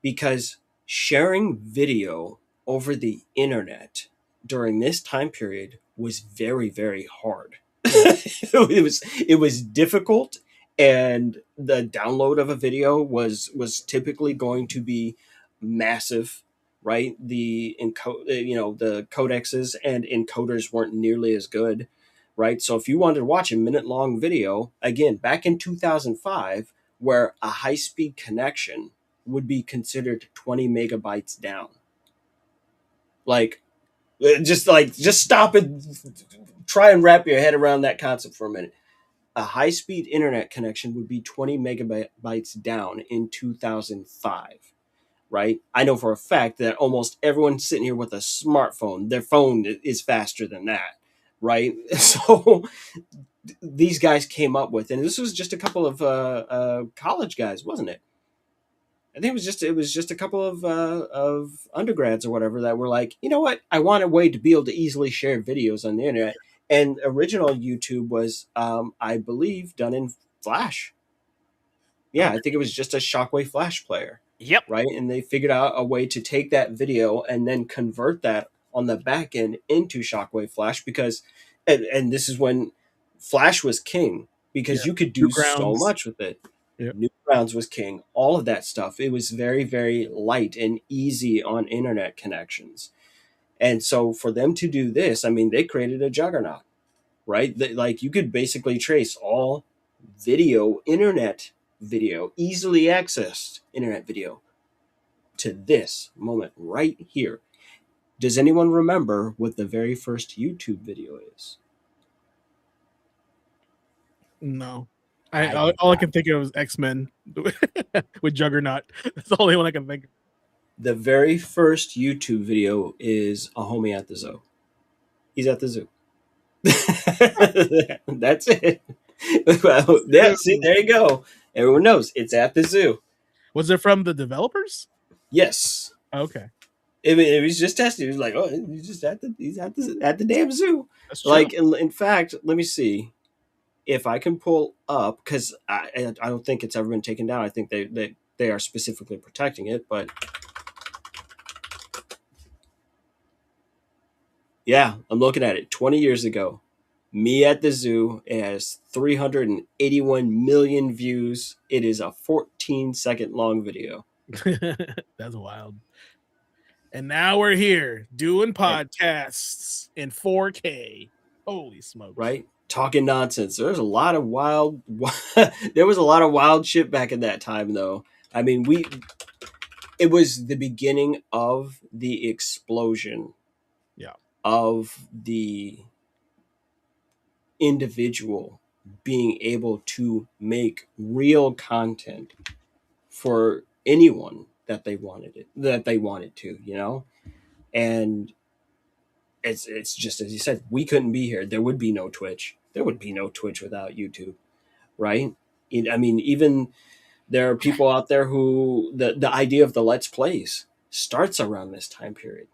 because sharing video over the internet during this time period was very, very hard. It was difficult, and the download of a video was typically going to be massive, right? The codexes and encoders weren't nearly as good, right? So if you wanted to watch a minute long video, again, back in 2005, where a high speed connection would be considered 20 megabytes down. Just stop it. Try and wrap your head around that concept for a minute. A high speed internet connection would be 20 megabytes down in 2005, right? I know for a fact that almost everyone sitting here with a smartphone, their phone is faster than that, right? So these guys came up with, and this was just a couple of college guys, wasn't it? I think it was just a couple of undergrads or whatever that were like, you know what? I want a way to be able to easily share videos on the internet. And original YouTube was, I believe, done in Flash. Yeah, I think it was just a Shockwave Flash player. Yep. Right, and they figured out a way to take that video and then convert that on the back end into Shockwave Flash, because, and this is when Flash was king, because you could do so much with it. Yep. Newgrounds was king. All of that stuff. It was very, very light and easy on internet connections. And so for them to do this, I mean, they created a juggernaut, right? Like you could basically trace all internet video, easily accessed internet video, to this moment right here. Does anyone remember what the very first YouTube video is? No. All I can think of is X-Men with Juggernaut. That's the only one I can think of. The very first YouTube video is a homie at the zoo. He's at the zoo. That's it. Well, yeah, see, there you go. Everyone knows it's at the zoo. Was it from the developers? Yes. Okay. It was just tested. He was like, oh, he's at the damn zoo. That's true. Like, in fact, let me see if I can pull up, because I don't think it's ever been taken down. I think they are specifically protecting it, but yeah, I'm looking at it. 20 years ago, me at the zoo. It has 381 million views. It is a 14-second long video. That's wild. And now we're here doing podcasts in 4K. Holy smokes! Right? Talking nonsense. There was a lot of wild shit back in that time, though. I mean, it was the beginning of the explosion. Yeah. Of the individual being able to make real content for anyone that they wanted to, and it's just as you said, we couldn't be here. There would be no Twitch. There would be no Twitch without YouTube, right? I mean, even there are people out there who the idea of the Let's Plays starts around this time period.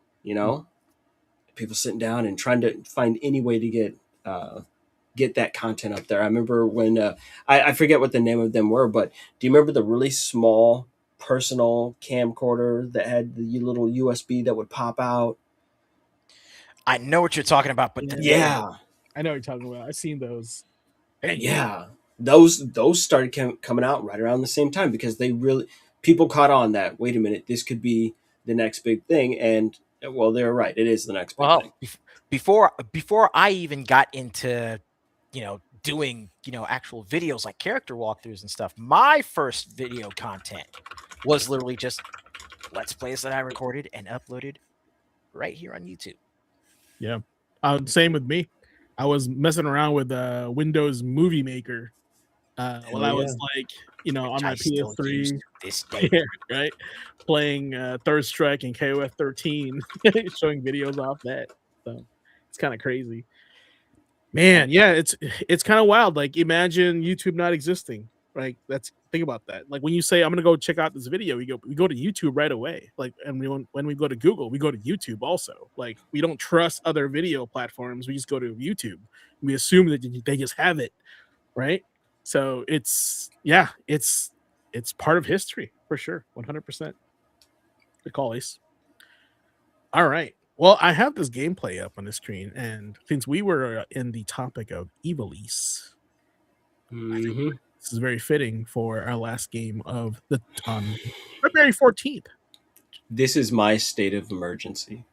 People sitting down and trying to find any way to get that content up there. I remember when I forget what the name of them were, but do you remember the really small personal camcorder that had the little USB that would pop out? I know what you're talking about, but yeah, I know what you're talking about. I've seen those. Yeah, those started coming out right around the same time, because people caught on that, wait a minute, this could be the next big thing. And well, they're right, it is the next big thing. Before I even got into doing actual videos like character walkthroughs and stuff, my first video content was literally just Let's Plays that I recorded and uploaded right here on YouTube. Yeah. Same with me. I was messing around with Windows Movie Maker while I was like, on Which my I still use PS3, to this day. yeah, right, playing Third Strike and KOF 13, showing videos off that. So it's kind of crazy, man. Yeah, it's kind of wild. Like, imagine YouTube not existing. Like, think about that. Like, when you say I'm gonna go check out this video, we go to YouTube right away. Like, and when we go to Google, we go to YouTube also. Like, we don't trust other video platforms. We just go to YouTube. We assume that they just have it, right? So it's part of history for sure, 100%. Good call, Ace. All right. Well, I have this gameplay up on the screen, and since we were in the topic of Ivalice, I think Mm-hmm. this is very fitting for our last game of the February 14th. This is my state of emergency.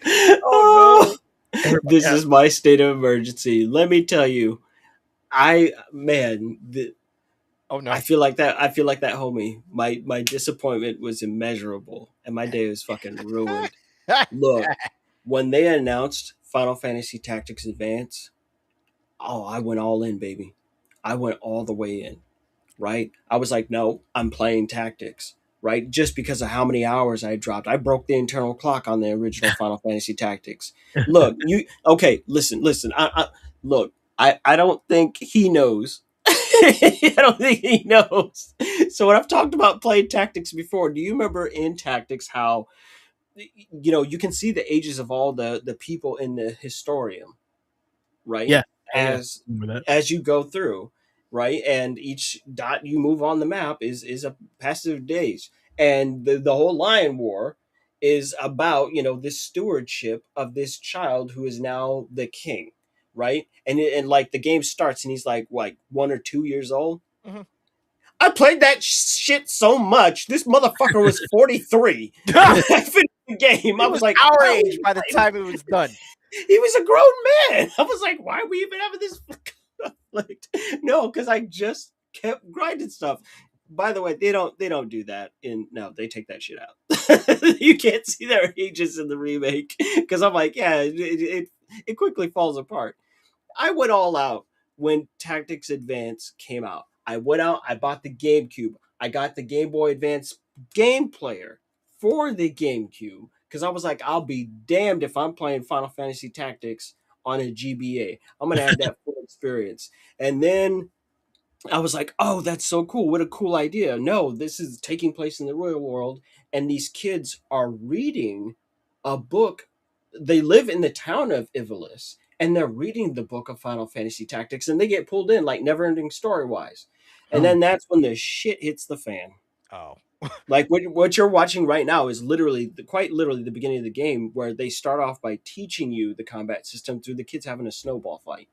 Oh, Everybody This has- is my state of emergency. Let me tell you, I Oh no! I feel like that homie. My disappointment was immeasurable, and my day was fucking ruined. Look, when they announced Final Fantasy Tactics Advance, oh, I went all in, baby. I went all the way in. Right? I was like, no, I'm playing Tactics. Right? Just because of how many hours I dropped, I broke the internal clock on the original Final Fantasy Tactics. Look, listen. I don't think he knows. I don't think he knows. So when I've talked about playing Tactics before, do you remember in Tactics how you can see the ages of all the people in the historium, right? Yeah. As you go through, right? And each dot you move on the map is a passage of days. And the whole Lion War is about, this stewardship of this child who is now the king, right? And like the game starts and he's like 1 or 2 years old. Mhm. I played that shit so much. This motherfucker was 43. I finished the game. I was like, our "Oh, age by the time it was done. he was a grown man." I was like, why are we even having this conflict? No, because I just kept grinding stuff. By the way, they don't do that they take that shit out. You can't see their ages in the remake because I'm like, yeah, it quickly falls apart. I went all out when Tactics Advance came out. I went out, I bought the GameCube. I got the Game Boy Advance game player for the GameCube because I was like, I'll be damned if I'm playing Final Fantasy Tactics on a GBA. I'm going to have that full experience. And then I was like, oh, that's so cool. What a cool idea. No, this is taking place in the real world, and these kids are reading a book. They live in the town of Ivalice, and they're reading the book of Final Fantasy Tactics, and they get pulled in like never-ending story-wise. And then that's when the shit hits the fan. Oh, Like what you're watching right now is quite literally the beginning of the game where they start off by teaching you the combat system through the kids having a snowball fight.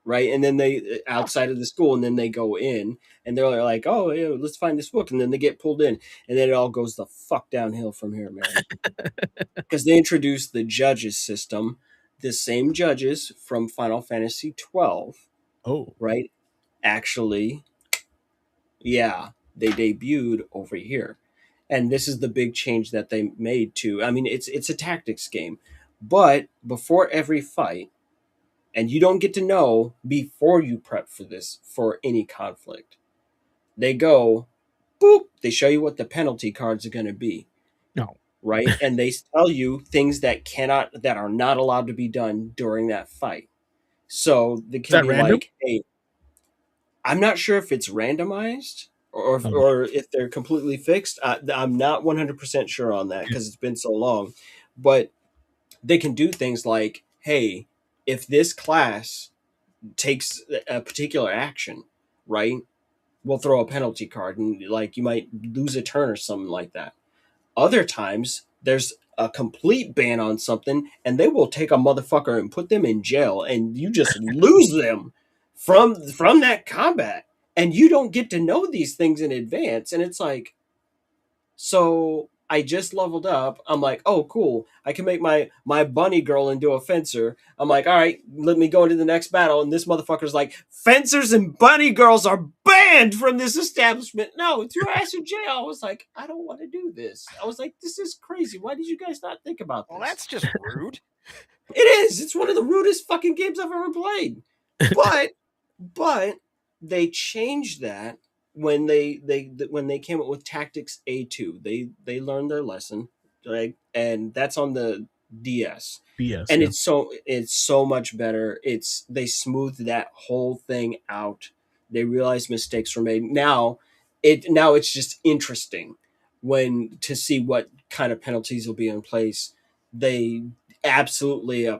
Right, and then they outside of the school, and then they go in, and they're like, "Oh, yeah, let's find this book," and then they get pulled in, and then it all goes the fuck downhill from here, man. Because they introduced the judges system, the same judges from Final Fantasy 12, Oh, right? Actually, yeah, they debuted over here, and this is the big change that they made too. I mean, it's a tactics game, but before every fight. And you don't get to know before you prep for any conflict. They go, boop, they show you what the penalty cards are going to be. no. Right? And they tell you things that are not allowed to be done during that fight. So they can that be random? like, hey, I'm not sure if it's randomized or if they're completely fixed. I'm not 100% sure on that because it's been so long. But they can do things like, hey, if this class takes a particular action, right, we'll throw a penalty card and like you might lose a turn or something like that. Other times there's a complete ban on something and they will take a motherfucker and put them in jail and you just lose them from that combat and you don't get to know these things in advance. And it's like, so I just leveled up. I'm like, oh, cool. I can make my bunny girl into a fencer. I'm like, all right, let me go into the next battle. And this motherfucker's like, fencers and bunny girls are bad. banned from this establishment. No, threw her ass in jail. I was like, I don't want to do this. I was like, this is crazy. Why did you guys not think about this? Well, that's just rude. It is. It's one of the rudest fucking games I've ever played. But they changed that when they came up with Tactics A2. They learned their lesson, right? And that's on the DS. BS. And yeah. it's so much better. They smoothed that whole thing out. They realized mistakes were made. Now it's just interesting to see what kind of penalties will be in place. They absolutely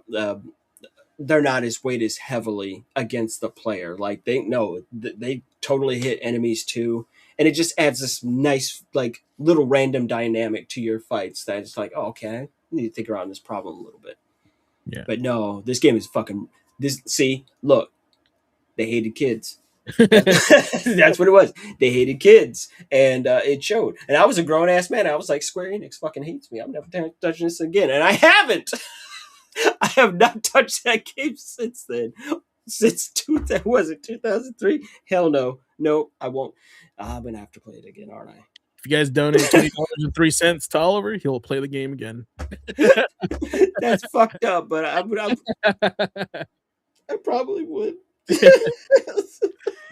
they're not as weighed as heavily against the player. Like they totally hit enemies too, and it just adds this nice like little random dynamic to your fights. That it's like, oh, okay, I need to think around this problem a little bit. Yeah. But no, this game is fucking this. See, look, they hated kids. That's what it was. They hated kids, and it showed. And I was a grown ass man. I was like, Square Enix fucking hates me. I'm never touching this again, and I haven't. I have not touched that game since then. Since 2003? Hell no. No, I won't. I'm gonna have to play it again, aren't I? If you guys donate $20.03 to Oliver, he'll play the game again. That's fucked up, but I probably would.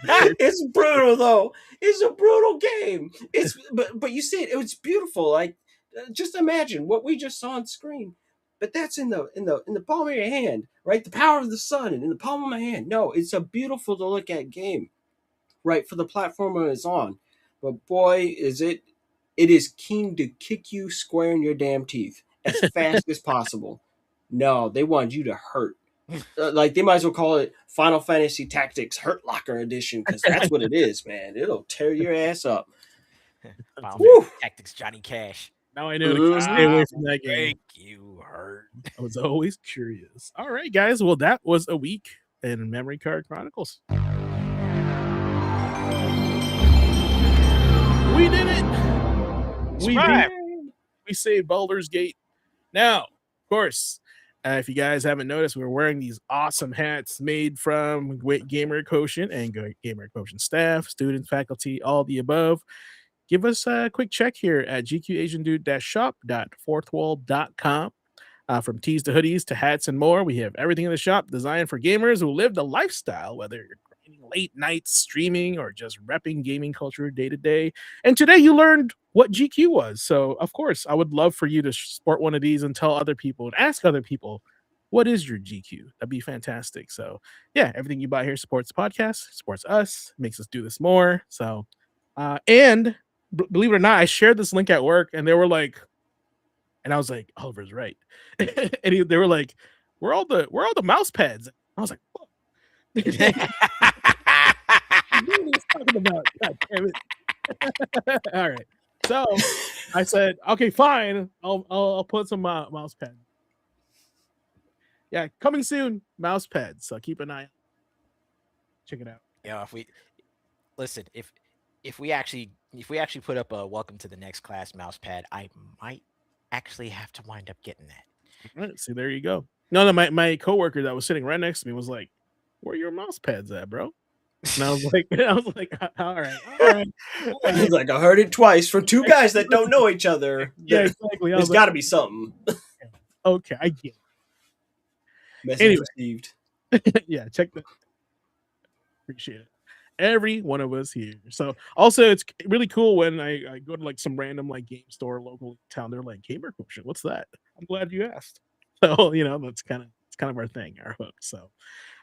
It's brutal though. It's a brutal game. But you see it was beautiful. Like just imagine what we just saw on screen. But that's in the palm of your hand, right? The power of the sun and in the palm of my hand. No, it's a beautiful to look at game, right? For the platform it's on. But boy, it is keen to kick you square in your damn teeth as fast as possible. No, they want you to hurt. Like they might as well call it Final Fantasy Tactics Hurt Locker Edition because that's what it is, man. It'll tear your ass up. Final Fantasy Tactics Johnny Cash. Now I know to stay away from that game. Make you hurt. I was always curious. All right, guys. Well, that was a week in Memory Card Chronicles. We did it. We saved Baldur's Gate. Now, of course, if you guys haven't noticed, we're wearing these awesome hats made from Gamer Quotient and Gamer Quotient staff, students, faculty, all the above. Give us a quick check here at gqasiandude-shop.fourthwall.com. From tees to hoodies to hats and more, we have everything in the shop designed for gamers who live the lifestyle, whether you're grinding late nights, streaming, or just repping gaming culture day to day. And today you learned what GQ was. So, of course, I would love for you to sport one of these and tell other people and ask other people, what is your GQ? That'd be fantastic. So, yeah, everything you buy here supports the podcast, supports us, makes us do this more. So, and believe it or not, I shared this link at work and they were like, and I was like, Oliver's right. And they were like, where are all the mouse pads? I was like, what? What are you talking about? God damn it. All right. So I said, okay, fine. I'll put some mouse pads. Yeah, coming soon, mouse pads. So keep an eye out. Check it out. Yeah, if we actually put up a welcome to the next class mouse pad, I might actually have to wind up getting that. All right, see, there you go. No, my coworker that was sitting right next to me was like, "Where are your mouse pads at, bro?" And I was like, all right. He's like, I heard it twice from two guys that don't know each other. Yeah, exactly. There's got to be something. Okay, I get it. Message received. Yeah, check that. Appreciate it. Every one of us here. So also it's really cool when I go to like some random like game store local town. They're like, Gamer Quotient, what's that? I'm glad you asked. So that's kind of our thing, our hook. So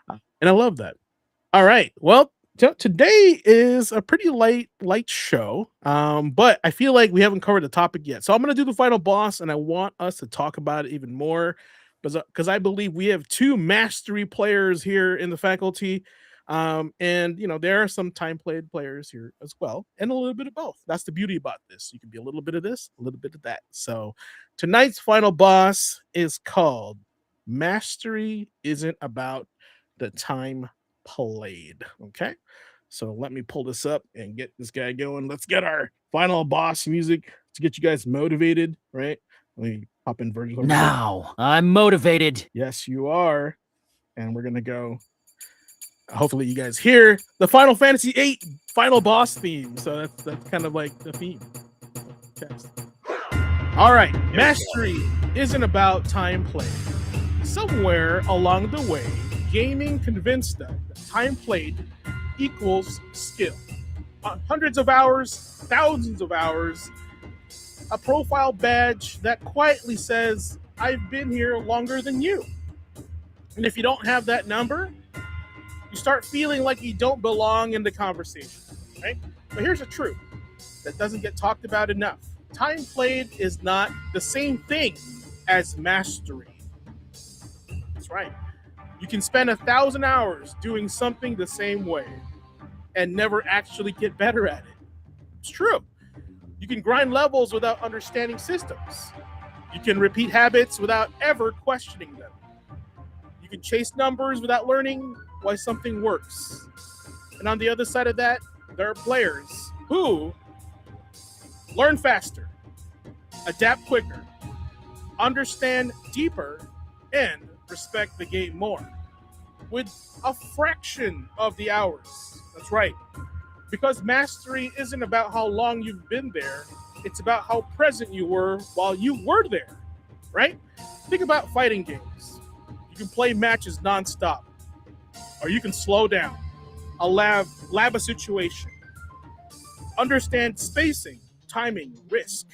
and I love that. All right. Well, today is a pretty light show. But I feel like we haven't covered the topic yet. So I'm gonna do the final boss, and I want us to talk about it even more because I believe we have two mastery players here in the faculty. And there are some time played players here as well, and a little bit of both. That's the beauty about this. You can be a little bit of this, a little bit of that. So tonight's final boss is called Mastery Isn't About the Time Played. Okay, so let me pull this up and get this guy going. Let's get our final boss music to get you guys motivated, right? Let me pop in Virgil. Now I'm motivated. Yes, you are. And we're gonna go. hopefully you guys hear the Final Fantasy VIII final boss theme. So that's kind of like the theme. Test. All right, mastery isn't about time played. Somewhere along the way, gaming convinced them that time played equals skill. Hundreds of hours, thousands of hours, a profile badge that quietly says, I've been here longer than you. And if you don't have that number, you start feeling like you don't belong in the conversation, right? But here's the truth that doesn't get talked about enough. Time played is not the same thing as mastery. That's right. You can spend 1,000 hours doing something the same way and never actually get better at it. It's true. You can grind levels without understanding systems. You can repeat habits without ever questioning them. You can chase numbers without learning why something works. And on the other side of that, there are players who learn faster, adapt quicker, understand deeper, and respect the game more with a fraction of the hours. That's right. Because mastery isn't about how long you've been there, it's about how present you were while you were there, right? Think about fighting games. You can play matches nonstop, or you can slow down, lab a situation, understand spacing, timing, risk.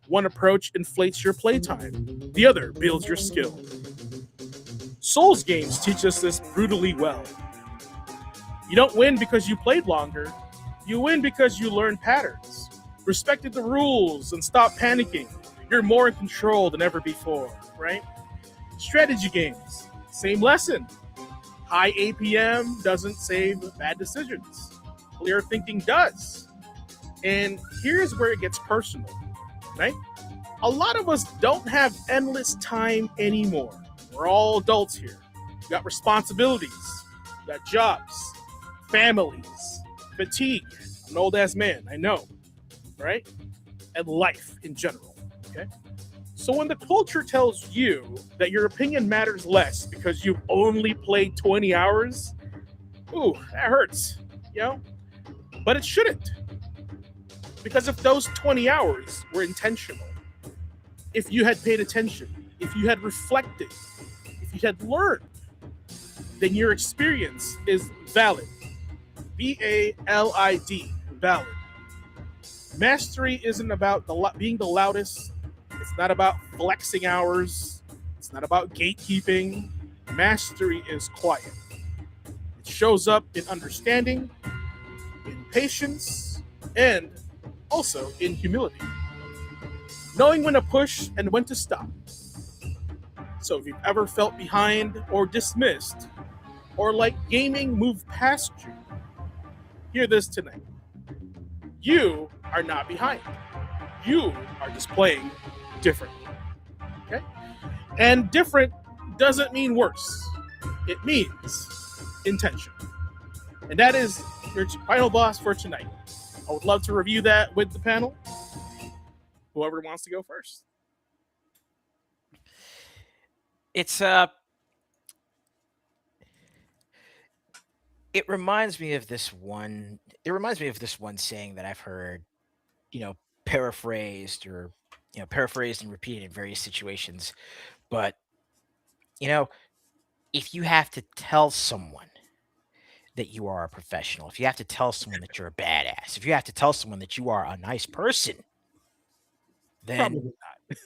One approach inflates your playtime, the other builds your skill. Souls games teach us this brutally well. You don't win because you played longer. You win because you learned patterns, respected the rules, and stopped panicking. You're more in control than ever before, right? Strategy games, same lesson. High APM doesn't save bad decisions. Clear thinking does. And here's where it gets personal, right? A lot of us don't have endless time anymore. We're all adults here. We got responsibilities, we got jobs, families, fatigue. I'm an old ass man, I know, right? And life in general, okay? So when the culture tells you that your opinion matters less because you've only played 20 hours, ooh, that hurts, you know? But it shouldn't. Because if those 20 hours were intentional, if you had paid attention, if you had reflected, if you had learned, then your experience is valid. VALID, valid. Mastery isn't about being the loudest. It's not about flexing hours. It's not about gatekeeping. Mastery is quiet. It shows up in understanding, in patience, and also in humility. Knowing when to push and when to stop. So if you've ever felt behind or dismissed, or like gaming moved past you, hear this tonight. You are not behind. You are just playing differently. Okay? And different doesn't mean worse. It means intention. And that is your final boss for tonight. I would love to review that with the panel. Whoever wants to go first. It's it reminds me of this one saying that I've heard, paraphrased and repeated in various situations. But, you know, if you have to tell someone that you are a professional, if you have to tell someone that you're a badass, if you have to tell someone that you are a nice person, then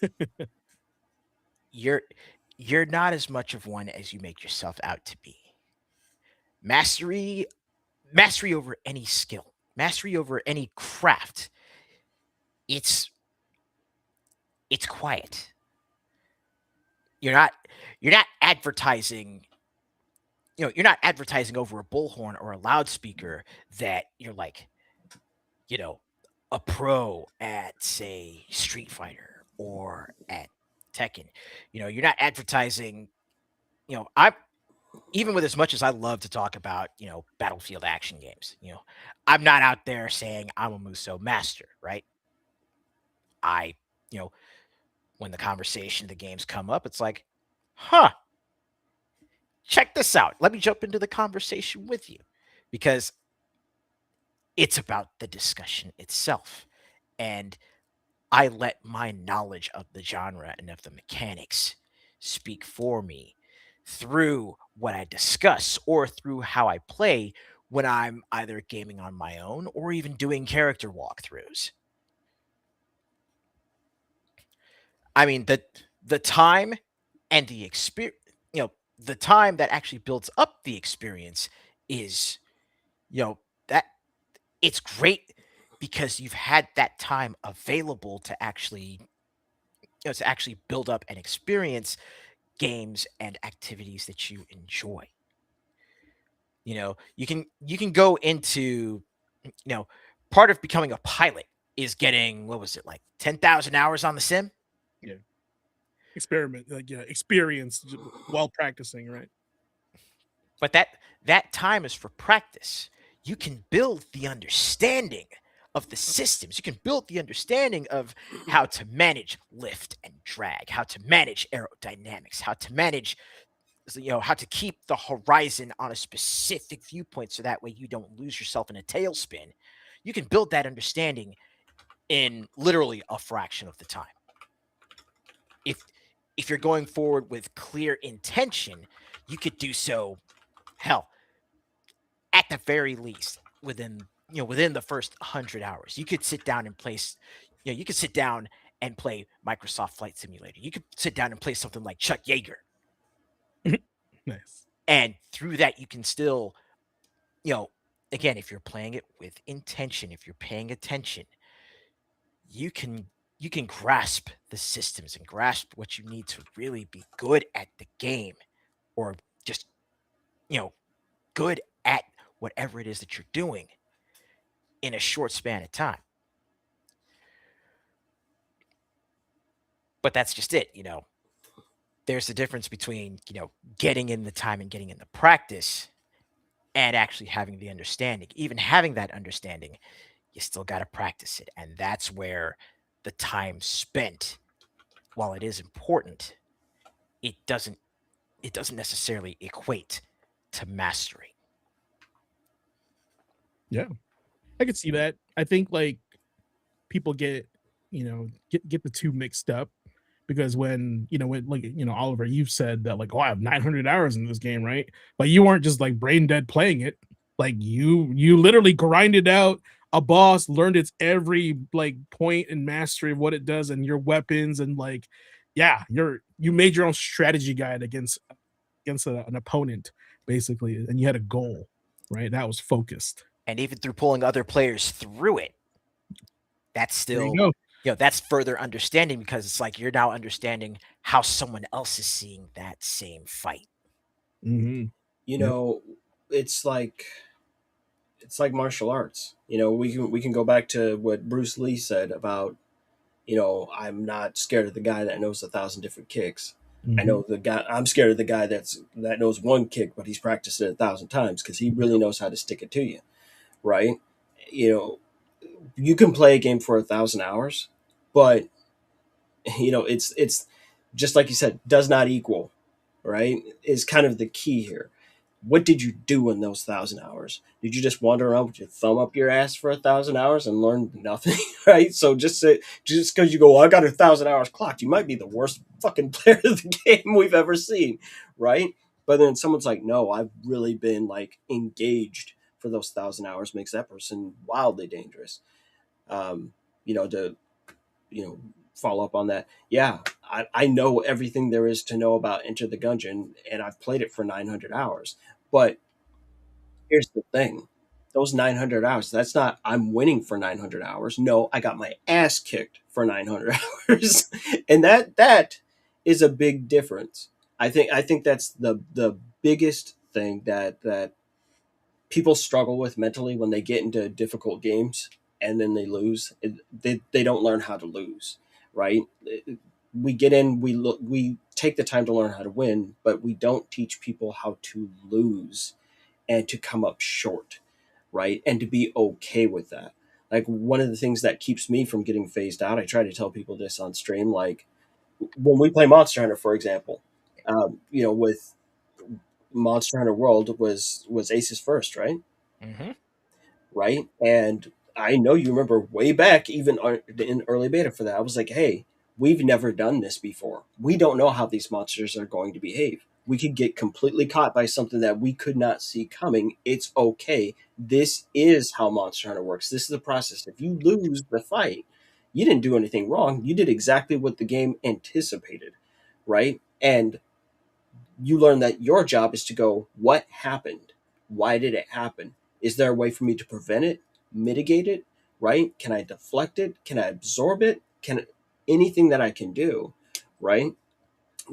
Probably you're not as much of one as you make yourself out to be. Mastery over any skill, mastery over any craft. It's quiet. You're not advertising. You're not advertising over a bullhorn or a loudspeaker that you're like, a pro at, say, Street Fighter or at Tekken. You're not advertising. I Even with as much as I love to talk about, battlefield action games, I'm not out there saying I'm a Muso master, right? I, you know, when the conversation, the games come up, it's like, huh, check this out. Let me jump into the conversation with you because it's about the discussion itself. And I let my knowledge of the genre and of the mechanics speak for me through what I discuss or through how I play when I'm either gaming on my own or even doing character walkthroughs. I mean, the time and the experience, the time that actually builds up the experience is, that it's great because you've had that time available to actually build up and experience games and activities that you enjoy. You can go into, you know, part of becoming a pilot is getting, what was it, like 10,000 hours on the sim? Yeah. Experiment, like, yeah, experience while practicing, right? But that time is for practice. You can build the understanding of the systems. You can build the understanding of how to manage lift and drag, how to manage aerodynamics, how to keep the horizon on a specific viewpoint so that way you don't lose yourself in a tailspin. You can build that understanding in literally a fraction of the time. If you're going forward with clear intention, you could do so, hell, at the very least within the first 100 hours. You could sit down and play Microsoft Flight Simulator. You could sit down and play something like Chuck Yeager. Nice. And through that, you can still, again, if you're playing it with intention, if you're paying attention, you can grasp the systems and grasp what you need to really be good at the game, or just, good at whatever it is that you're doing in a short span of time. But that's just it. There's a difference between, getting in the time and getting in the practice and actually having the understanding. Even having that understanding, you still got to practice it. And that's where the time spent, while it is important, it doesn't necessarily equate to mastery. Yeah, I could see that. I think like people get the two mixed up because when Oliver, you've said that like, oh, I have 900 hours in this game, right? But you weren't just like brain dead playing it. Like you literally grinded out a boss, learned its every like point and mastery of what it does and your weapons, and like, yeah, you made your own strategy guide against an opponent basically, and you had a goal, right? That was focused. And even through pulling other players through it, that's still, that's further understanding, because it's like you're now understanding how someone else is seeing that same fight. Mm-hmm. It's like martial arts. We can go back to what Bruce Lee said about, I'm not scared of the guy that knows 1,000 different kicks. Mm-hmm. I know I'm scared of the guy that knows one kick, but he's practiced it 1,000 times because he really knows how to stick it to you, right? You can play a game for 1,000 hours, but it's just like you said, does not equal, right? Is kind of the key here. What did you do in those 1,000 hours? Did you just wander around with your thumb up your ass for 1,000 hours and learn nothing, right? So just because you go, I got 1,000 hours clocked, you might be the worst fucking player of the game we've ever seen, right? But then someone's like, no, I've really been like engaged for those 1,000 hours, makes that person wildly dangerous. To follow up on that, yeah, I know everything there is to know about Enter the Gungeon, and I've played it for 900 hours. But here's the thing. Those 900 hours, that's not I'm winning for 900 hours. No, I got my ass kicked for 900 hours. And that is a big difference. I think that's the biggest thing that people struggle with mentally when they get into difficult games and then they lose. They don't learn how to lose, right? We get in, we take the time to learn how to win, but we don't teach people how to lose and to come up short, right? And to be okay with that. Like, one of the things that keeps me from getting phased out, I try to tell people this on stream, like when we play Monster Hunter, for example, with Monster Hunter World was Ace's first, right? Mm-hmm. Right? And I know you remember way back, even in early beta for that, I was like, hey, we've never done this before. We don't know how these monsters are going to behave. We could get completely caught by something that we could not see coming. It's okay. This is how Monster Hunter works. This is the process. If you lose the fight, you didn't do anything wrong. You did exactly what the game anticipated, right? And you learn that your job is to go, what happened? Why did it happen? Is there a way for me to prevent it, mitigate it, right? Can I deflect it? Can I absorb it? Can anything that I can do, right?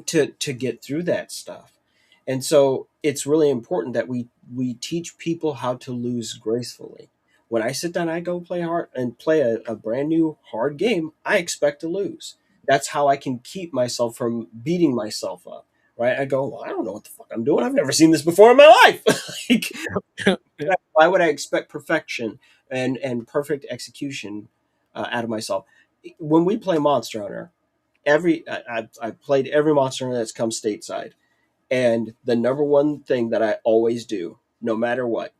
To get through that stuff. And so it's really important that we teach people how to lose gracefully. When I sit down, I go play hard and play a brand new hard game, I expect to lose. That's how I can keep myself from beating myself up. Right? I go, well, I don't know what the fuck I'm doing. I've never seen this before in my life. Like, why would I expect perfection and perfect execution out of myself? When we play Monster Hunter, I've played every Monster Hunter that's come stateside, and the number one thing that I always do, no matter what,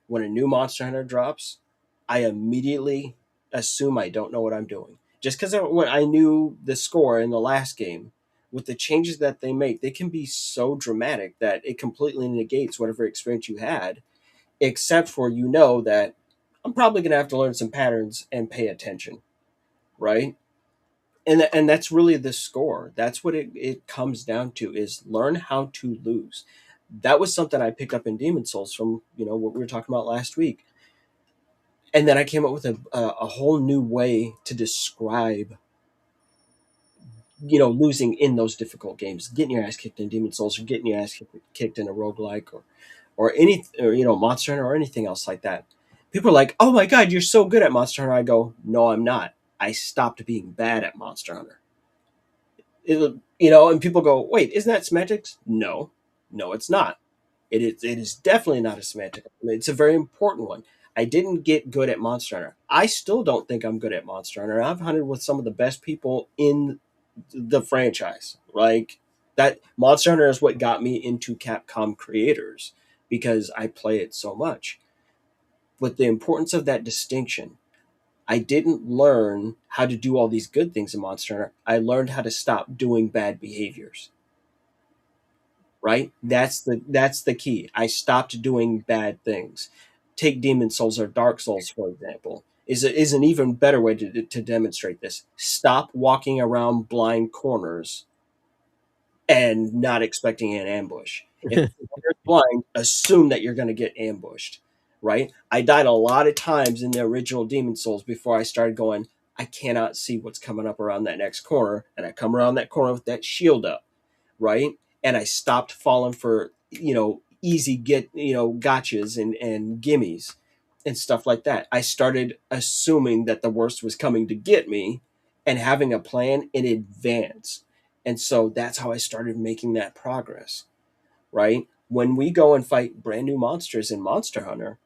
when a new Monster Hunter drops, I immediately assume I don't know what I'm doing. Just because when I knew the score in the last game, with the changes that they make, they can be so dramatic that it completely negates whatever experience you had, except for that I'm probably going to have to learn some patterns and pay attention, right? And that's really the score. That's what it comes down to, is learn how to lose. That was something I picked up in Demon Souls from what we were talking about last week. And then I came up with a whole new way to describe losing in those difficult games, getting your ass kicked in Demon Souls, or getting your ass kicked in a roguelike, or Monster Hunter, or anything else like that. People are like, oh my god, you're so good at Monster Hunter. I go, no, I'm not. I stopped being bad at Monster Hunter. And people go, wait, isn't that semantics? No, it's not. It is definitely not a semantic. It's a very important one. I didn't get good at Monster Hunter. I still don't think I'm good at Monster Hunter. I've hunted with some of the best people in the franchise. Like, that Monster Hunter is what got me into Capcom creators, because I play it so much. But the importance of that distinction, I didn't learn how to do all these good things in Monster Hunter. I learned how to stop doing bad behaviors. Right? That's the key. I stopped doing bad things. Take Demon Souls or Dark Souls, for example, is an even better way to demonstrate this. Stop walking around blind corners and not expecting an ambush. If you're blind, assume that you're going to get ambushed, right? I died a lot of times in the original Demon Souls before I started going, I cannot see what's coming up around that next corner, and I come around that corner with that shield up, right? And I stopped falling for, easy gotchas and gimmies and stuff like that. I started assuming that the worst was coming to get me and having a plan in advance. And so that's how I started making that progress, right? When we go and fight brand new monsters in Monster Hunter,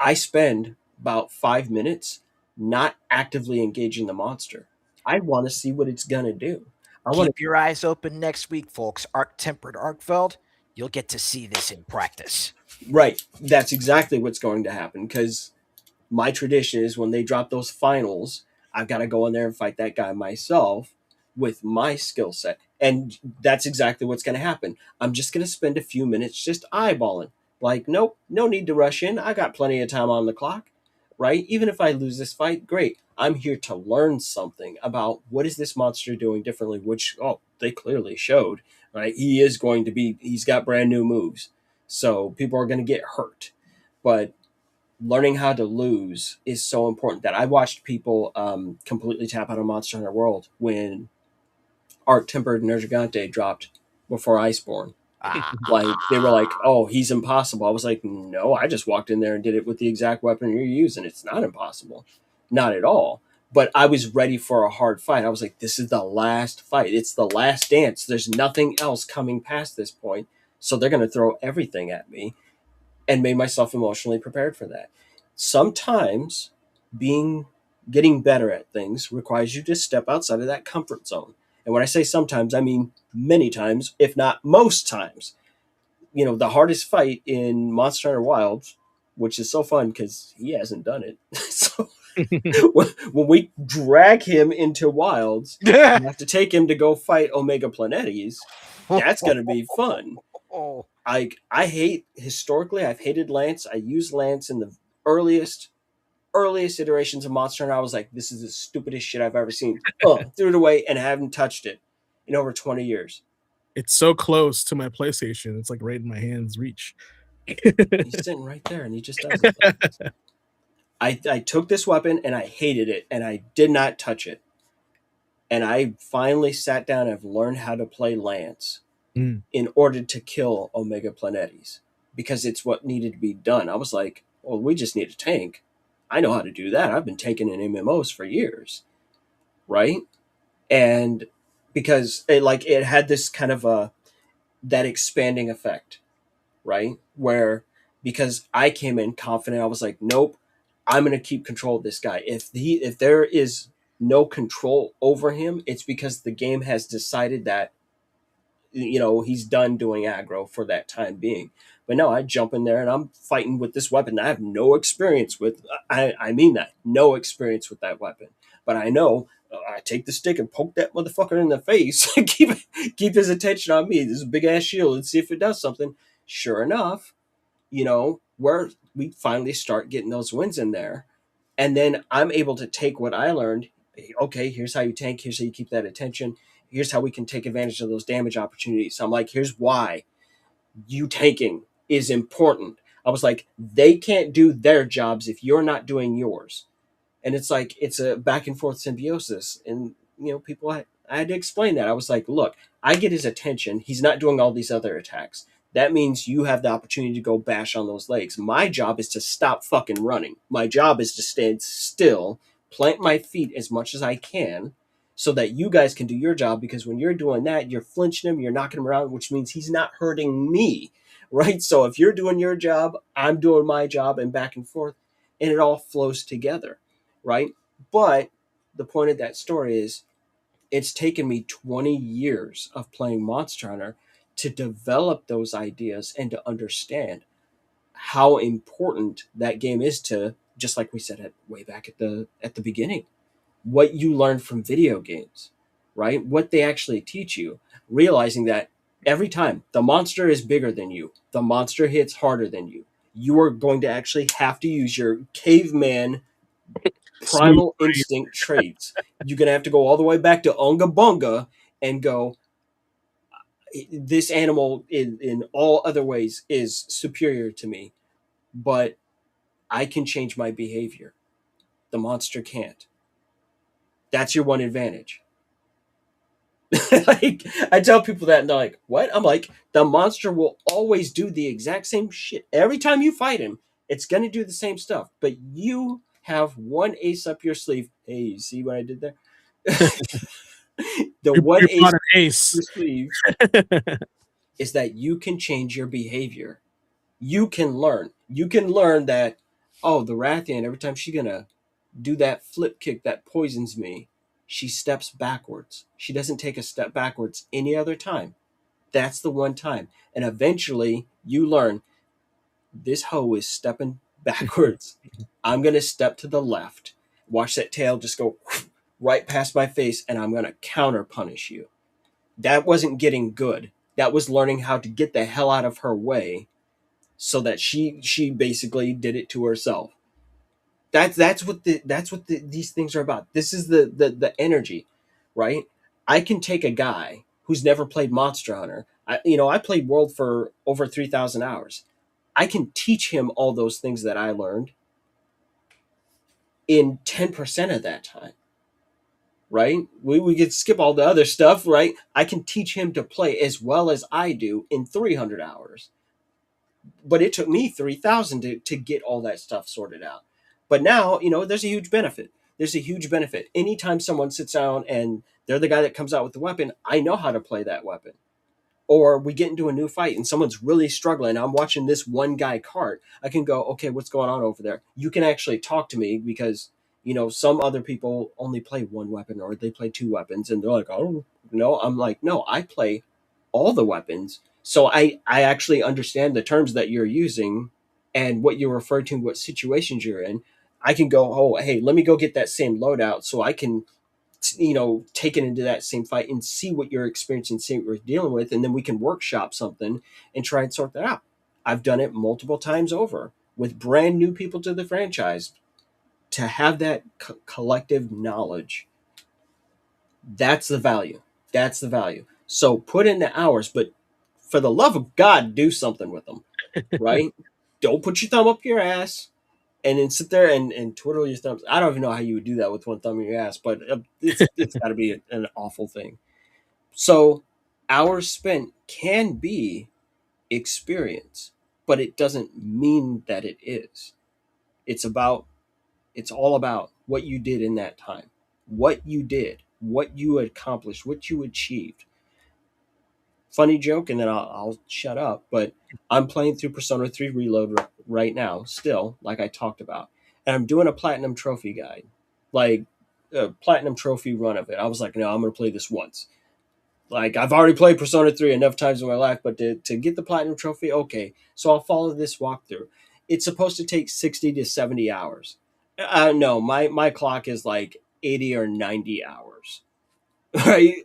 I spend about 5 minutes not actively engaging the monster. I want to see what it's going to do. I want Keep your eyes open next week, folks. Arc-Tempered Arkfeld, you'll get to see this in practice. Right. That's exactly what's going to happen, because my tradition is when they drop those finals, I've got to go in there and fight that guy myself with my skill set. And that's exactly what's going to happen. I'm just going to spend a few minutes just eyeballing. Like, nope, no need to rush in. I got plenty of time on the clock, right? Even if I lose this fight, great. I'm here to learn something about what is this monster doing differently, which, they clearly showed, right? He's got brand new moves. So people are going to get hurt. But learning how to lose is so important. That I watched people completely tap out of Monster Hunter World when Arc-Tempered Nergigante dropped before Iceborne. Like, they were like, oh, he's impossible. I was like, no, I just walked in there and did it with the exact weapon you're using. It's not impossible. Not at all. But I was ready for a hard fight. I was like, this is the last fight. It's the last dance. There's nothing else coming past this point. So they're going to throw everything at me, and made myself emotionally prepared for that. Sometimes getting better at things requires you to step outside of that comfort zone. And when I say sometimes, I mean many times, if not most times. the hardest fight in Monster Hunter Wilds, which is so fun because he hasn't done it. So when we drag him into Wilds and have to take him to go fight Omega Planetes, that's gonna be fun. Oh, I hate historically. I've hated Lance. I used Lance in the earliest iterations of Monster Hunter. I was like, this is the stupidest shit I've ever seen. Threw it away and haven't touched it in over 20 years. It's so close to my PlayStation. It's like right in my hand's reach. He's sitting right there and he just doesn't. I took this weapon and I hated it and I did not touch it. And I finally sat down and have learned how to play Lance in order to kill Omega Planetes because it's what needed to be done. I was like, well, we just need a tank. I know how to do that. I've been tanking in MMOs for years, right? And because it had this kind of that expanding effect, right? Where because I came in confident, I was like, nope, I'm going to keep control of this guy. If there is no control over him, it's because the game has decided that he's done doing aggro for that time being. But no, I jump in there and I'm fighting with this weapon that I have no experience with. I mean that, no experience with that weapon. But I know I take the stick and poke that motherfucker in the face and keep his attention on me. This is a big ass shield and see if it does something. Sure enough, where we finally start getting those wins in there. And then I'm able to take what I learned. Okay, here's how you tank. Here's how you keep that attention. Here's how we can take advantage of those damage opportunities. So I'm like, here's why you tanking is important. I was like, they can't do their jobs if you're not doing yours. And it's like, it's a back and forth symbiosis. And, people, I had to explain that. I was like, look, I get his attention. He's not doing all these other attacks. That means you have the opportunity to go bash on those legs. My job is to stop fucking running. My job is to stand still, plant my feet as much as I can, so that you guys can do your job, because when you're doing that, you're flinching him, you're knocking him around, which means he's not hurting me, right? So if you're doing your job, I'm doing my job, and back and forth, and it all flows together, right? But the point of that story is it's taken me 20 years of playing Monster Hunter to develop those ideas and to understand how important that game is to, just like we said way back at the beginning, what you learn from video games, right? What they actually teach you, realizing that every time the monster is bigger than you, the monster hits harder than you are going to actually have to use your caveman primal instinct traits. You're going to have to go all the way back to Unga Bunga and go, this animal in all other ways is superior to me, but I can change my behavior. The monster can't. That's your one advantage. Like, I tell people that and they're like, what? I'm like, the monster will always do the exact same shit. Every time you fight him, it's going to do the same stuff, but you have one ace up your sleeve. Hey, you see what I did there? The one ace up your sleeve is that you can change your behavior. You can learn. You can learn that, oh, the Rathian, every time she's going to do that flip kick that poisons me, she steps backwards. She doesn't take a step backwards any other time. That's the one time. And eventually you learn, this hoe is stepping backwards. I'm going to step to the left. Watch that tail just go right past my face, and I'm going to counter punish you. That wasn't getting good. That was learning how to get the hell out of her way, so that she basically did it to herself. That's what these things are about. This is the energy, right? I can take a guy who's never played Monster Hunter. I played World for over 3,000 hours. I can teach him all those things that I learned in 10% of that time, right? We could skip all the other stuff, right? I can teach him to play as well as I do in 300 hours. But it took me 3,000 to get all that stuff sorted out. But now, there's a huge benefit. There's a huge benefit. Anytime someone sits down and they're the guy that comes out with the weapon, I know how to play that weapon. Or we get into a new fight and someone's really struggling. I'm watching this one guy cart. I can go, okay, what's going on over there? You can actually talk to me because, some other people only play one weapon or they play two weapons. And they're like, oh, no. I'm like, no, I play all the weapons So I actually understand the terms that you're using and what you're referring to, what situations you're in. I can go, oh, hey, let me go get that same loadout so I can, take it into that same fight and see what you're experiencing, see what you're dealing with, and then we can workshop something and try and sort that out. I've done it multiple times over with brand new people to the franchise. To have that collective knowledge, that's the value. That's the value. So put in the hours, but for the love of God, do something with them, right? Don't put your thumb up your ass and then sit there and twiddle your thumbs. I don't even know how you would do that with one thumb in your ass, but it's got to be an awful thing. So hours spent can be experience, but it doesn't mean that it is. It's about it's all about what you did in that time, what you did, what you accomplished, what you achieved. Funny joke, and then I'll shut up. But I'm playing through Persona 3 Reload right now, still, like I talked about, and I'm doing a platinum trophy guide, like a platinum trophy run of it. I was like, no, I'm going to play this once. Like I've already played Persona 3 enough times in my life, but to get the platinum trophy, okay. So I'll follow this walkthrough. It's supposed to take 60 to 70 hours. No, my clock is like 80 or 90 hours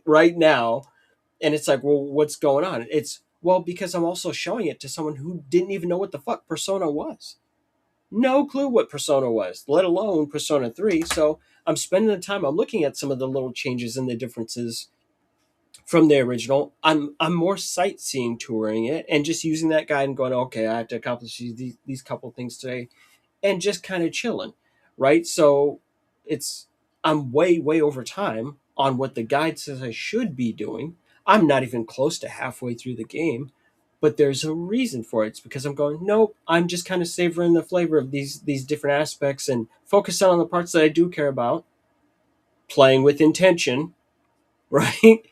right now. And it's like, well, what's going on? It's, well, because I'm also showing it to someone who didn't even know what the fuck Persona was. No clue what Persona was, let alone Persona 3. So I'm spending the time, I'm looking at some of the little changes and the differences from the original. I'm more sightseeing touring it and just using that guide and going, okay, I have to accomplish these couple things today, and just kind of chilling, right? So it's, I'm way over time on what the guide says I should be doing. I'm not even close to halfway through the game, but there's a reason for it. It's because I'm going, nope, I'm just kind of savoring the flavor of these different aspects and focusing on the parts that I do care about, playing with intention, right?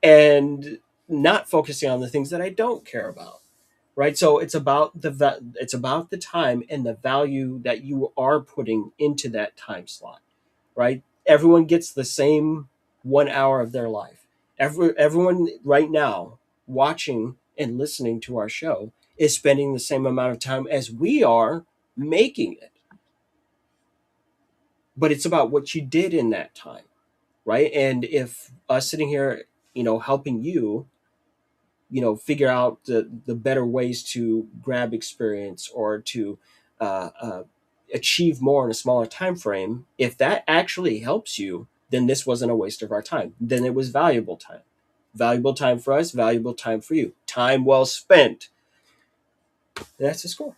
And not focusing on the things that I don't care about, right? So it's about the time and the value that you are putting into that time slot, right? Everyone gets the same 1 hour of their life. Everyone right now watching and listening to our show is spending the same amount of time as we are making it. But it's about what you did in that time, right? And if us sitting here, helping you, figure out the better ways to grab experience or to uh, uh, achieve more in a smaller time frame, if that actually helps you, then this wasn't a waste of our time. Then it was valuable time for us, valuable time for you, time well spent. That's the score.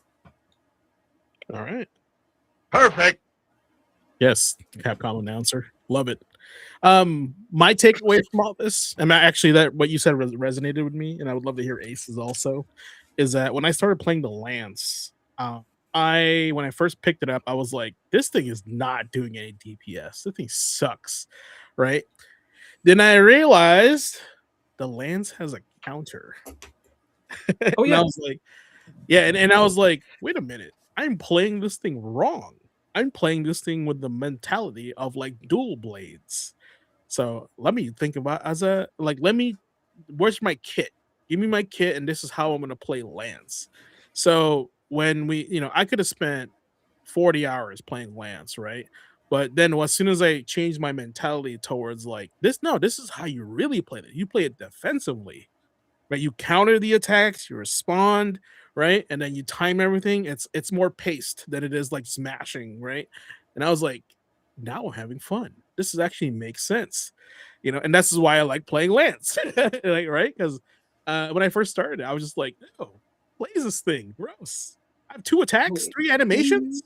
All right. Perfect. Yes, Capcom announcer. Love it. My takeaway from all this, and actually that what you said resonated with me, and I would love to hear Ace's also, is that when I started playing the Lance, when I first picked it up, I was like, this thing is not doing any DPS. This thing sucks, right? Then I realized the Lance has a counter. Oh And yeah. I was like, yeah, and I was like, wait a minute, I'm playing this thing wrong. I'm playing this thing with the mentality of like dual blades. So let me think about where's my kit? Give me my kit, and this is how I'm gonna play Lance. So when I could have spent 40 hours playing Lance, right? But then as soon as I changed my mentality towards like this, no, this is how you really play it. You play it defensively, right? You counter the attacks, you respond, right? And then you time everything. It's more paced than it is like smashing, right? And I was like, now I'm having fun. This is actually makes sense, and this is why I like playing Lance, like, right? Because when I first started, I was just like, no, plays this thing, gross. I have 2 attacks, 3 animations.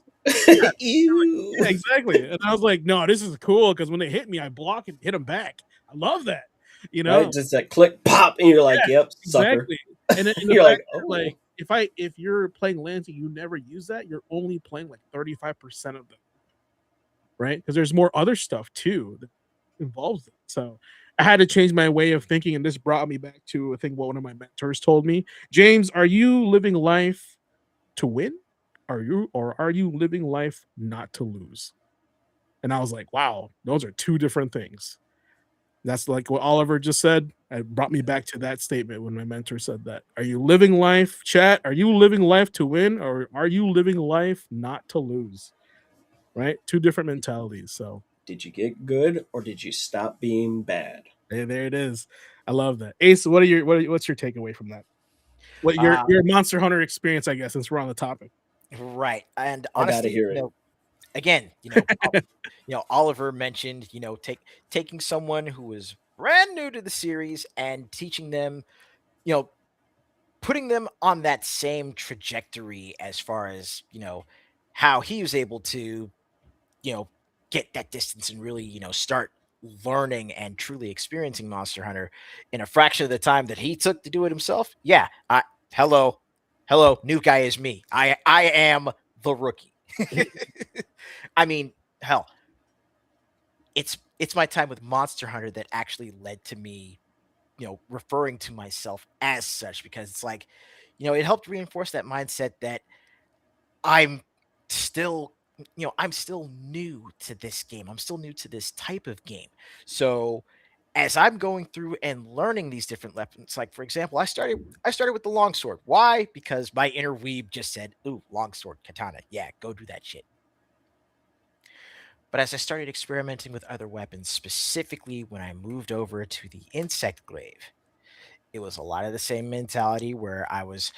Yeah, Ew. yeah, exactly. And I was like, no, this is cool because when they hit me, I block and hit them back. I love that, Right, just that click pop, and you're like, Yeah, yep, sucker. exactly. And the You're like, fact that oh. like if you're playing Lance and you never use that, you're only playing like 35% of them, right? Because there's more other stuff too that involves it. So I had to change my way of thinking, and this brought me back to I think what one of my mentors told me. James, are you living life to win? Are you living life not to lose? And I was like, wow, those are 2 different things. That's like what Oliver just said. It brought me back to that statement when my mentor said that. Are you living life, chat? Are you living life to win, or are you living life not to lose? Right? Two different mentalities. So Did you get good or did you stop being bad? there it is. I love that. Ace, what's your takeaway from that? What Uh, your Monster Hunter experience, I guess, since we're on the topic. right. And I gotta honestly, hear it. again, Oliver mentioned, taking someone who was brand new to the series and teaching them, you know, putting them on that same trajectory as far as, how he was able to, you know, get that distance and really, start learning and truly experiencing Monster Hunter in a fraction of the time that he took to do it himself. Yeah. Hello, new guy is me. I am the rookie. I mean, hell, it's my time with Monster Hunter that actually led to me, referring to myself as such, because it's like, it helped reinforce that mindset that I'm still, I'm still new to this game. I'm still new to this type of game. So as I'm going through and learning these different weapons, like for example, I started with the longsword. Why? Because my inner weeb just said, "Ooh, longsword, katana. Yeah, go do that shit." But as I started experimenting with other weapons, specifically when I moved over to the insect glaive, it was a lot of the same mentality where I was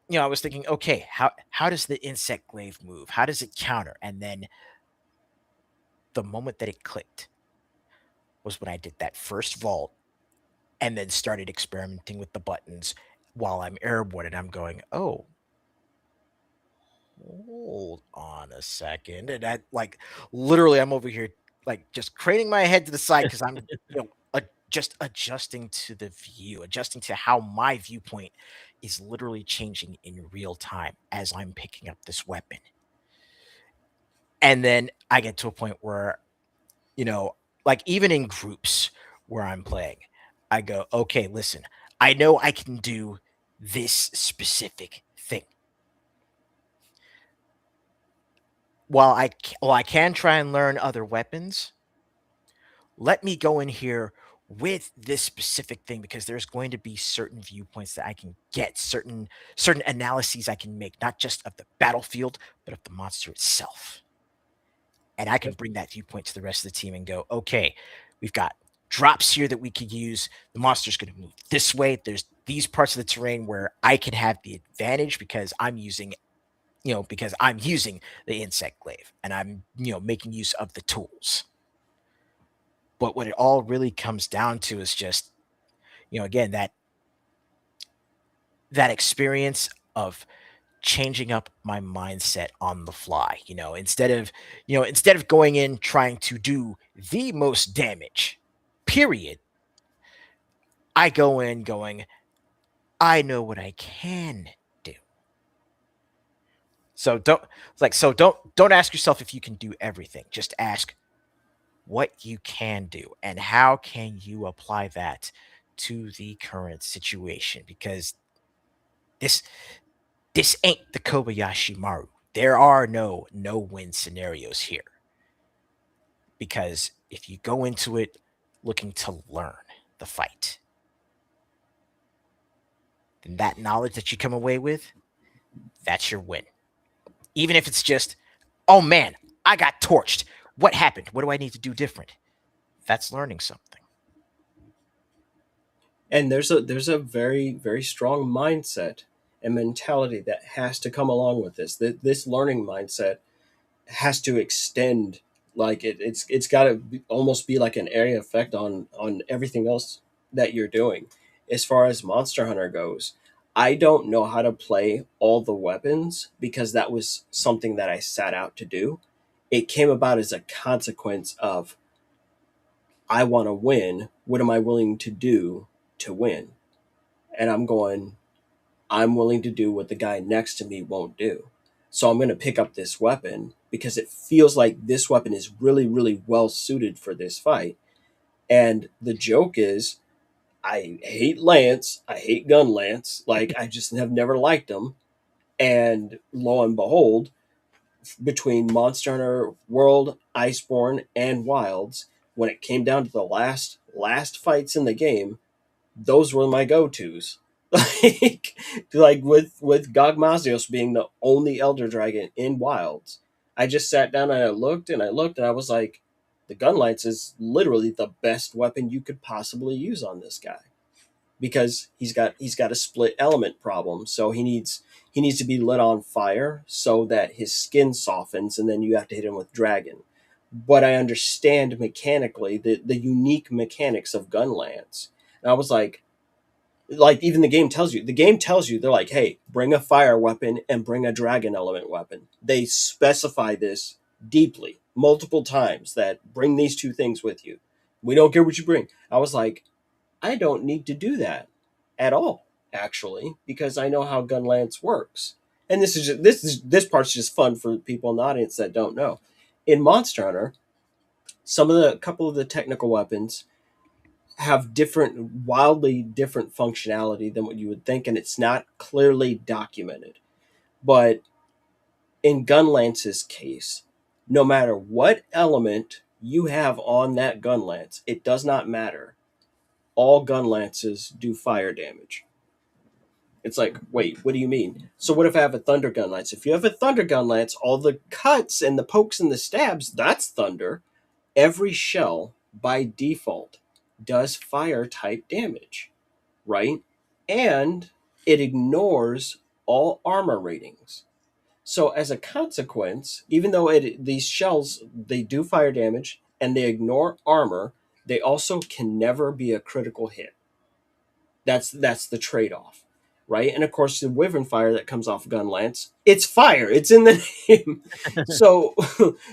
thinking, okay, how does the insect glaive move? How does it counter? And then the moment that it clicked was when I did that first vault and then started experimenting with the buttons while I'm airborne and I'm going, oh, hold on a second. And I like literally I'm over here like just craning my head to the side because I'm just adjusting to the view, adjusting to how my viewpoint is literally changing in real time as I'm picking up this weapon. And then I get to a point where, you know, like even in groups where I'm playing, I go, okay, listen, I know I can do this specific thing. While I can try and learn other weapons, let me go in here with this specific thing because there's going to be certain viewpoints that I can get, certain analyses I can make, not just of the battlefield, but of the monster itself. And I can bring that viewpoint to the rest of the team and go, okay, we've got drops here that we could use. The monster's going to move this way. There's these parts of the terrain where I can have the advantage because I'm using the insect glaive and I'm, making use of the tools. But what it all really comes down to is just, again, that experience of changing up my mindset on the fly. Instead of going in trying to do the most damage, period, I go in going, I know what I can do. So don't ask yourself if you can do everything. Just ask what you can do and how can you apply that to the current situation, because this this ain't the Kobayashi Maru. There are no win scenarios here, because if you go into it looking to learn the fight, then that knowledge that you come away with, that's your win. Even if it's just, oh man, I got torched. What happened? What do I need to do different? That's learning something. And there's a very very strong mindset and mentality that has to come along with this. This learning mindset has to extend, like it's got to almost be like an area effect on everything else that you're doing. As far as Monster Hunter goes, I don't know how to play all the weapons because that was something that I set out to do. It came about as a consequence of, I want to win. What am I willing to do to win? And I'm willing to do what the guy next to me won't do. So I'm going to pick up this weapon because it feels like this weapon is really, really well suited for this fight. And the joke is, I hate Lance. I hate Gun Lance. Like, I just have never liked him. And lo and behold, between Monster Hunter World, Iceborne, and Wilds, when it came down to the last fights in the game, those were my go-tos. like with Gogmazios being the only Elder Dragon in Wilds, I just sat down and I looked and I looked and I was like, the gun lance is literally the best weapon you could possibly use on this guy, because he's got a split element problem. So he needs to be lit on fire so that his skin softens, and then you have to hit him with dragon. But I understand mechanically the unique mechanics of gun lance. And I was like even the game tells you they're like, hey, bring a fire weapon and bring a dragon element weapon. They specify this deeply multiple times, that bring these two things with you. We don't care what you bring. I was like, I don't need to do that at all, actually, because I know how Gunlance works. And this part's just fun for people in the audience that don't know. In Monster Hunter, couple of the technical weapons have wildly different functionality than what you would think, and it's not clearly documented. But in Gunlance's case, no matter what element you have on that Gunlance, it does not matter. All gun lances do fire damage. It's like, wait, what do you mean? So what if I have a thunder gun lance? If you have a thunder gun lance, all the cuts and the pokes and the stabs, that's thunder. Every shell, by default, does fire type damage, right? And it ignores all armor ratings. So as a consequence, even though these shells, they do fire damage and they ignore armor, they also can never be a critical hit. That's the trade-off, right? And of course, the Wyvern fire that comes off Gun Lance, it's fire. It's in the name. So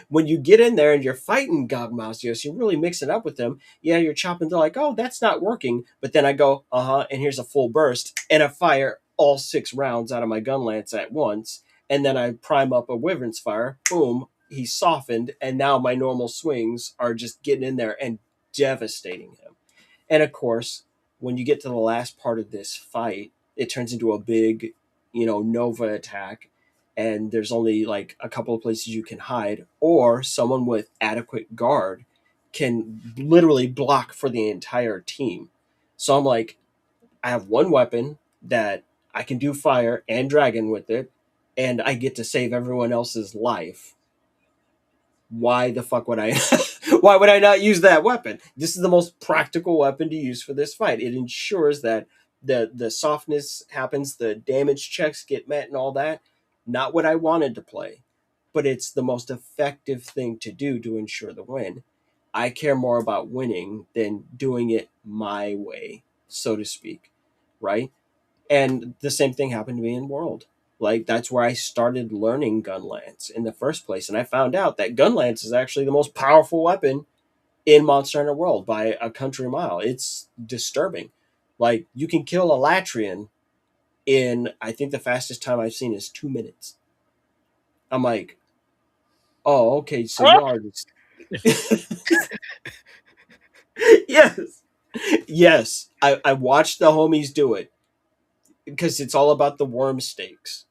when you get in there and you're fighting Gogmazios, you're really mixing up with them. Yeah, you're chopping. They're like, oh, that's not working. But then I go, and here's a full burst, and I fire all 6 rounds out of my Gun Lance at once, and then I prime up a Wyvern's fire. Boom, he's softened, and now my normal swings are just getting in there and devastating him. And of course, when you get to the last part of this fight, it turns into a big, Nova attack, and there's only like a couple of places you can hide, or someone with adequate guard can literally block for the entire team. So I'm like, I have one weapon that I can do fire and dragon with it, and I get to save everyone else's life. Why the fuck would I why would I not use that weapon? This is the most practical weapon to use for this fight. It ensures that the softness happens, the damage checks get met and all that. Not what I wanted to play, but it's the most effective thing to do to ensure the win. I care more about winning than doing it my way, so to speak, right? And the same thing happened to me in World. Like, that's where I started learning gun lance in the first place, and I found out that gun lance is actually the most powerful weapon in Monster Hunter World by a country mile. It's disturbing. Like, you can kill a Latrian in, I think the fastest time I've seen is 2 minutes. I'm like, oh, okay, so you are just... Yes. I watched the homies do it, because it's all about the worm stakes.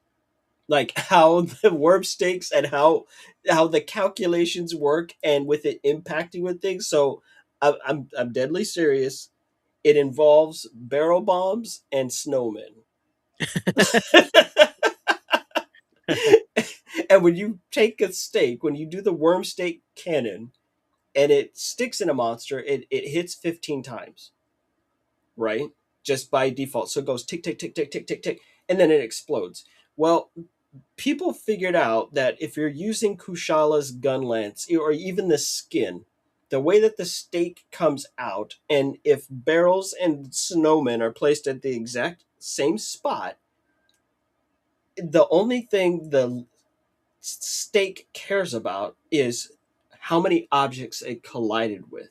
Like how the worm stakes and how the calculations work, and with it impacting with things. So I'm deadly serious. It involves barrel bombs and snowmen. And when you take a stake, when you do the worm stake cannon, and it sticks in a monster, it hits 15 times, right? Just by default. So it goes tick, tick, tick, tick, tick, tick, tick, and then it explodes. Well, people figured out that if you're using Kushal's gun lance, or even the skin, the way that the stake comes out, and if barrels and snowmen are placed at the exact same spot, the only thing the stake cares about is how many objects it collided with.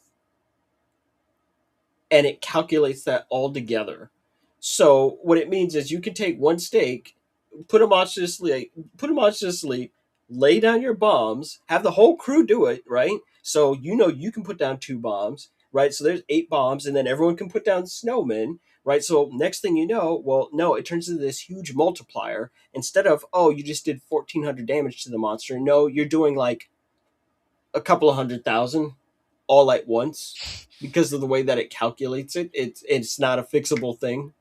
And it calculates that all together. So what it means is you can take one stake, put a monster to sleep, lay down your bombs, have the whole crew do it, right? So you can put down 2 bombs, right? So there's 8 bombs, and then everyone can put down snowmen, right? So next thing you know, well, no, it turns into this huge multiplier. Instead of, you just did 1,400 damage to the monster, no, you're doing like a couple of 100,000 all at once because of the way that it calculates it. It's not a fixable thing.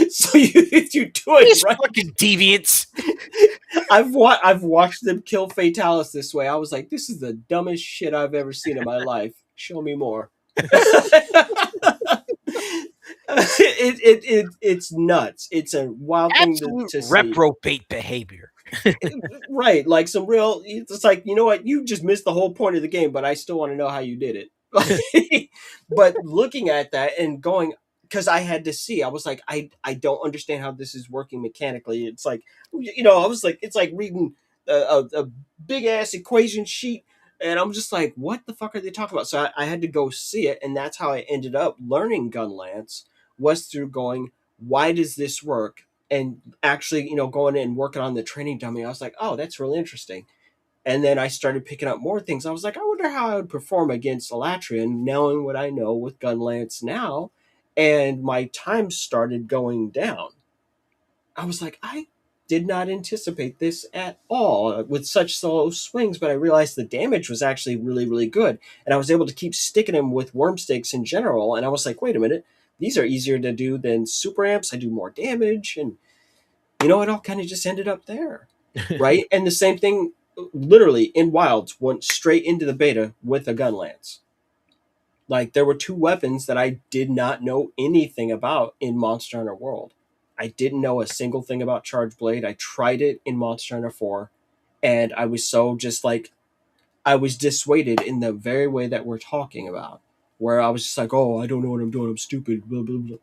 So if you do it These right, fucking deviants. I've watched them kill Fatalis this way. I was like, this is the dumbest shit I've ever seen in my life. Show me more. It's nuts. It's a wild thing Absolute to see. reprobate behavior. Right, like some real. It's like, you know what? You just missed the whole point of the game, but I still want to know how you did it. But looking at that and going, because I had to see, I was like, I don't understand how this is working mechanically. It's like, I was like, it's like reading a big ass equation sheet, and I'm just like, what the fuck are they talking about? So I had to go see it, and that's how I ended up learning Gunlance, was through going, why does this work? And actually, going in and working on the training dummy, I was like, oh, that's really interesting. And then I started picking up more things. I was like, I wonder how I would perform against Elatrian, knowing what I know with Gunlance now. And my time started going down. I was like, I did not anticipate this at all with such slow swings, but I realized the damage was actually really, really good. And I was able to keep sticking him with worm stakes in general. And I was like, wait a minute, these are easier to do than super amps. I do more damage. And it all kind of just ended up there. Right? And the same thing, literally in Wilds, went straight into the beta with a Gunlance. Like, there were 2 weapons that I did not know anything about in Monster Hunter World. I didn't know a single thing about Charge Blade. I tried it in Monster Hunter 4, and I was so just like, I was dissuaded in the very way that we're talking about, where I was just like, oh, I don't know what I'm doing, I'm stupid, blah, blah, blah.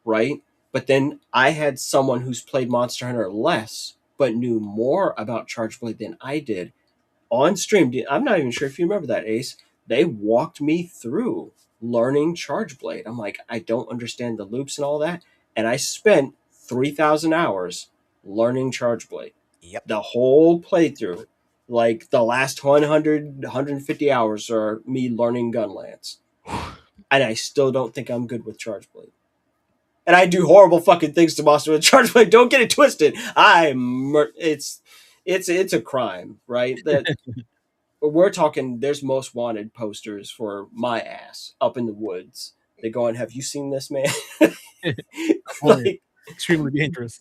Right? But then I had someone who's played Monster Hunter less, but knew more about Charge Blade than I did on stream. I'm not even sure if you remember that, Ace. They walked me through learning Charge Blade. I'm like, I don't understand the loops and all that. And I spent 3,000 hours learning Charge Blade. Yep. The whole playthrough, like the last 100, 150 hours are me learning Gunlance. And I still don't think I'm good with Charge Blade. And I do horrible fucking things to Monster with Charge Blade. Don't get it twisted. It's a crime, right? That we're talking. There's most wanted posters for my ass up in the woods. They go and, have you seen this man? Like, Extremely dangerous.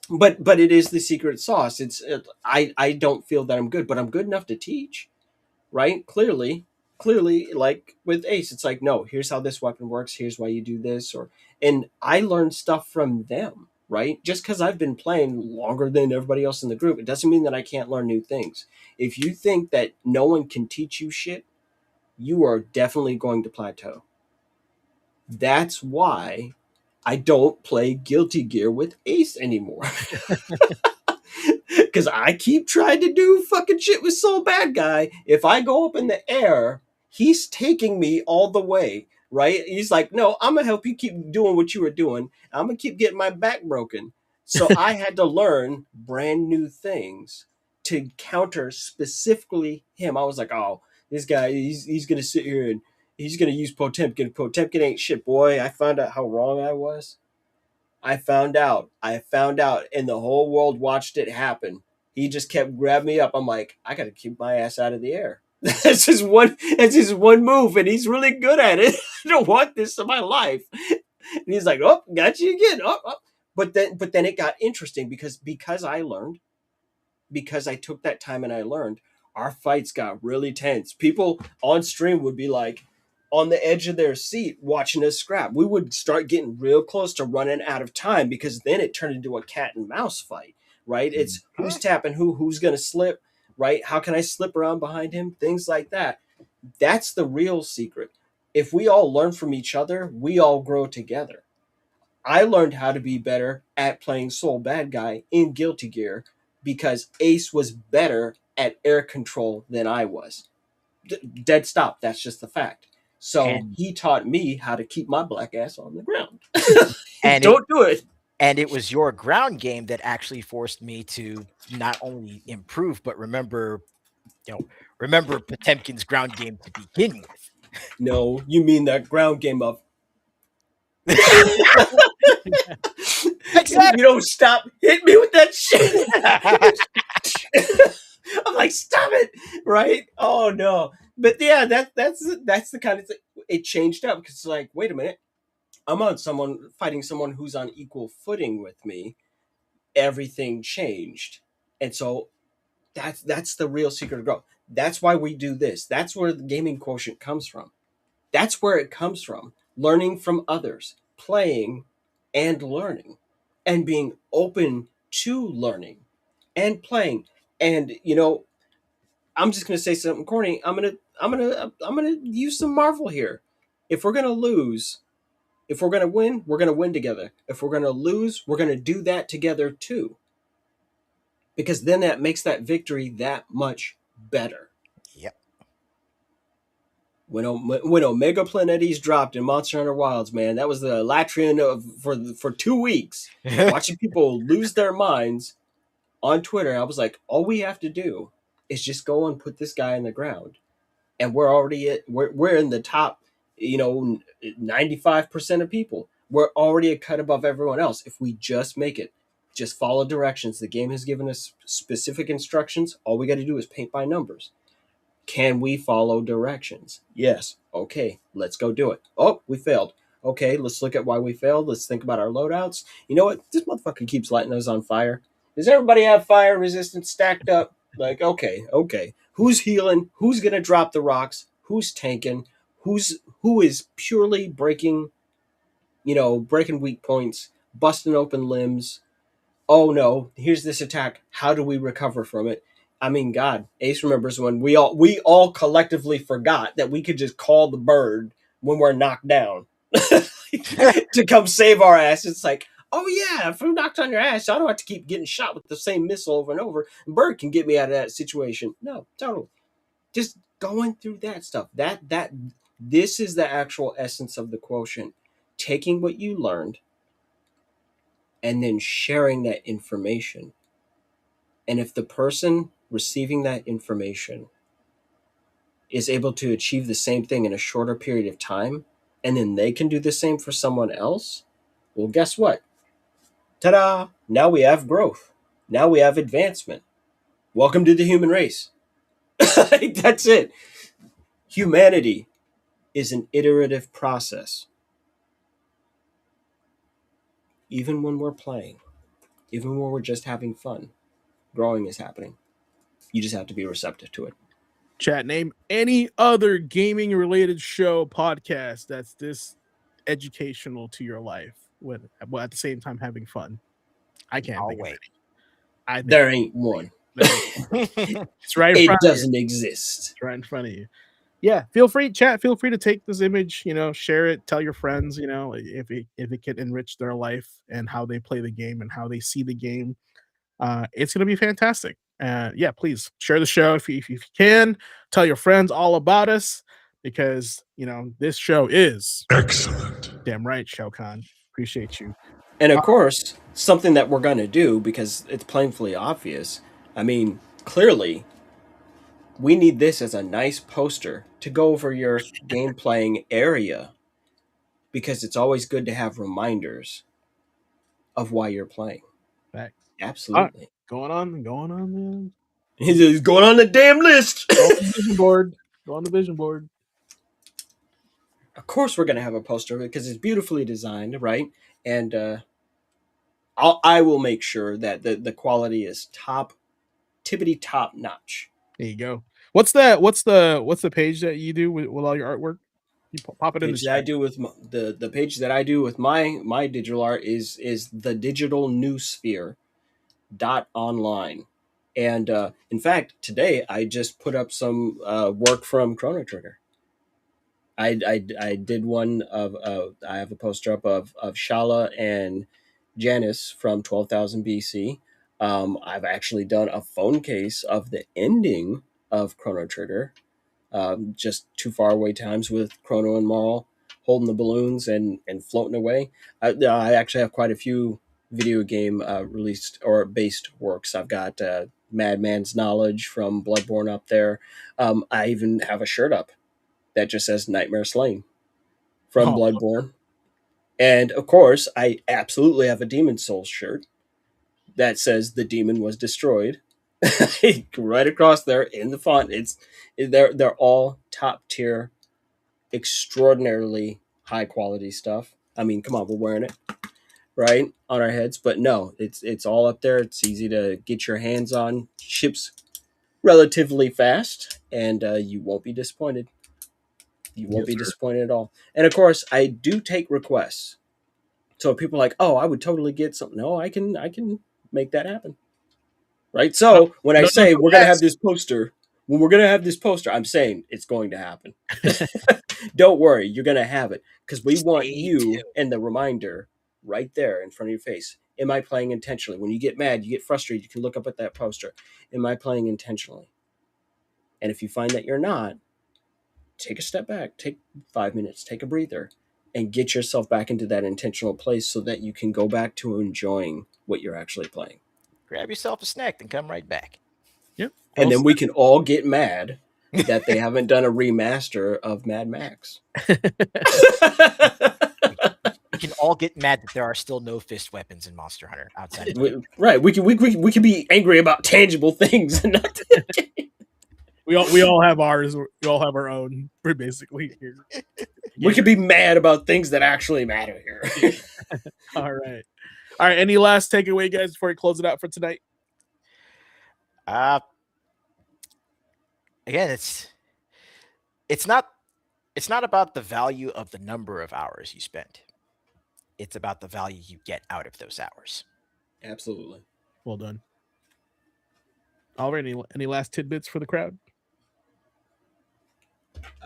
But it is the secret sauce. I don't feel that I'm good, but I'm good enough to teach, right? Clearly, like with Ace, it's like, no, here's how this weapon works. Here's why you do this, and I learned stuff from them, right? Just because I've been playing longer than everybody else in the group, it doesn't mean that I can't learn new things. If you think that no one can teach you shit, you are definitely going to plateau. That's why I don't play Guilty Gear with Ace anymore. Because I keep trying to do fucking shit with Soul Bad Guy. If I go up in the air, he's taking me all the way, right? He's like, no, I'm going to help you keep doing what you were doing. I'm going to keep getting my back broken. So I had to learn brand new things to counter specifically him. I was like, oh, this guy, he's going to sit here and he's going to use Potemkin. Potemkin ain't shit, boy. I found out how wrong I was. I found out, and the whole world watched it happen. He just kept grabbing me up. I'm like, I got to keep my ass out of the air. That's his one move, and he's really good at it. I don't want this in my life. And he's like, oh, got you again. Oh. But then it got interesting because I learned, because I took that time and I learned, our fights got really tense. People on stream would be like on the edge of their seat watching us scrap. We would start getting real close to running out of time, because then it turned into a cat and mouse fight, right? It's who's tapping who's going to slip, right? How can I slip around behind him? Things like that. That's the real secret. If we all learn from each other, we all grow together. I learned how to be better at playing Soul Bad Guy in Guilty Gear because Ace was better at air control than I was. Dead stop. That's just the fact. So he taught me how to keep my black ass on the ground. And don't do it. And it was your ground game that actually forced me to not only improve, but remember Potemkin's ground game to begin with. No, you mean that ground game of Exactly. You don't stop. Hit me with that shit. I'm like, stop it, right? Oh no. But yeah, that's the kind of thing. It changed up because it's like, wait a minute, I'm on someone fighting someone who's on equal footing with me. Everything changed, and so that's the real secret of growth. That's why we do this. That's where the gaming quotient comes from. That's where it comes from. Learning from others, playing and learning, and being open to learning and playing. And I'm just gonna say something corny. I'm gonna use some Marvel here. If we're gonna lose, if we're gonna win, we're gonna win together. If we're gonna lose, we're gonna do that together too. Because then that makes that victory that much better. Yep. When Omega Planetties dropped in Monster Hunter Wilds, man, that was the Latrian for 2 weeks. Watching people lose their minds on Twitter, I was like, all we have to do is just go and put this guy in the ground, and we're in the top, 95% of people. We're already a cut above everyone else if we just make it. Just follow directions. The game has given us specific instructions. All we got to do is paint by numbers. Can we follow directions? Yes. Okay, let's go do it. Oh, we failed. Okay, let's look at why we failed. Let's think about our loadouts. You know what? This motherfucker keeps lighting us on fire. Does everybody have fire resistance stacked up? Like, okay. Who's healing? Who's gonna drop the rocks? Who's tanking? Who is purely breaking weak points, busting open limbs? Oh no, here's this attack. How do we recover from it? I mean, God, Ace remembers when we all collectively forgot that we could just call the bird when we're knocked down to come save our ass. It's like, oh yeah, if I'm knocked on your ass, I don't have to keep getting shot with the same missile over and over. Bird can get me out of that situation. No, totally. Just going through that stuff. This is the actual essence of the quotient. Taking what you learned and then sharing that information. And if the person receiving that information is able to achieve the same thing in a shorter period of time, and then they can do the same for someone else, well, guess what? Ta-da! Now we have growth. Now we have advancement. Welcome to the human race. That's it. Humanity is an iterative process. Even when we're playing, even when we're just having fun, growing is happening. You just have to be receptive to it. Chat, name any other gaming related show podcast that's this educational to your life with, well, at the same time having fun. I can't I'll think wait. of any. There ain't one. It's right in It front of you. doesn't exist. It's right in front of you. Yeah, feel free, chat. Feel free to take this image, share it, tell your friends, if it can enrich their life and how they play the game and how they see the game. It's gonna be fantastic. Yeah, please share the show if you can. Tell your friends all about us because this show is Excellent. damn right, Shao Kahn. Appreciate you. And of course, something that we're going to do because it's plainly obvious. I mean, clearly, we need this as a nice poster to go over your game playing area because it's always good to have reminders of why you're playing. Back. Absolutely. Going on, man. He's going on the damn list. Go on the vision board. Go on the vision board. Of course, we're going to have a poster because it's beautifully designed, right? And I will make sure that the quality is tippity top notch. There you go. What's the page that you do with all your artwork? You pop it in the Page that I chat. do with the page that I do with my digital art is the digital new sphere .online. And in fact, today I just put up some work from Chrono Trigger. I did one of I have a poster up of Shala and Janice from 12,000 BC. I've actually done a phone case of the ending of Chrono Trigger. Just Too Far Away Times with Chrono and Marl holding the balloons and floating away. I actually have quite a few video game released or based works. I've got Madman's Knowledge from Bloodborne up there. I even have a shirt up that just says Nightmare Slain from Bloodborne. And of course, I absolutely have a Demon Souls shirt that says the demon was destroyed Right across there in the font. They're all top tier, extraordinarily high quality stuff. I mean, come on, we're wearing it right on our heads, but no, it's all up there. It's easy to get your hands on. Ships relatively fast, and you won't be disappointed. You won't Yes, be sir. disappointed at all. And of course, I do take requests. So people are like, oh, I would totally get something. No, I can make that happen. Right. Oh, So when I no, no, say we're no, gonna have ask. this poster, when we're gonna have this poster, I'm saying it's going to happen. Don't worry, you're gonna have it because we want Stay you tuned. and the reminder right there in front of your face. Am I playing intentionally? When you get mad, you get frustrated, you can look up at that poster. Am I playing intentionally? And if you find that you're not, take a step back, take 5 minutes, take a breather, and get yourself back into that intentional place so that you can go back to enjoying what you're actually playing. Grab yourself a snack and come right back. Yep. And Well then we can all get mad that they haven't done a remaster of Mad Max. We can all get mad that there are still no fist weapons in Monster Hunter outside of Right, we can be angry about tangible things and not we all have ours. We all have our own. We're basically here. we can be mad about things that actually matter here. All right. All right. Any last takeaway, guys, before we close it out for tonight? Again, it's not about the value of the number of hours you spend. It's about the value you get out of those hours. Absolutely. Well done. Oliver, any last tidbits for the crowd?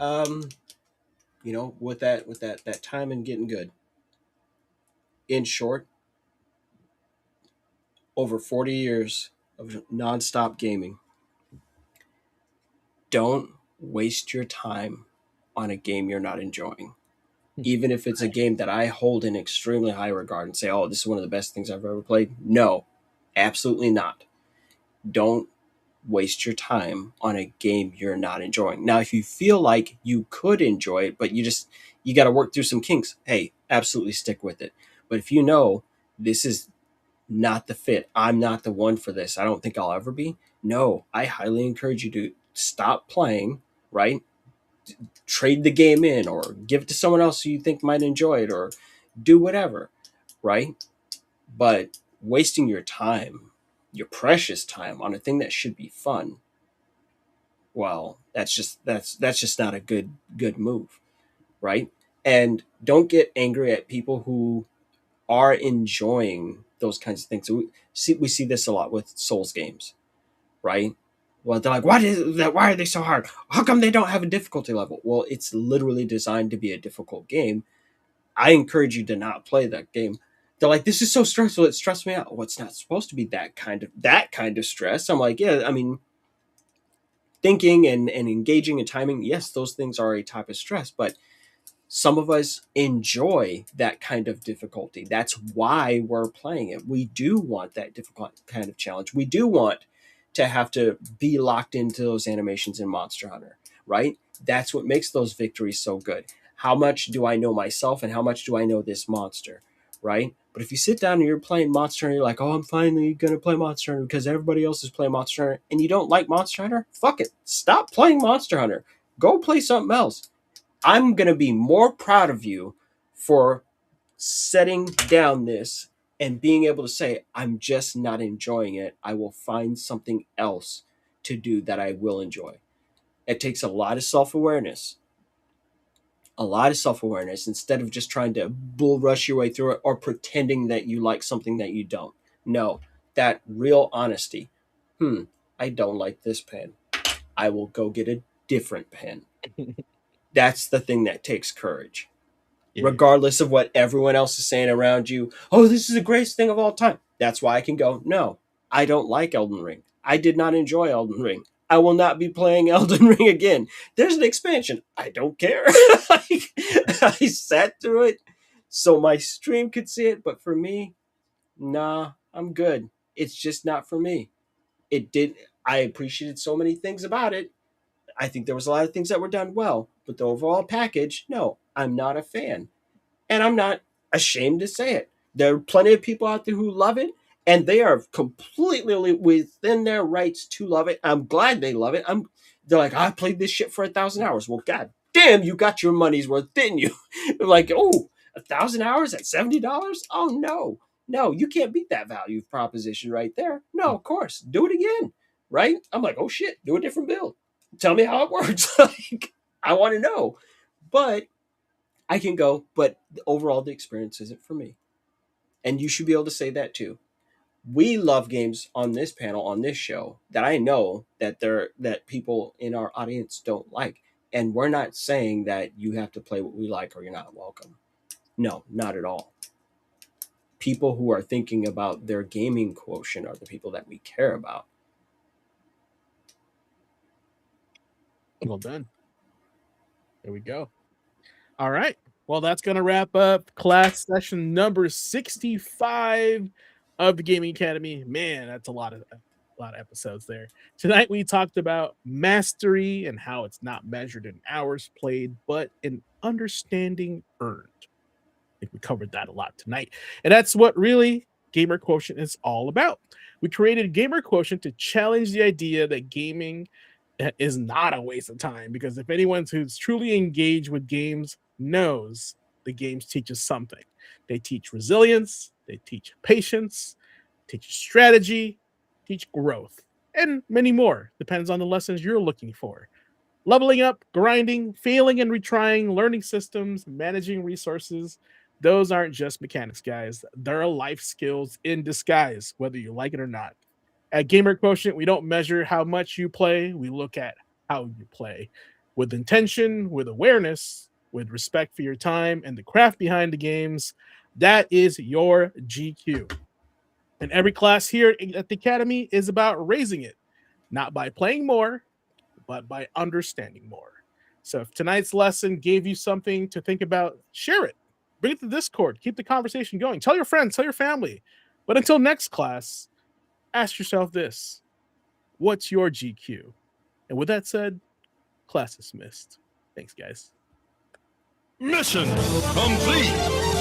With that time and getting good. In short, over 40 years of nonstop gaming. Don't waste your time on a game you're not enjoying. Even if it's a game that I hold in extremely high regard and say, oh, this is one of the best things I've ever played. No, absolutely not. Don't waste your time on a game you're not enjoying. Now, if you feel like you could enjoy it, but you got to work through some kinks, hey, absolutely stick with it. But if you know this is not the fit, I'm not the one for this, I don't think I'll ever be, no, I highly encourage you to stop playing, right? Trade the game in or give it to someone else who you think might enjoy it or do whatever, right? But wasting your time, your precious time on a thing that should be fun, well, that's just not a good move, right? And don't get angry at people who are enjoying those kinds of things. So we see this a lot with Souls games, right? Well, they're like, why are they so hard? How come they don't have a difficulty level? Well, it's literally designed to be a difficult game. I encourage you to not play that game. They're like, this is so stressful, it stressed me out. Well, it's not supposed to be that kind of stress. I'm like, yeah, I mean, thinking and engaging and timing, yes, those things are a type of stress, but some of us enjoy that kind of difficulty. That's why we're playing it. We do want that difficult kind of challenge. We do want to have to be locked into those animations in Monster Hunter, right? That's what makes those victories so good. How much do I know myself and how much do I know this monster, right? But if you sit down and you're playing Monster Hunter, you're like, oh, I'm finally going to play Monster Hunter because everybody else is playing Monster Hunter, and you don't like Monster Hunter, fuck it. Stop playing Monster Hunter. Go play something else. I'm going to be more proud of you for setting down this and being able to say, I'm just not enjoying it. I will find something else to do that I will enjoy. It takes a lot of self-awareness. Instead of just trying to bull rush your way through it or pretending that you like something that you don't. No, that real honesty. I don't like this pen. I will go get a different pen. That's the thing that takes courage. Yeah. Regardless of what everyone else is saying around you, oh, this is the greatest thing of all time. That's why I can go, no, I don't like Elden Ring. I did not enjoy Elden Ring. I will not be playing Elden Ring again. There's an expansion. I don't care. I sat through it so my stream could see it, but for me, nah, I'm good. It's just not for me. I appreciated so many things about it. I think there was a lot of things that were done well, but the overall package, no, I'm not a fan. And I'm not ashamed to say it. There are plenty of people out there who love it, and they are completely within their rights to love it. I'm glad they love it. They're like, I played this shit for 1,000 hours. Well, god damn, you got your money's worth, didn't you? Like, oh, 1,000 hours at $70? Oh no, you can't beat that value proposition right there. No, of course, do it again, right? I'm like, oh shit, do a different build. Tell me how it works. Like, I want to know, but I can go. But overall, the experience isn't for me, and you should be able to say that too. We love games on this panel, on this show, that I know that people in our audience don't like, and we're not saying that you have to play what we like or you're not welcome. No, not at all. People who are thinking about their gaming quotient are the people that we care about. Well done. There we go. All right. Well, that's going to wrap up class session number 65 of the Gaming Academy. Man, that's a lot of episodes there. Tonight we talked about mastery and how it's not measured in hours played, but in understanding earned. I think we covered that a lot tonight. And that's what really Gamer Quotient is all about. We created Gamer Quotient to challenge the idea that gaming is not a waste of time, because if anyone who's truly engaged with games knows the games teach us something. They teach resilience, they teach patience, teach strategy, teach growth, and many more. Depends on the lessons you're looking for. Leveling up, grinding, failing and retrying, learning systems, managing resources. Those aren't just mechanics, guys. They're life skills in disguise, whether you like it or not. At Gamer Quotient, we don't measure how much you play. We look at how you play with intention, with awareness, with respect for your time and the craft behind the games. That is your GQ. And every class here at the Academy is about raising it, not by playing more, but by understanding more. So if tonight's lesson gave you something to think about, share it. Bring it to Discord. Keep the conversation going. Tell your friends, tell your family. But until next class, ask yourself this: what's your GQ? And with that said, class dismissed. Thanks, guys. Mission complete.